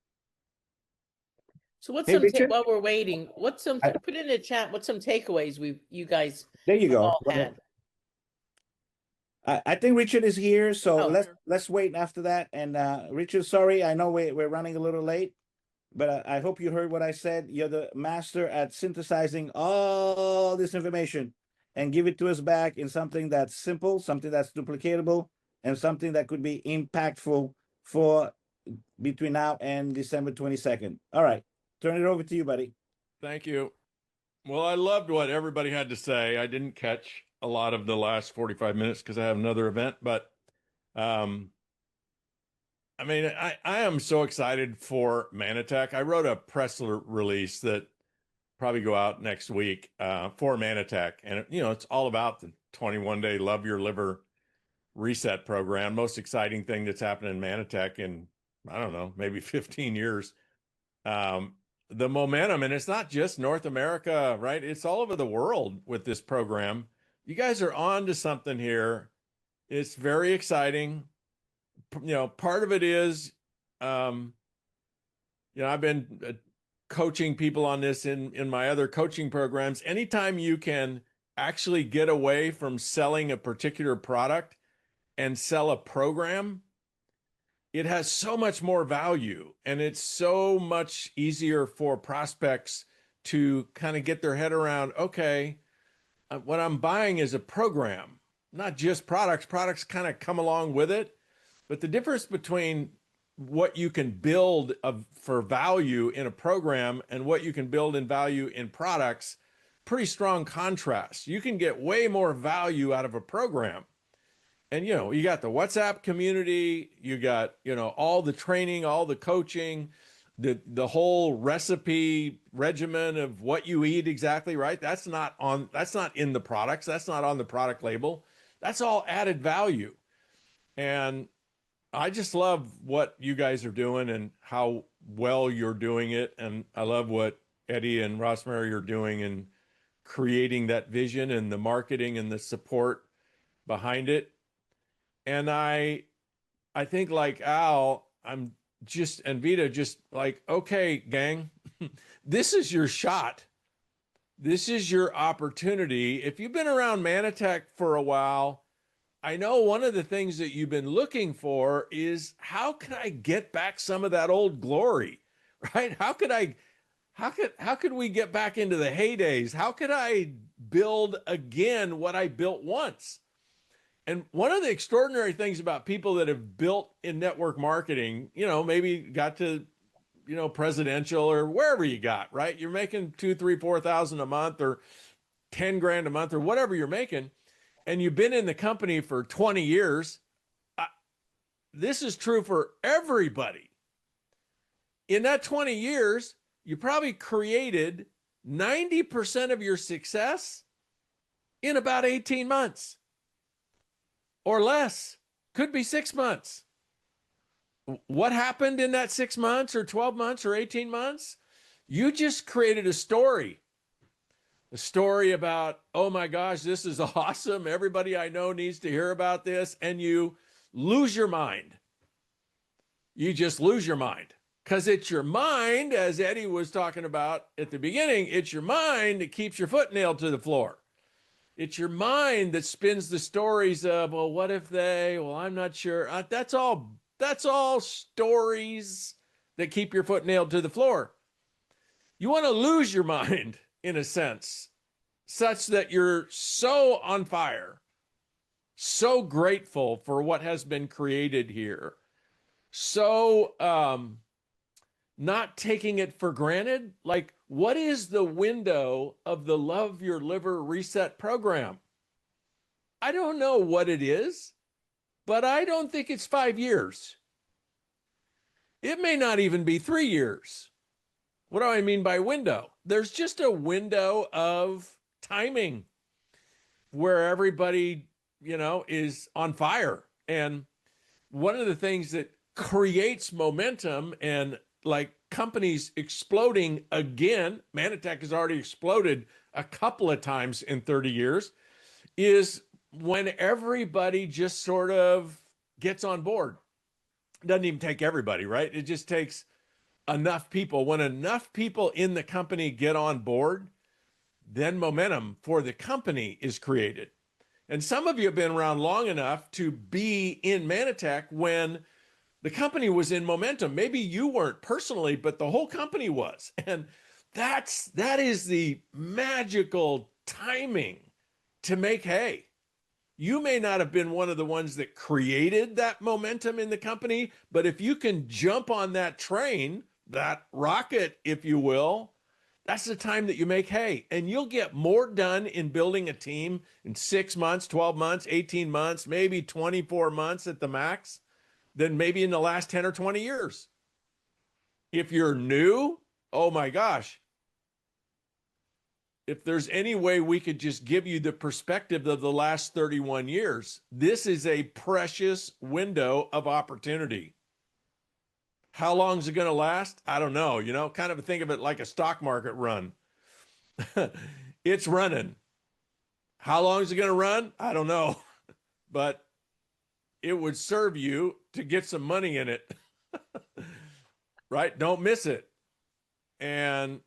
So what's Hey, some Richard? while we're waiting? What's some I- put in the chat? What's some takeaways you guys There you have go. all had? I think Richard is here, so Oh. let's wait after that. And Richard, sorry, I know we're running a little late, but I hope you heard what I said. You're the master at synthesizing all this information and give it to us back in something that's simple, something that's duplicatable, and something that could be impactful for between now and December 22nd. All right, turn it over to you, buddy. Thank you. Well, I loved what everybody had to say. I didn't catch a lot of the last 45 minutes because I have another event, but I mean, I am so excited for Manatech. I wrote a press release that probably go out next week for Manatech. And, it's all about the 21-day Love Your Liver reset program. Most exciting thing that's happened in Manatech in, I don't know, maybe 15 years. The momentum, and it's not just North America, right? It's all over the world with this program. You guys are on to something here. It's very exciting. Part of it is, I've been coaching people on this in my other coaching programs. Anytime you can actually get away from selling a particular product and sell a program, it has so much more value, and it's so much easier for prospects to kind of get their head around, okay, what I'm buying is a program, not just products. Products kind of come along with it. But the difference between what you can build for value in a program and what you can build in value in products, pretty strong contrast. You can get way more value out of a program. And, you got the WhatsApp community, you got, all the training, all the coaching, the whole recipe regimen of what you eat exactly, right? That's not in the products. That's not on the product label. That's all added value. And I just love what you guys are doing and how well you're doing it. And I love what Eddie and Rosemary are doing in creating that vision and the marketing and the support behind it. And I think like Al, and Vita, just like, okay, gang, this is your shot. This is your opportunity. If you've been around Manatech for a while, I know one of the things that you've been looking for is, how can I get back some of that old glory, right? How could we get back into the heydays? How could I build again what I built once? And one of the extraordinary things about people that have built in network marketing, maybe got to, presidential or wherever you got, right? You're making $2,000, $3,000, $4,000 a month or 10 grand a month or whatever you're making, and you've been in the company for 20 years. This is true for everybody. In that 20 years, you probably created 90% of your success in about 18 months. Or less, could be 6 months. What happened in that 6 months or 12 months or 18 months? You just created a story about, oh my gosh, this is awesome. Everybody I know needs to hear about this. And you lose your mind. You just lose your mind Because it's your mind, as Eddie was talking about at the beginning, it's your mind that keeps your foot nailed to the floor. It's your mind that spins the stories of, well, what if they, well, I'm not sure. That's all stories that keep your foot nailed to the floor. You want to lose your mind, in a sense, such that you're so on fire, so grateful for what has been created here, so not taking it for granted. Like, what is the window of the Love Your Liver Reset program? I don't know what it is, but I don't think it's 5 years. It may not even be 3 years. What do I mean by window? There's just a window of timing where everybody, is on fire. And one of the things that creates momentum and like companies exploding again, Manatech has already exploded a couple of times in 30 years, is when everybody just sort of gets on board. It doesn't even take everybody, right? It just takes enough people. When enough people in the company get on board, then momentum for the company is created. And some of you have been around long enough to be in Manatech when the company was in momentum. Maybe you weren't personally, but the whole company was. And that is the magical timing to make hay. You may not have been one of the ones that created that momentum in the company, but if you can jump on that train, that rocket, if you will, that's the time that you make hay. And you'll get more done in building a team in 6 months, 12 months, 18 months, maybe 24 months at the max, than maybe in the last 10 or 20 years. If you're new, oh my gosh. If there's any way we could just give you the perspective of the last 31 years, this is a precious window of opportunity. How long is it going to last? I don't know. Kind of think of it like a stock market run. It's running. How long is it going to run? I don't know. But it would serve you to get some money in it, right? Don't miss it. And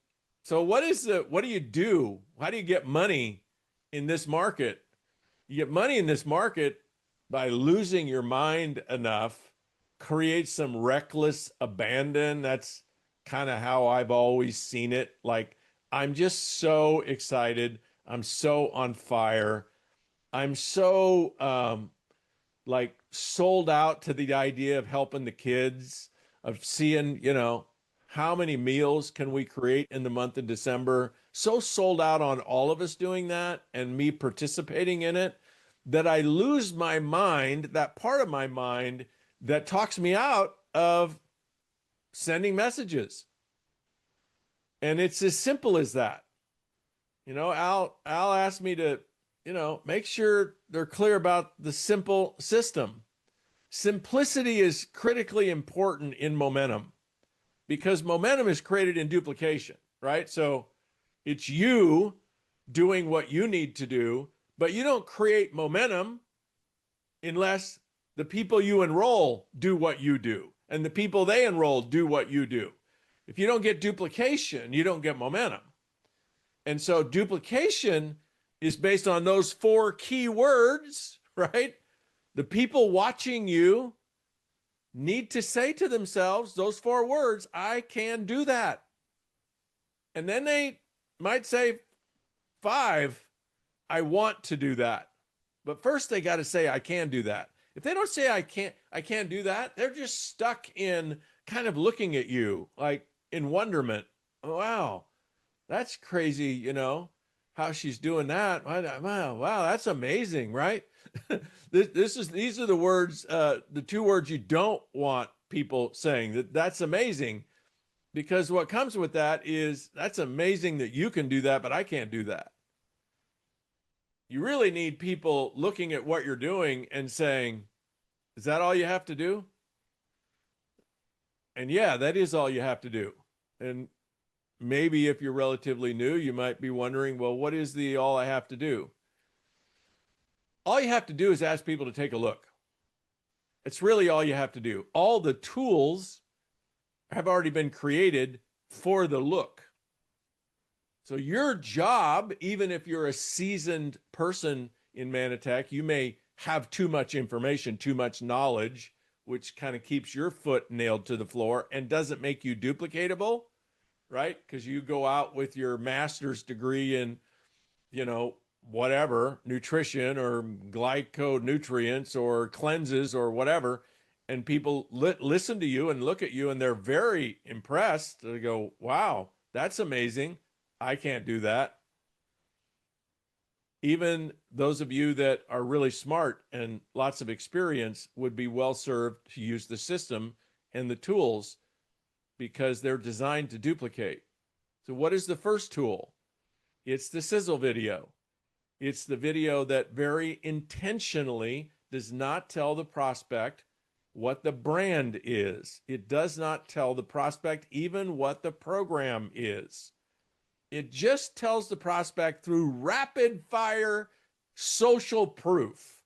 so what do you do? How do you get money in this market? You get money in this market by losing your mind enough, create some reckless abandon. That's kind of how I've always seen it. Like, I'm just so excited. I'm so on fire. I'm so, sold out to the idea of helping the kids, of seeing, how many meals can we create in the month of December? So sold out on all of us doing that and me participating in it that I lose my mind, that part of my mind that talks me out of sending messages. And it's as simple as that. Al asked me to, make sure they're clear about the simple system. Simplicity is critically important in momentum because momentum is created in duplication, right? So it's you doing what you need to do, but you don't create momentum unless the people you enroll do what you do and the people they enroll do what you do. If you don't get duplication, you don't get momentum. And so duplication is based on those 4 key words, right? The people watching you need to say to themselves those 4 words, I can do that. And then they might say 5, I want to do that. But first they got to say, I can do that. If they don't say, I can't do that, they're just stuck in kind of looking at you like in wonderment. Oh, wow, that's crazy, how she's doing that. Wow, that's amazing, right? These are the words, the 2 words you don't want people saying. That's amazing, because what comes with that is, that's amazing that you can do that, but I can't do that. You really need people looking at what you're doing and saying, is that all you have to do? And yeah, that is all you have to do. And maybe if you're relatively new, you might be wondering, well, what is the all I have to do? All you have to do is ask people to take a look. It's really all you have to do. All the tools have already been created for the look. So your job, even if you're a seasoned person in Manatech, you may have too much information, too much knowledge, which kind of keeps your foot nailed to the floor and doesn't make you duplicatable, right? Because you go out with your master's degree in, you know, whatever, nutrition or glyconutrients or cleanses or whatever, and people listen to you and look at you and they're very impressed. They go, wow, that's amazing. I can't do that. Even those of you that are really smart and lots of experience would be well served to use the system and the tools because they're designed to duplicate. So what is the first tool? It's the sizzle video. It's the video that very intentionally does not tell the prospect what the brand is. It does not tell the prospect even what the program is. It just tells the prospect through rapid fire social proof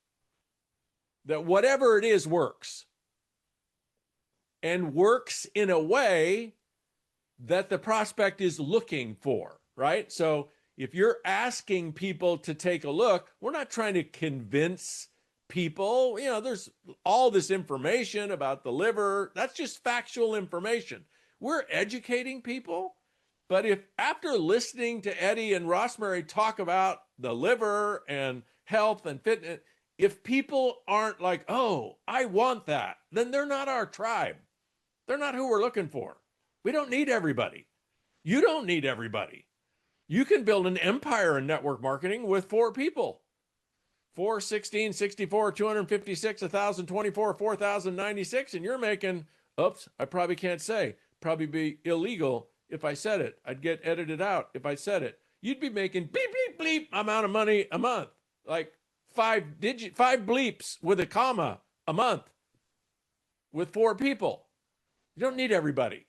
that whatever it is works, and works in a way that the prospect is looking for, right? So if you're asking people to take a look, we're not trying to convince people. You know, there's all this information about the liver. That's just factual information. We're educating people. But if after listening to Eddie and Rosemary talk about the liver and health and fitness, if people aren't like, oh, I want that, then they're not our tribe. They're not who we're looking for. We don't need everybody. You don't need everybody. You can build an empire in network marketing with 4 people. 4, 16, 64, 256, 1,024, 4,096, and you're making, oops, I probably can't say, probably be illegal if I said it. I'd get edited out if I said it. You'd be making beep, beep, bleep amount of money a month, like 5 bleeps with a comma a month with 4 people. You don't need everybody.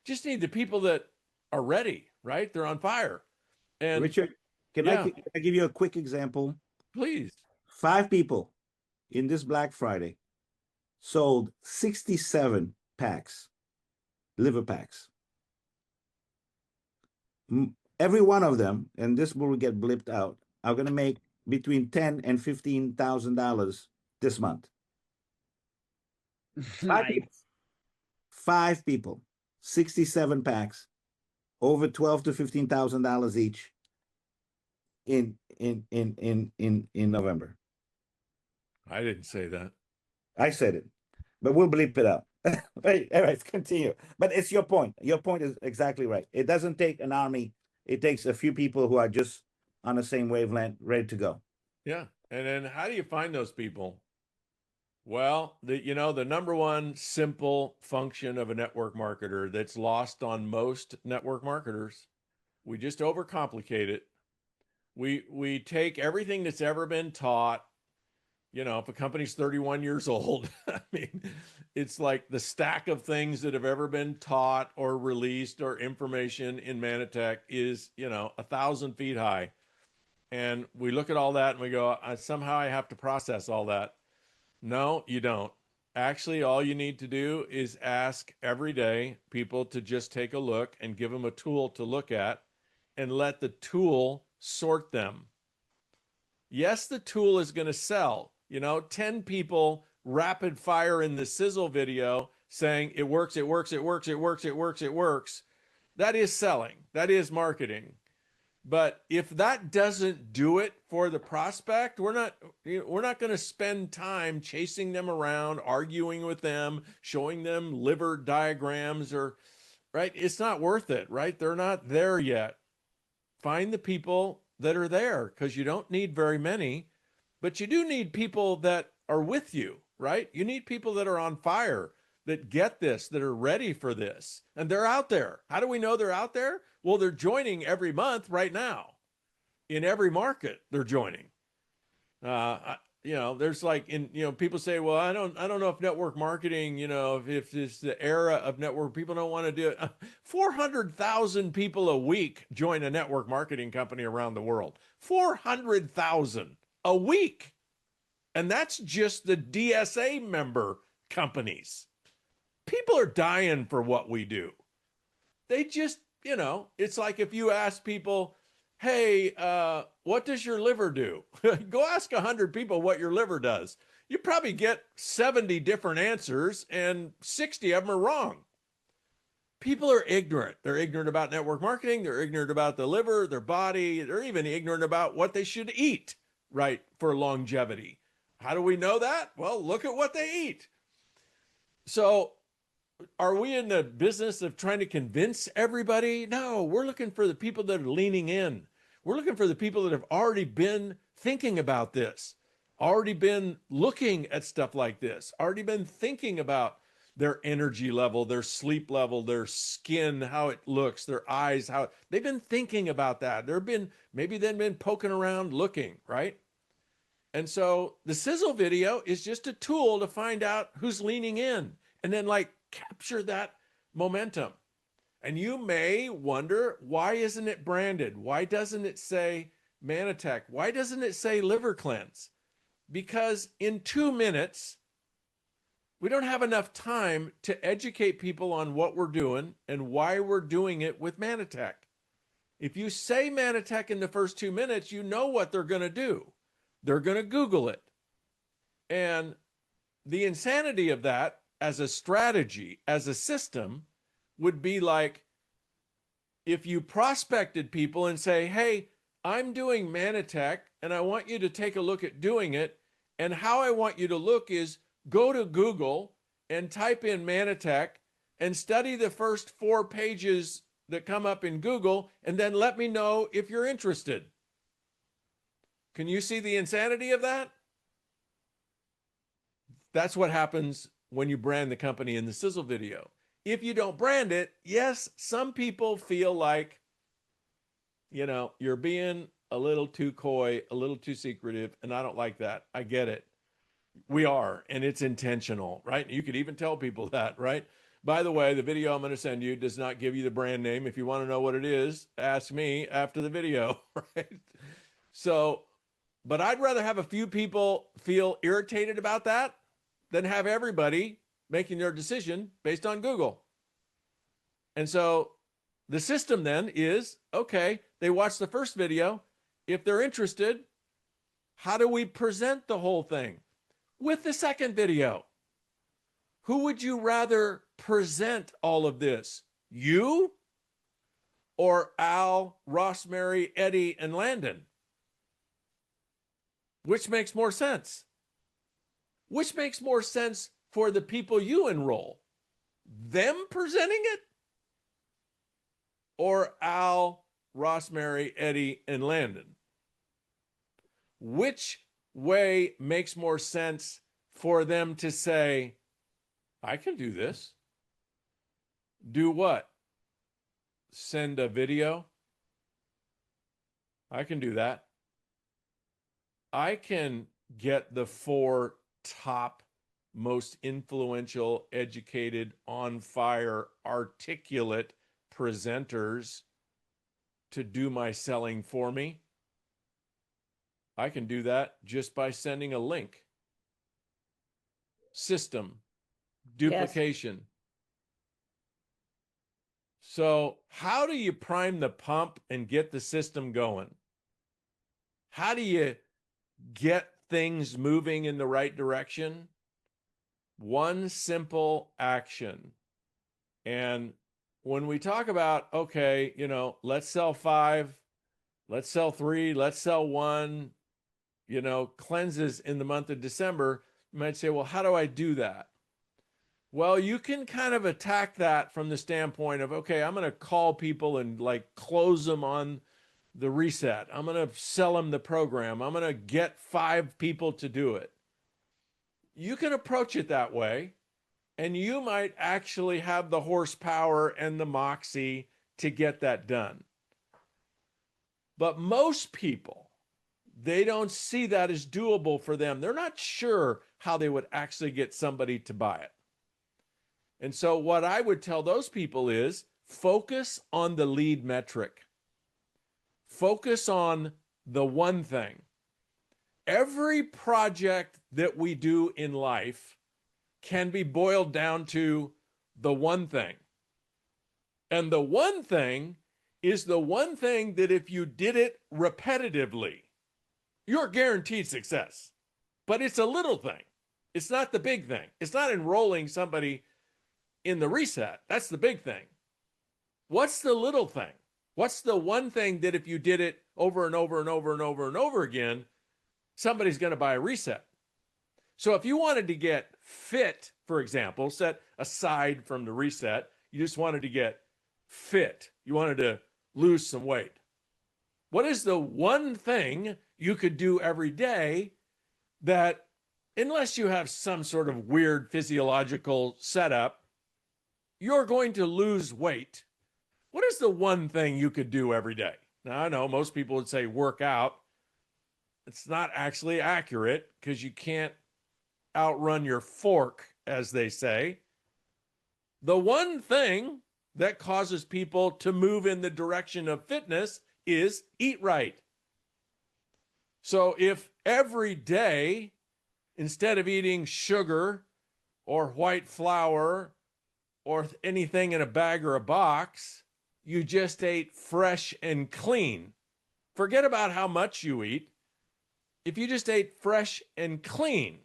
Just need the people that are ready, right? They're on fire. And Richard, can I give you a quick example? Please. 5 people in this Black Friday sold 67 packs, liver packs. Every one of them, and this will get blipped out, are going to make between $10,000 and $15,000 this month. 5 people. 5 people, 67 packs, over $12,000 to $15,000 each in November. I didn't say that. I said it, but we'll bleep it out. Right, all right, continue. But it's your point. Your point is exactly right. It doesn't take an army. It takes a few people who are just on the same wavelength, ready to go. Yeah. And then how do you find those people? Well, the number one simple function of a network marketer that's lost on most network marketers, we just overcomplicate it. We take everything that's ever been taught. You know, if a company's 31 years old, I mean, it's like the stack of things that have ever been taught or released or information in Manatech is, 1,000 feet high. And we look at all that and we go, somehow I have to process all that. No, you don't. Actually, all you need to do is ask every day people to just take a look and give them a tool to look at and let the tool sort them. Yes, the tool is going to sell. 10 people rapid fire in the sizzle video saying it works, it works, it works, it works, it works, it works. That is selling. That is marketing. But if that doesn't do it for the prospect, we're not going to spend time chasing them around, arguing with them, showing them liver diagrams right? It's not worth it, right? They're not there yet. Find the people that are there because you don't need very many, but you do need people that are with you, right? You need people that are on fire, that get this, that are ready for this, and they're out there. How do we know they're out there? Well, they're joining every month right now. In every market, they're joining. There's like people say, well, I don't know if network marketing, if it's the era of network, people don't want to do it. 400,000 people a week join a network marketing company around the world. 400,000 a week. And that's just the DSA member companies. people are dying for what we do. They just, it's like if you ask people, hey, what does your liver do? Go ask 100 people what your liver does. You probably get 70 different answers and 60 of them are wrong. People are ignorant. They're ignorant about network marketing. They're ignorant about the liver, their body. They're even ignorant about what they should eat, right, for longevity. How do we know that? Well, look at what they eat. So are we in the business of trying to convince everybody? No, we're looking for the people that are leaning in. We're looking for the people that have already been thinking about this, already been looking at stuff like this, already been thinking about their energy level, their sleep level, their skin, how it looks, their eyes, how they've been thinking about that. Maybe they've been poking around looking, right? And so the sizzle video is just a tool to find out who's leaning in and then like capture that momentum. And you may wonder, why isn't it branded? Why doesn't it say Mannatech? Why doesn't it say Liver Cleanse? Because in 2 minutes, we don't have enough time to educate people on what we're doing and why we're doing it with Mannatech. If you say Mannatech in the first 2 minutes, you know what they're going to do. They're going to Google it. And the insanity of that as a strategy, as a system, would be like if you prospected people and say, hey, I'm doing Mannatech and I want you to take a look at doing it. And how I want you to look is go to Google and type in Mannatech and study the first 4 pages that come up in Google, and then let me know if you're interested. Can you see the insanity of that? That's what happens when you brand the company in the sizzle video. If you don't brand it, yes, some people feel like, you're being a little too coy, a little too secretive, and I don't like that. I get it. We are, and it's intentional, right? You could even tell people that, right? By the way, the video I'm going to send you does not give you the brand name. If you want to know what it is, ask me after the video, right? So, but I'd rather have a few people feel irritated about that than have everybody making their decision based on Google. And so the system then is, okay, they watch the first video. If they're interested, how do we present the whole thing? With the second video. Who would you rather present all of this? You or Al, Rosemary, Eddie, and Landon? Which makes more sense? Which makes more sense for the people you enroll? Them presenting it? Or Al, Rosemary, Eddie, and Landon? Which way makes more sense for them to say, I can do this? Do what? Send a video? I can do that. I can get the 4 top most influential, educated, on fire, articulate presenters to do my selling for me. I can do that just by sending a link. System, duplication. Yes. So how do you prime the pump and get the system going? How do you get things moving in the right direction? One simple action. And when we talk about, okay, let's sell 5, let's sell 3, let's sell 1, cleanses in the month of December, you might say, well, how do I do that? Well, you can kind of attack that from the standpoint of, okay, I'm going to call people and close them on the reset. I'm going to sell them the program. I'm going to get 5 people to do it. You can approach it that way, and you might actually have the horsepower and the moxie to get that done. But most people, they don't see that as doable for them. They're not sure how they would actually get somebody to buy it. And so what I would tell those people is focus on the lead metric. Focus on the one thing. Every project that we do in life can be boiled down to the one thing. And the one thing is the one thing that if you did it repetitively, you're guaranteed success. But it's a little thing. It's not the big thing. It's not enrolling somebody in the reset. That's the big thing. What's the little thing? What's the one thing that if you did it over and over and over and over and over again, somebody's going to buy a reset? So if you wanted to get fit, for example, set aside from the reset, you just wanted to get fit. You wanted to lose some weight. What is the one thing you could do every day that, unless you have some sort of weird physiological setup, you're going to lose weight? What is the one thing you could do every day? Now, I know most people would say work out. It's not actually accurate because you can't outrun your fork, as they say. The one thing that causes people to move in the direction of fitness is eat right. So if every day, instead of eating sugar or white flour or anything in a bag or a box, you just ate fresh and clean. Forget about how much you eat. If you just ate fresh and clean,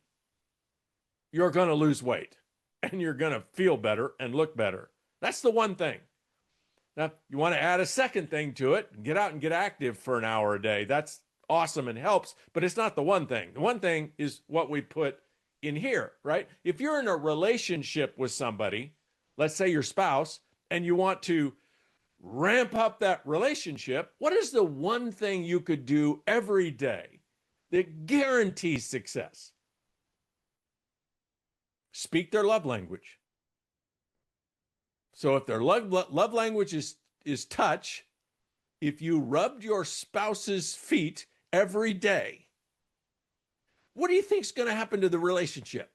you're going to lose weight and you're going to feel better and look better. That's the one thing. Now, you want to add a second thing to it, get out and get active for an hour a day. That's awesome and helps, but it's not the one thing. The one thing is what we put in here, right? If you're in a relationship with somebody, let's say your spouse, and you want to ramp up that relationship, what is the one thing you could do every day that guarantees success? Speak their love language. So if their love language is touch, if you rubbed your spouse's feet every day, what do you think is going to happen to the relationship?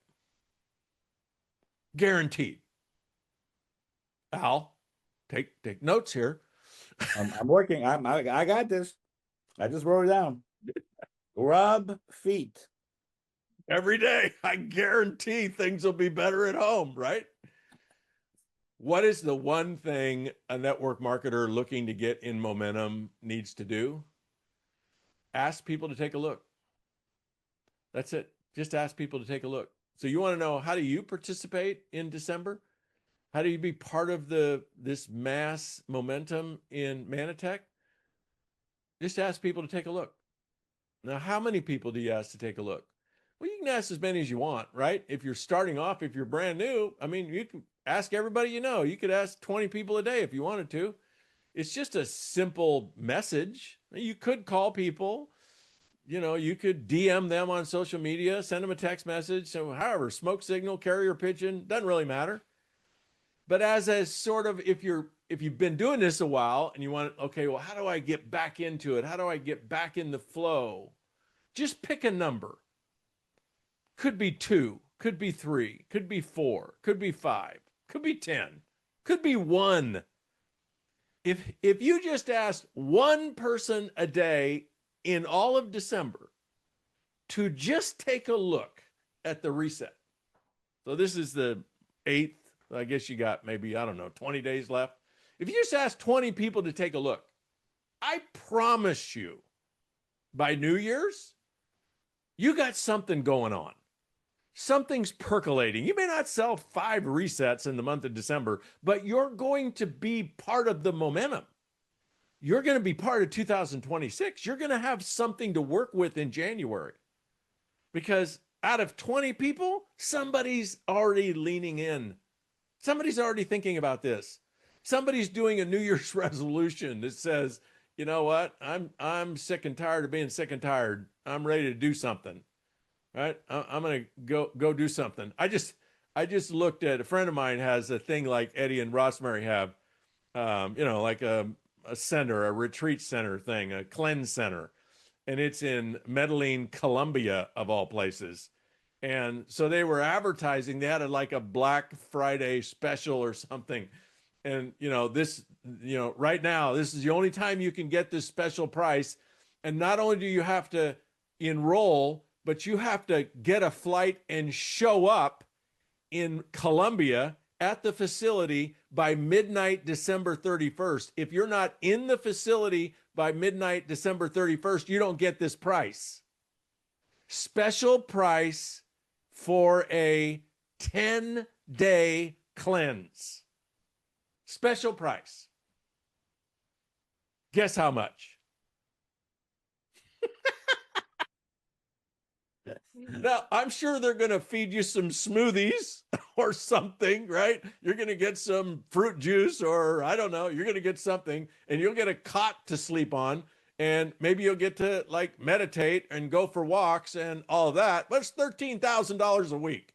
Guaranteed. Al, take notes here. I'm working. I got this. I just wrote it down. Rub feet. Every day. I guarantee things will be better at home, right? What is the one thing a network marketer looking to get in momentum needs to do? Ask people to take a look. That's it. Just ask people to take a look. So you want to know, how do you participate in December? How do you be part of this mass momentum in Manatech? Just ask people to take a look. Now, how many people do you ask to take a look? Well, you can ask as many as you want, right? If you're starting off, if you're brand new, I mean, you can ask everybody you know. You could ask 20 people a day if you wanted to. It's just a simple message. You could call people, you could DM them on social media, send them a text message. So however, smoke signal, carrier pigeon, doesn't really matter. But as a sort of, if you've been doing this a while and you want, okay, well, how do I get back into it? How do I get back in the flow? Just pick a number. Could be 2, could be 3, could be 4, could be 5, could be 10, could be 1. If you just asked one person a day in all of December to just take a look at the reset. So this is the 8th. I guess you got maybe, 20 days left. If you just ask 20 people to take a look, I promise you, by New Year's, you got something going on. Something's percolating. You may not sell 5 resets in the month of December, but you're going to be part of the momentum. You're going to be part of 2026. You're going to have something to work with in January. Because out of 20 people, somebody's already leaning in. Somebody's already thinking about this. Somebody's doing a New Year's resolution that says, you know what? I'm sick and tired of being sick and tired. I'm ready to do something. Right? I'm going to go do something. I just looked at, a friend of mine has a thing like Eddie and Rosemary have, like a center, a retreat center thing, a cleanse center. And it's in Medellin, Colombia, of all places. And so they were advertising, they had like a Black Friday special or something. And, right now, this is the only time you can get this special price. And not only do you have to enroll, but you have to get a flight and show up in Colombia at the facility by midnight, December 31st. If you're not in the facility by midnight, December 31st, you don't get this price. Special price for a 10-day cleanse. Special price. Guess how much? Now, I'm sure they're going to feed you some smoothies or something, right? You're going to get some fruit juice, or I don't know, you're going to get something, and you'll get a cot to sleep on, and maybe you'll get to like meditate and go for walks and all of that. But it's $13,000 a week.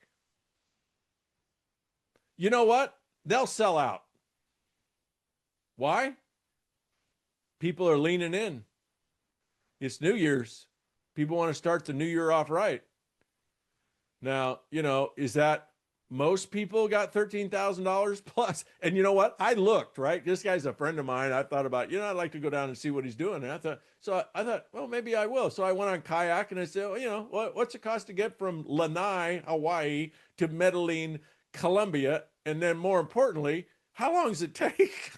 You know what? They'll sell out. Why? People are leaning in. It's New Year's. People want to start the new year off right. Now, you know, is that most people got $13,000 plus? And you know what? I looked, right? This guy's a friend of mine. I thought about, I'd like to go down and see what he's doing. And I thought, well, maybe I will. So I went on kayak and I said, well, what's it cost to get from Lanai, Hawaii to Medellin, Colombia? And then more importantly, how long does it take?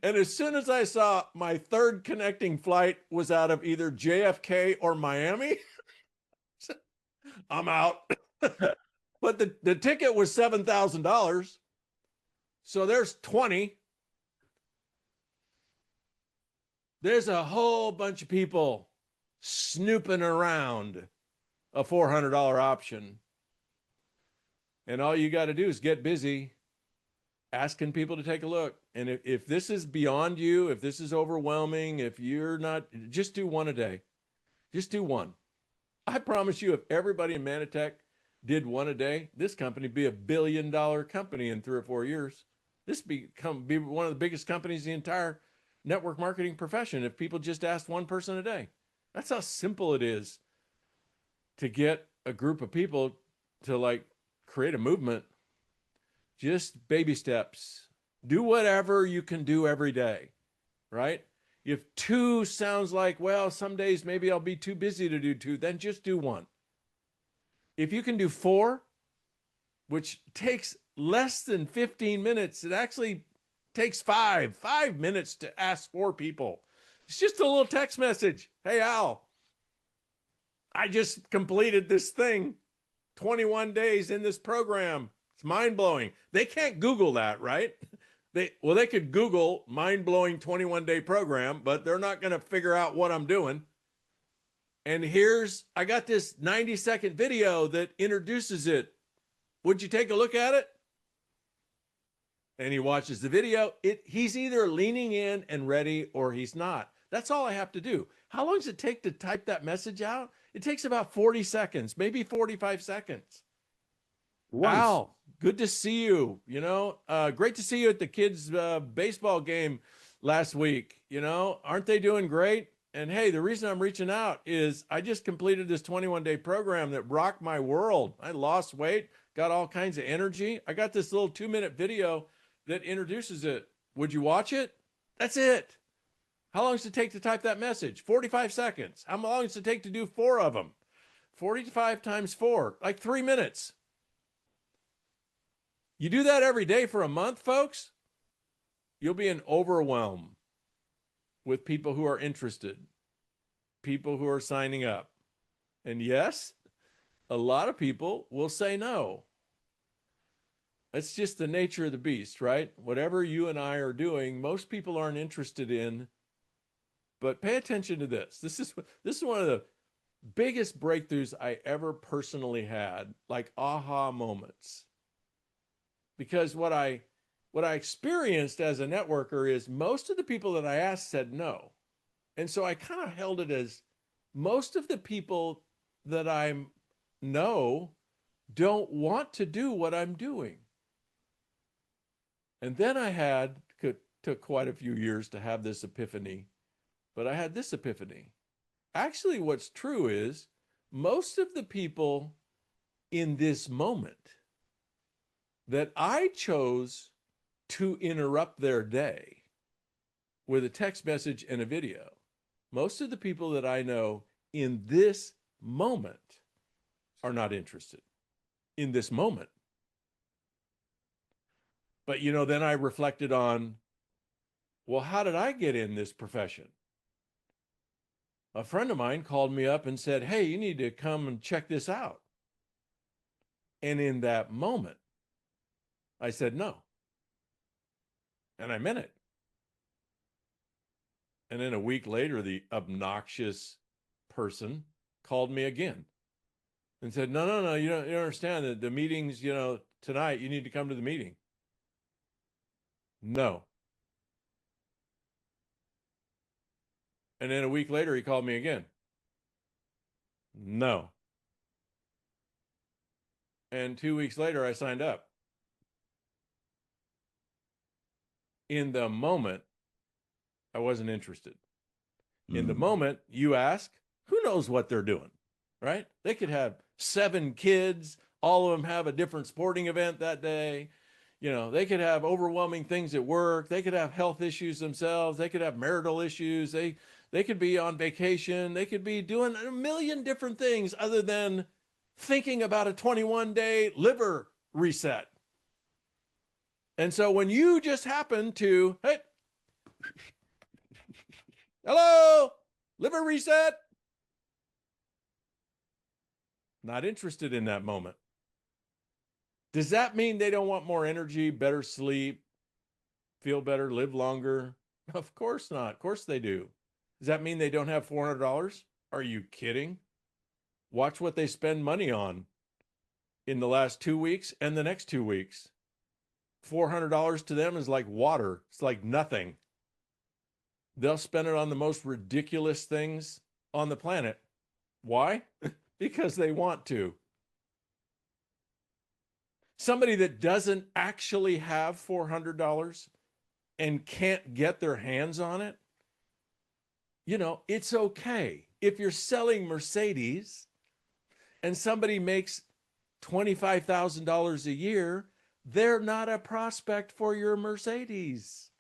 And as soon as I saw my third connecting flight was out of either JFK or Miami, I'm out. But the ticket was $7,000. So there's 20. There's a whole bunch of people snooping around a $400 option. And all you got to do is get busy asking people to take a look. And if this is beyond you, if this is overwhelming, if you're not, just do one a day. Just do one. I promise you, if everybody in Manatech did one a day, this company would be $1 billion company in 3 or 4 years. This be one of the biggest companies in the entire network marketing profession if people just asked one person a day. That's how simple it is to get a group of people to like create a movement. Just baby steps. Do whatever you can do every day, right? If 2 sounds like, well, some days maybe I'll be too busy to do 2, then just do 1. If you can do 4, which takes less than 15 minutes, it actually takes 5 minutes to ask 4 people. It's just a little text message. Hey, Al, I just completed this thing, 21 days in this program. It's mind-blowing. They can't Google that, right? They could Google mind-blowing 21-day program, but they're not going to figure out what I'm doing. And I got this 90-second video that introduces it. Would you take a look at it? And he watches the video. He's either leaning in and ready or he's not. That's all I have to do. How long does it take to type that message out? It takes about 40 seconds, maybe 45 seconds. Wow, good to see you. Great to see you at the kids' baseball game last week. Aren't they doing great? And hey, the reason I'm reaching out is I just completed this 21-day program that rocked my world. I lost weight, got all kinds of energy. I got this little 2-minute video that introduces it. Would you watch it? That's it. How long does it take to type that message? 45 seconds. How long does it take to do 4 of them? 45 times 4, like 3 minutes. You do that every day for a month, folks, you'll be in overwhelm with people who are interested, people who are signing up. And yes, a lot of people will say no. That's just the nature of the beast, right? Whatever you and I are doing, most people aren't interested in. But pay attention to this. This is one of the biggest breakthroughs I ever personally had, like aha moments. Because what I experienced as a networker is most of the people that I asked said no. And so I kind of held it as most of the people that I know don't want to do what I'm doing. And then took quite a few years to have this epiphany, but I had this epiphany. Actually, what's true is most of the people in this moment that I chose to interrupt their day with a text message and a video, most of the people that I know in this moment are not interested in this moment. But, you know, then I reflected on, well, how did I get in this profession? A friend of mine called me up and said, hey, you need to come and check this out. And in that moment, I said no. And I meant it. And then a week later, the obnoxious person called me again and said, no, you don't understand that the meetings, you know, tonight, you need to come to the meeting. No. And then a week later, he called me again. No. And 2 weeks later, I signed up. In the moment, I wasn't interested. In the moment, you ask, who knows what they're doing, right? They could have 7 kids. All of them have a different sporting event that day. You know, they could have overwhelming things at work. They could have health issues themselves. They could have marital issues. They could be on vacation. They could be doing a million different things other than thinking about a 21-day liver reset. And so when you just happen to, hey, hello, liver reset. Not interested in that moment. Does that mean they don't want more energy, better sleep, feel better, live longer? Of course not. Of course they do. Does that mean they don't have $400? Are you kidding? Watch what they spend money on in the last 2 weeks and the next 2 weeks. $400 to them is like water. It's like nothing. They'll spend it on the most ridiculous things on the planet. Why? Because they want to. Somebody that doesn't actually have $400 and can't get their hands on it, you know, it's okay. If you're selling Mercedes and somebody makes $25,000 a year, they're not a prospect for your Mercedes.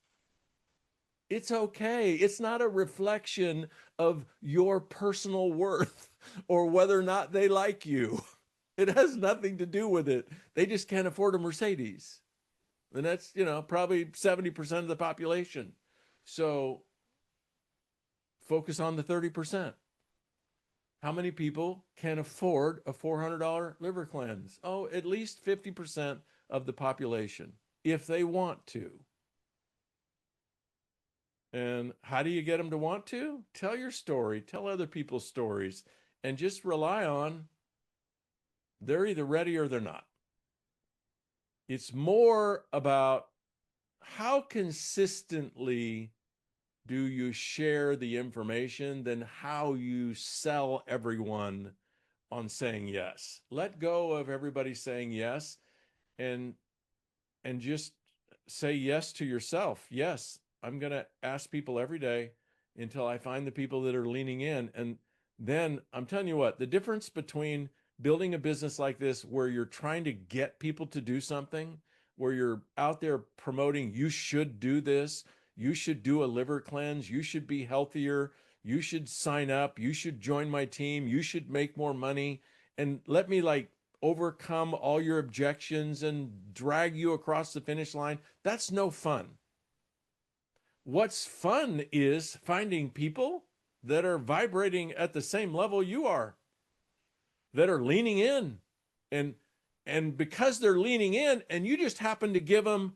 It's okay. It's not a reflection of your personal worth or whether or not they like you. It has nothing to do with it. They just can't afford a Mercedes. And that's, you know, probably 70% of the population. So focus on the 30%. How many people can afford a $400 liver cleanse? Oh, at least 50% of the population, if they want to. And how do you get them to want to? Tell your story, tell other people's stories, and just rely on they're either ready or they're not. It's more about how consistently do you share the information than how you sell everyone on saying yes. Let go of everybody saying yes and just say yes to yourself. Yes, I'm going to ask people every day until I find the people that are leaning in. And then I'm telling you what, the difference between building a business like this, where you're trying to get people to do something, where you're out there promoting, you should do this, you should do a liver cleanse, you should be healthier, you should sign up, you should join my team, you should make more money, and let me like overcome all your objections and drag you across the finish line. That's no fun. What's fun is finding people that are vibrating at the same level you are, that are leaning in, and because they're leaning in and you just happen to give them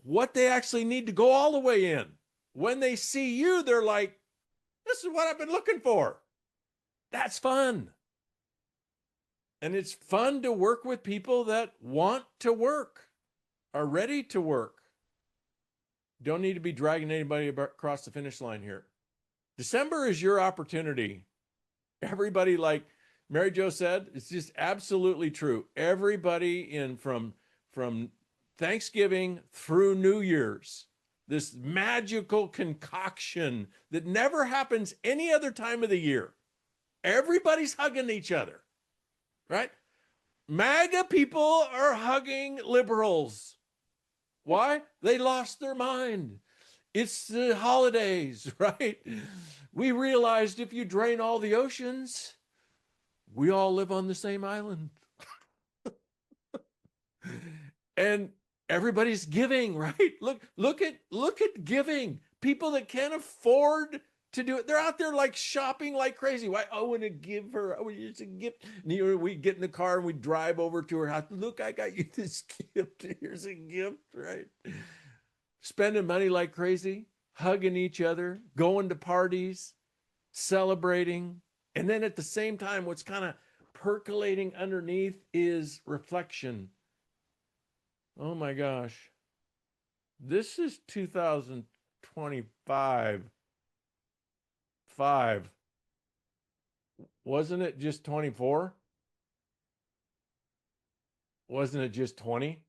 what they actually need to go all the way in. When they see you, they're like, this is what I've been looking for. That's fun. And it's fun to work with people that want to work, are ready to work. Don't need to be dragging anybody across the finish line here. December is your opportunity. Everybody, like Mary Jo said, it's just absolutely true. Everybody in from Thanksgiving through New Year's, this magical concoction that never happens any other time of the year. Everybody's hugging each other, right? MAGA people are hugging liberals. Why? They lost their mind. It's the holidays, right? We realized if you drain all the oceans, we all live on the same island. And everybody's giving, right? Look at giving. People that can't afford to do it, they're out there like shopping like crazy. Why? I want to give her. Oh, it's a gift. And we get in the car and we drive over to her house. Look, I got you this gift. Here's a gift, right? Spending money like crazy, hugging each other, going to parties, celebrating. And then at the same time, what's kind of percolating underneath is reflection. Oh my gosh. This is 2025. Wasn't it just 24? Wasn't it just 20?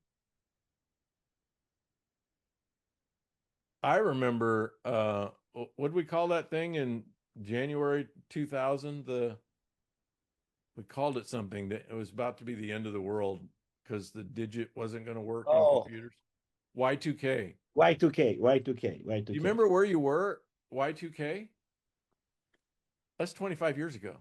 I remember, what did we call that thing in January 2000? We called it something that it was about to be the end of the world because the digit wasn't going to work in computers. Y2K. Y2K. Do you remember where you were? Y2K? That's 25 years ago.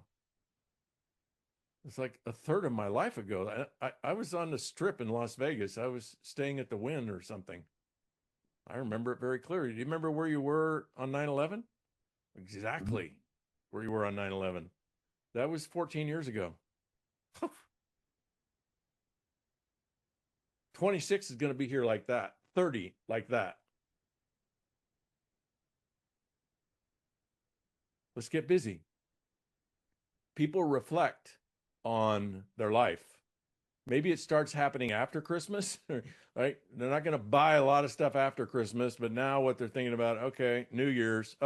It's like a third of my life ago. I was on the Strip in Las Vegas. I was staying at the Wynn or something. I remember it very clearly. Do you remember where you were on 9/11? Exactly where you were on 9/11. That was 14 years ago. 26 is going to be here like that. 30 like that. Let's get busy. People reflect on their life. Maybe it starts happening after Christmas, right? They're not going to buy a lot of stuff after Christmas, but now what they're thinking about, okay, New Year's,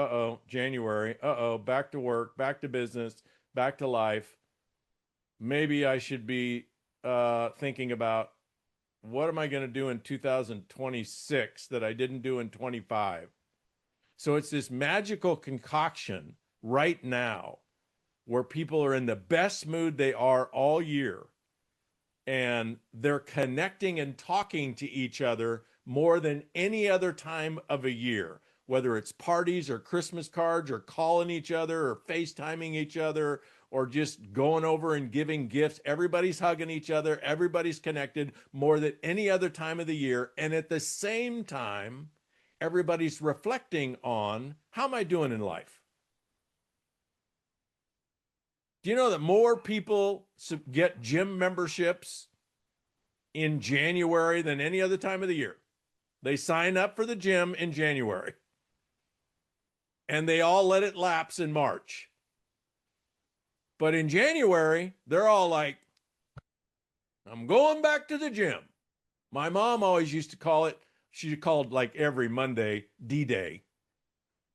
January, back to work, back to business, back to life. Maybe I should be thinking about what am I going to do in 2026 that I didn't do in 25? So it's this magical concoction right now where people are in the best mood they are all year. And they're connecting and talking to each other more than any other time of a year, whether it's parties or Christmas cards or calling each other or FaceTiming each other or just going over and giving gifts. Everybody's hugging each other. Everybody's connected more than any other time of the year. And at the same time, everybody's reflecting on, how am I doing in life? Do you know that more people get gym memberships in January than any other time of the year? They sign up for the gym in January and they all let it lapse in March. But in January, they're all like, I'm going back to the gym. My mom always used to call it, she called like every Monday D-Day.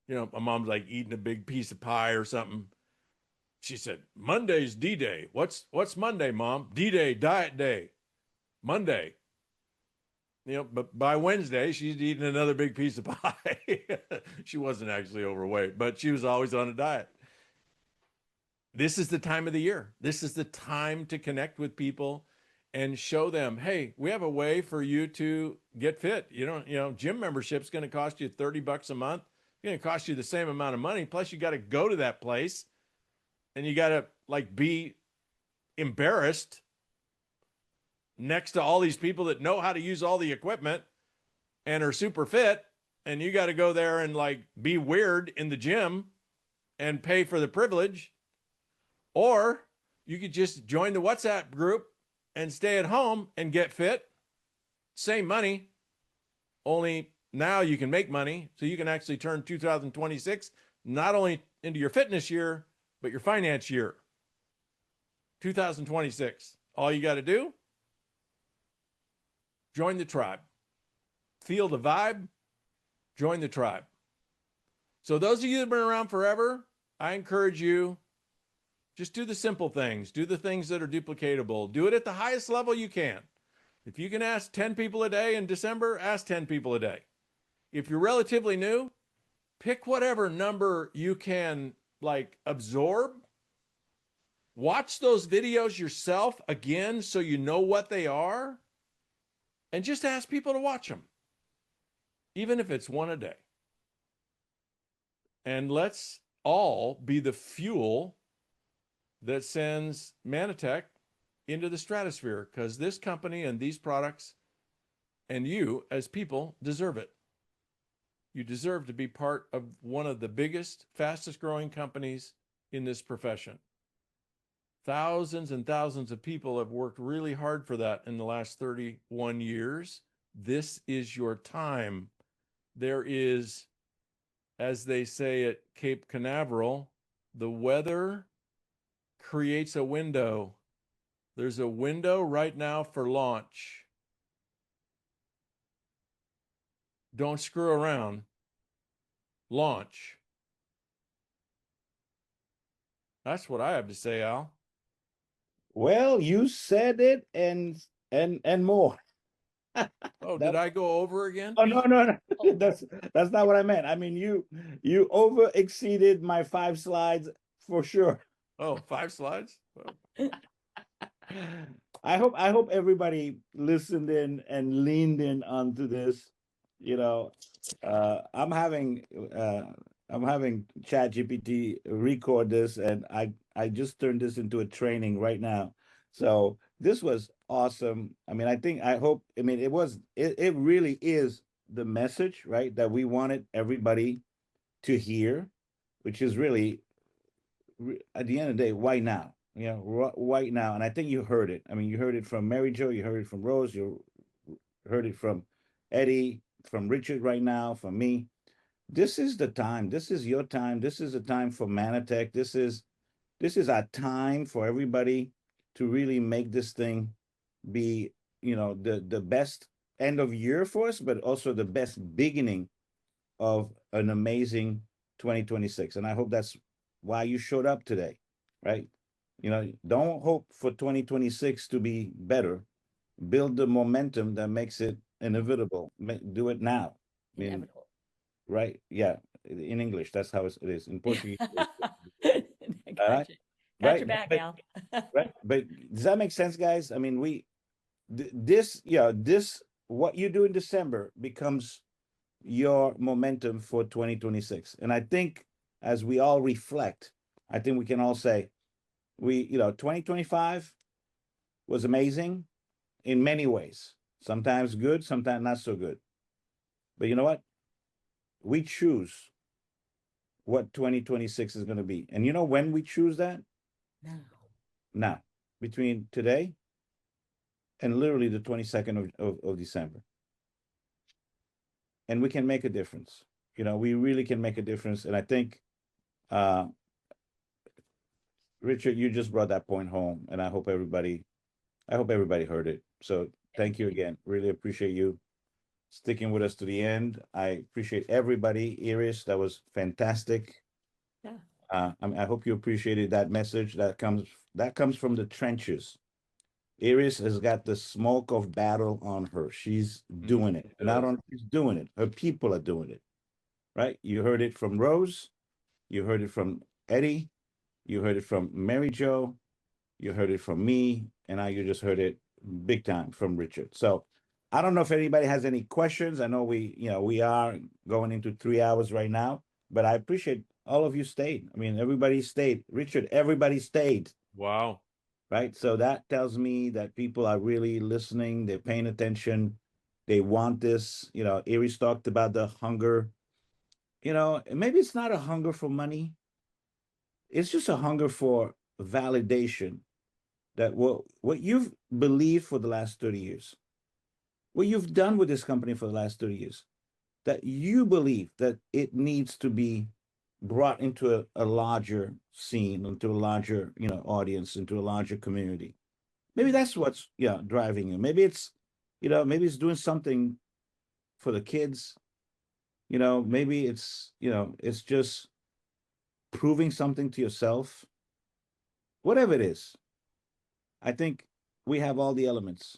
You know, my mom's like eating a big piece of pie or something. She said, Monday's D-Day. What's Monday, Mom? D-Day, diet day. Monday. You know, but by Wednesday, she's eating another big piece of pie. She wasn't actually overweight, but she was always on a diet. This is the time of the year. This is the time to connect with people and show them, hey, we have a way for you to get fit. You know, gym membership's going to cost you $30 a month. It's going to cost you the same amount of money. Plus, you got to go to that place. And you got to like be embarrassed next to all these people that know how to use all the equipment and are super fit. And you got to go there and like be weird in the gym and pay for the privilege. Or you could just join the WhatsApp group and stay at home and get fit. Same money, only now you can make money. So you can actually turn 2026 not only into your fitness year, but your finance year, 2026. All you got to do, join the tribe. Feel the vibe, join the tribe. So those of you that have been around forever, I encourage you, just do the simple things. Do the things that are duplicatable. Do it at the highest level you can. If you can ask 10 people a day in December, ask 10 people a day. If you're relatively new, pick whatever number you can like absorb. Watch those videos yourself again so you know what they are, and just ask people to watch them, even if it's one a day. And let's all be the fuel that sends Mannatech into the stratosphere, because this company and these products And you, as people, deserve it. You deserve to be part of one of the biggest, fastest growing companies in this profession. Thousands and thousands of people have worked really hard for that in the last 31 years. This is your time. There is, as they say at Cape Canaveral, the weather creates a window. There's a window right now for launch. Don't screw around. Launch. That's what I have to say, Al. Well, you said it and more. Oh, That- did I go over again? Oh no. That's not what I meant. I mean you over exceeded my 5 slides for sure. Oh, 5 slides? Well, I hope everybody listened in and leaned in onto this. You know, I'm having ChatGPT record this, and I just turned this into a training right now. So this was awesome. I mean, it really is the message, right, that we wanted everybody to hear, which is really at the end of the day, why now? You know, why now? And I think you heard it. I mean, you heard it from Mary Jo, you heard it from Rose, you heard it from Eddie, from Richard right now, from me. This is the time. This is your time. This is the time for Manatech. This is our time for everybody to really make this thing be, you know, the best end of year for us, but also the best beginning of an amazing 2026. And I hope that's why you showed up today, right? You know, don't hope for 2026 to be better. Build the momentum that makes it inevitable. Do it now. I mean, Inevitable. right? Yeah. In English, that's how it is. In Portuguese. Gotcha. Got Right? your back, But- Al. Right. But does that make sense, guys? I mean, this, what you do in December becomes your momentum for 2026. And I think as we all reflect, I think we can all say 2025 was amazing in many ways. Sometimes good, sometimes not so good. But you know what? We choose what 2026 is going to be. And you know when we choose that? Now, between today and literally the 22nd of December. And we can make a difference. You know, we really can make a difference. And I think, Richard, you just brought that point home, and I hope everybody heard it. So thank you again. Really appreciate you sticking with us to the end. I appreciate everybody. Iris, that was fantastic. Yeah. I hope you appreciated that message that comes from the trenches. Iris has got the smoke of battle on her. She's doing it. Not only she's doing it, her people are doing it. Right? You heard it from Rose, you heard it from Eddie, you heard it from Mary Jo, you heard it from me, and now you just heard it big time from Richard. So I don't know if anybody has any questions. I know we are going into 3 hours right now, but I appreciate all of you stayed. I mean, everybody stayed. Richard, everybody stayed. wow. Right? So that tells me that people are really listening, they're paying attention, they want this. You know, Iris talked about the hunger. You know, maybe it's not a hunger for money. It's just a hunger for validation that what you've believed for the last 30 years, what you've done with this company for the last 30 years, that you believe that it needs to be brought into a larger scene, into a larger, audience, into a larger community. Maybe that's what's driving you. Maybe it's, maybe it's doing something for the kids. Maybe it's, it's just proving something to yourself. Whatever it is, I think we have all the elements,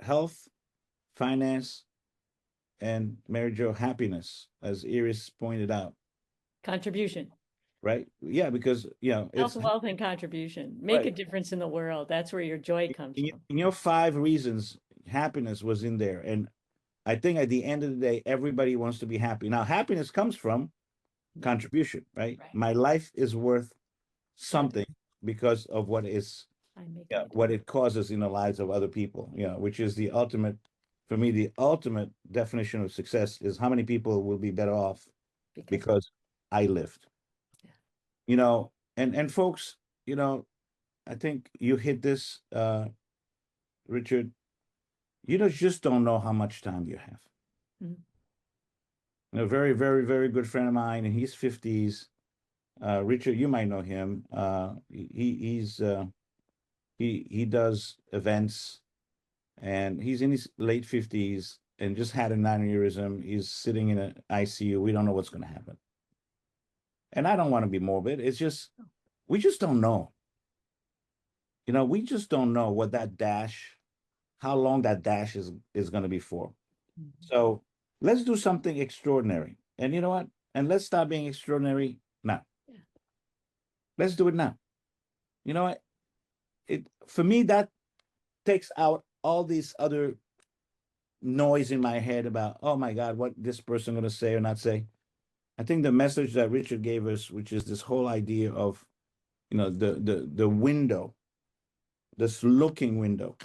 health, finance, and Mary Jo, happiness, as Iris pointed out. Contribution. Right? Yeah, because Health, wealth, and contribution. Make a Right. difference in the world. That's where your joy comes from. in your 5 reasons, happiness was in there. And I think at the end of the day, everybody wants to be happy. Now, happiness comes from contribution, right? Right. My life is worth something because of what is I make Yeah, it. what it causes in the lives of other people, which is the ultimate, for me, the ultimate definition of success is how many people will be better off because I lived. Yeah. And folks, I think you hit this, Richard, just don't know how much time you have. Mhm. A very, very, very good friend of mine, and he's 50s. Richard, you might know him. He does events, and he's in his late 50s and just had an aneurysm. He's sitting in an ICU. We don't know what's going to happen. And I don't want to be morbid. It's just, we just don't know. We just don't know what that dash, how long that dash is going to be for. So let's do something extraordinary. And you know what? And let's start being extraordinary now. Yeah. Let's do it now. You know what? For me, that takes out all these other noise in my head about, oh my God, what this person going to say or not say. I think the message that Richard gave us, which is this whole idea of, the window, this looking window.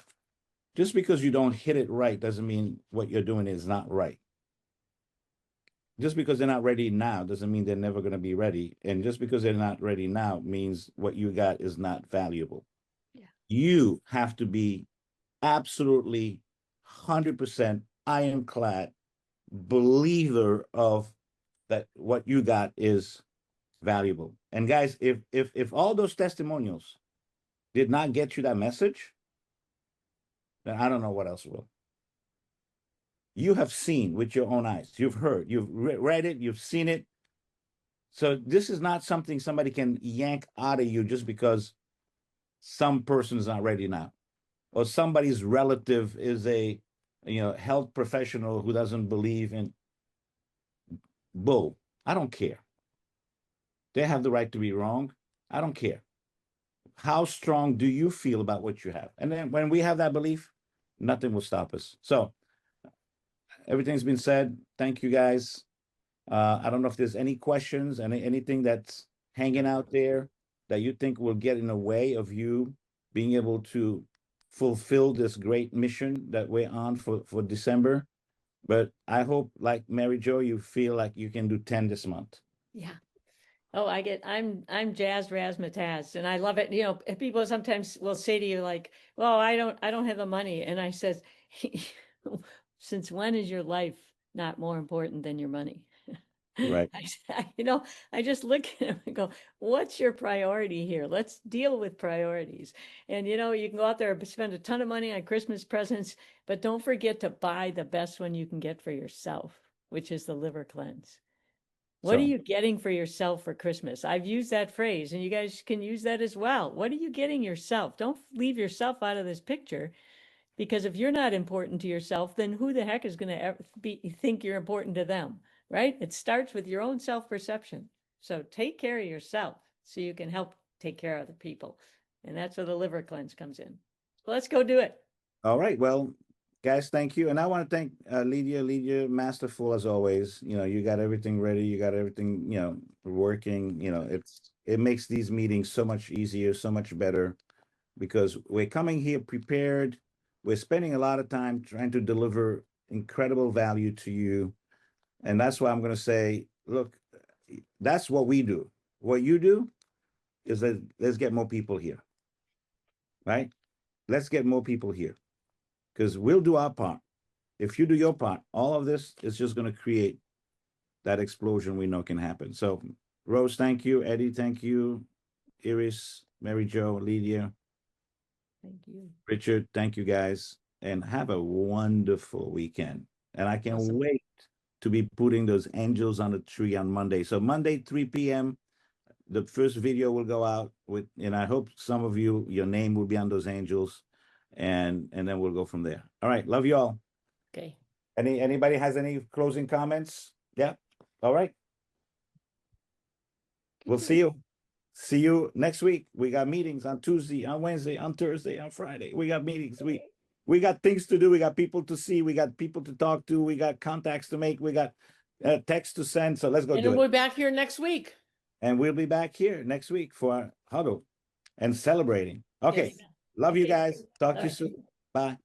Just because you don't hit it right doesn't mean what you're doing is not right. Just because they're not ready now doesn't mean they're never going to be ready. And just because they're not ready now means what you got is not valuable. Yeah. You have to be absolutely 100% ironclad believer of that what you got is valuable. And guys, if all those testimonials did not get you that message, then I don't know what else will. You have seen with your own eyes, you've heard, you've read it, you've seen it. So this is not something somebody can yank out of you just because some person is not ready now, or somebody's relative is a health professional who doesn't believe in bull. I don't care. They have the right to be wrong. I don't care. How strong do you feel about what you have? And then when we have that belief, nothing will stop us. So everything's been said. Thank you, guys. I don't know if there's any questions, anything that's hanging out there that you think will get in the way of you being able to fulfill this great mission that we're on for December. But I hope, like Mary Jo, you feel like you can do 10 this month. Yeah. Oh, I'm jazzed razzmatazz, and I love it. People sometimes will say to you like, well, I don't have the money. And I says, since when is your life not more important than your money? Right. I just look at him and go, what's your priority here? Let's deal with priorities. And, you can go out there and spend a ton of money on Christmas presents, but don't forget to buy the best one you can get for yourself, which is the liver cleanse. What are you getting for yourself for Christmas? I've used that phrase, and you guys can use that as well. What are you getting yourself? Don't leave yourself out of this picture, because if you're not important to yourself, then who the heck is going to think you're important to them, right? It starts with your own self-perception. So take care of yourself so you can help take care of other people. And that's where the liver cleanse comes in. So let's go do it. All right. Well, guys, thank you. And I want to thank Lydia, masterful as always. You got everything ready. You got everything, working. It makes these meetings so much easier, so much better, because we're coming here prepared. We're spending a lot of time trying to deliver incredible value to you. And that's why I'm going to say, look, that's what we do. What you do is let's get more people here, right? Let's get more people here, because we'll do our part. If you do your part, all of this is just going to create that explosion we know can happen. So Rose, thank you. Eddie, thank you. Iris, Mary Jo, Lydia. Thank you. Richard, thank you guys. And have a wonderful weekend. And I can't wait to be putting those angels on the tree on Monday. So Monday, 3 p.m., the first video will go out and I hope some of you, your name will be on those angels, and then we'll go from there. All right. Love you all. Okay. Anybody has any closing comments? Yeah. All right. We'll see you. See you next week. We got meetings on Tuesday, on Wednesday, on Thursday, on Friday. We got meetings. We got things to do. We got people to see. We got people to talk to. We got contacts to make. We got text to send. So let's go do it. And we're back here next week. And we'll be back here next week for our huddle and celebrating. Okay. Yes. Love you Okay. guys. Talk to you Alright. soon. Bye.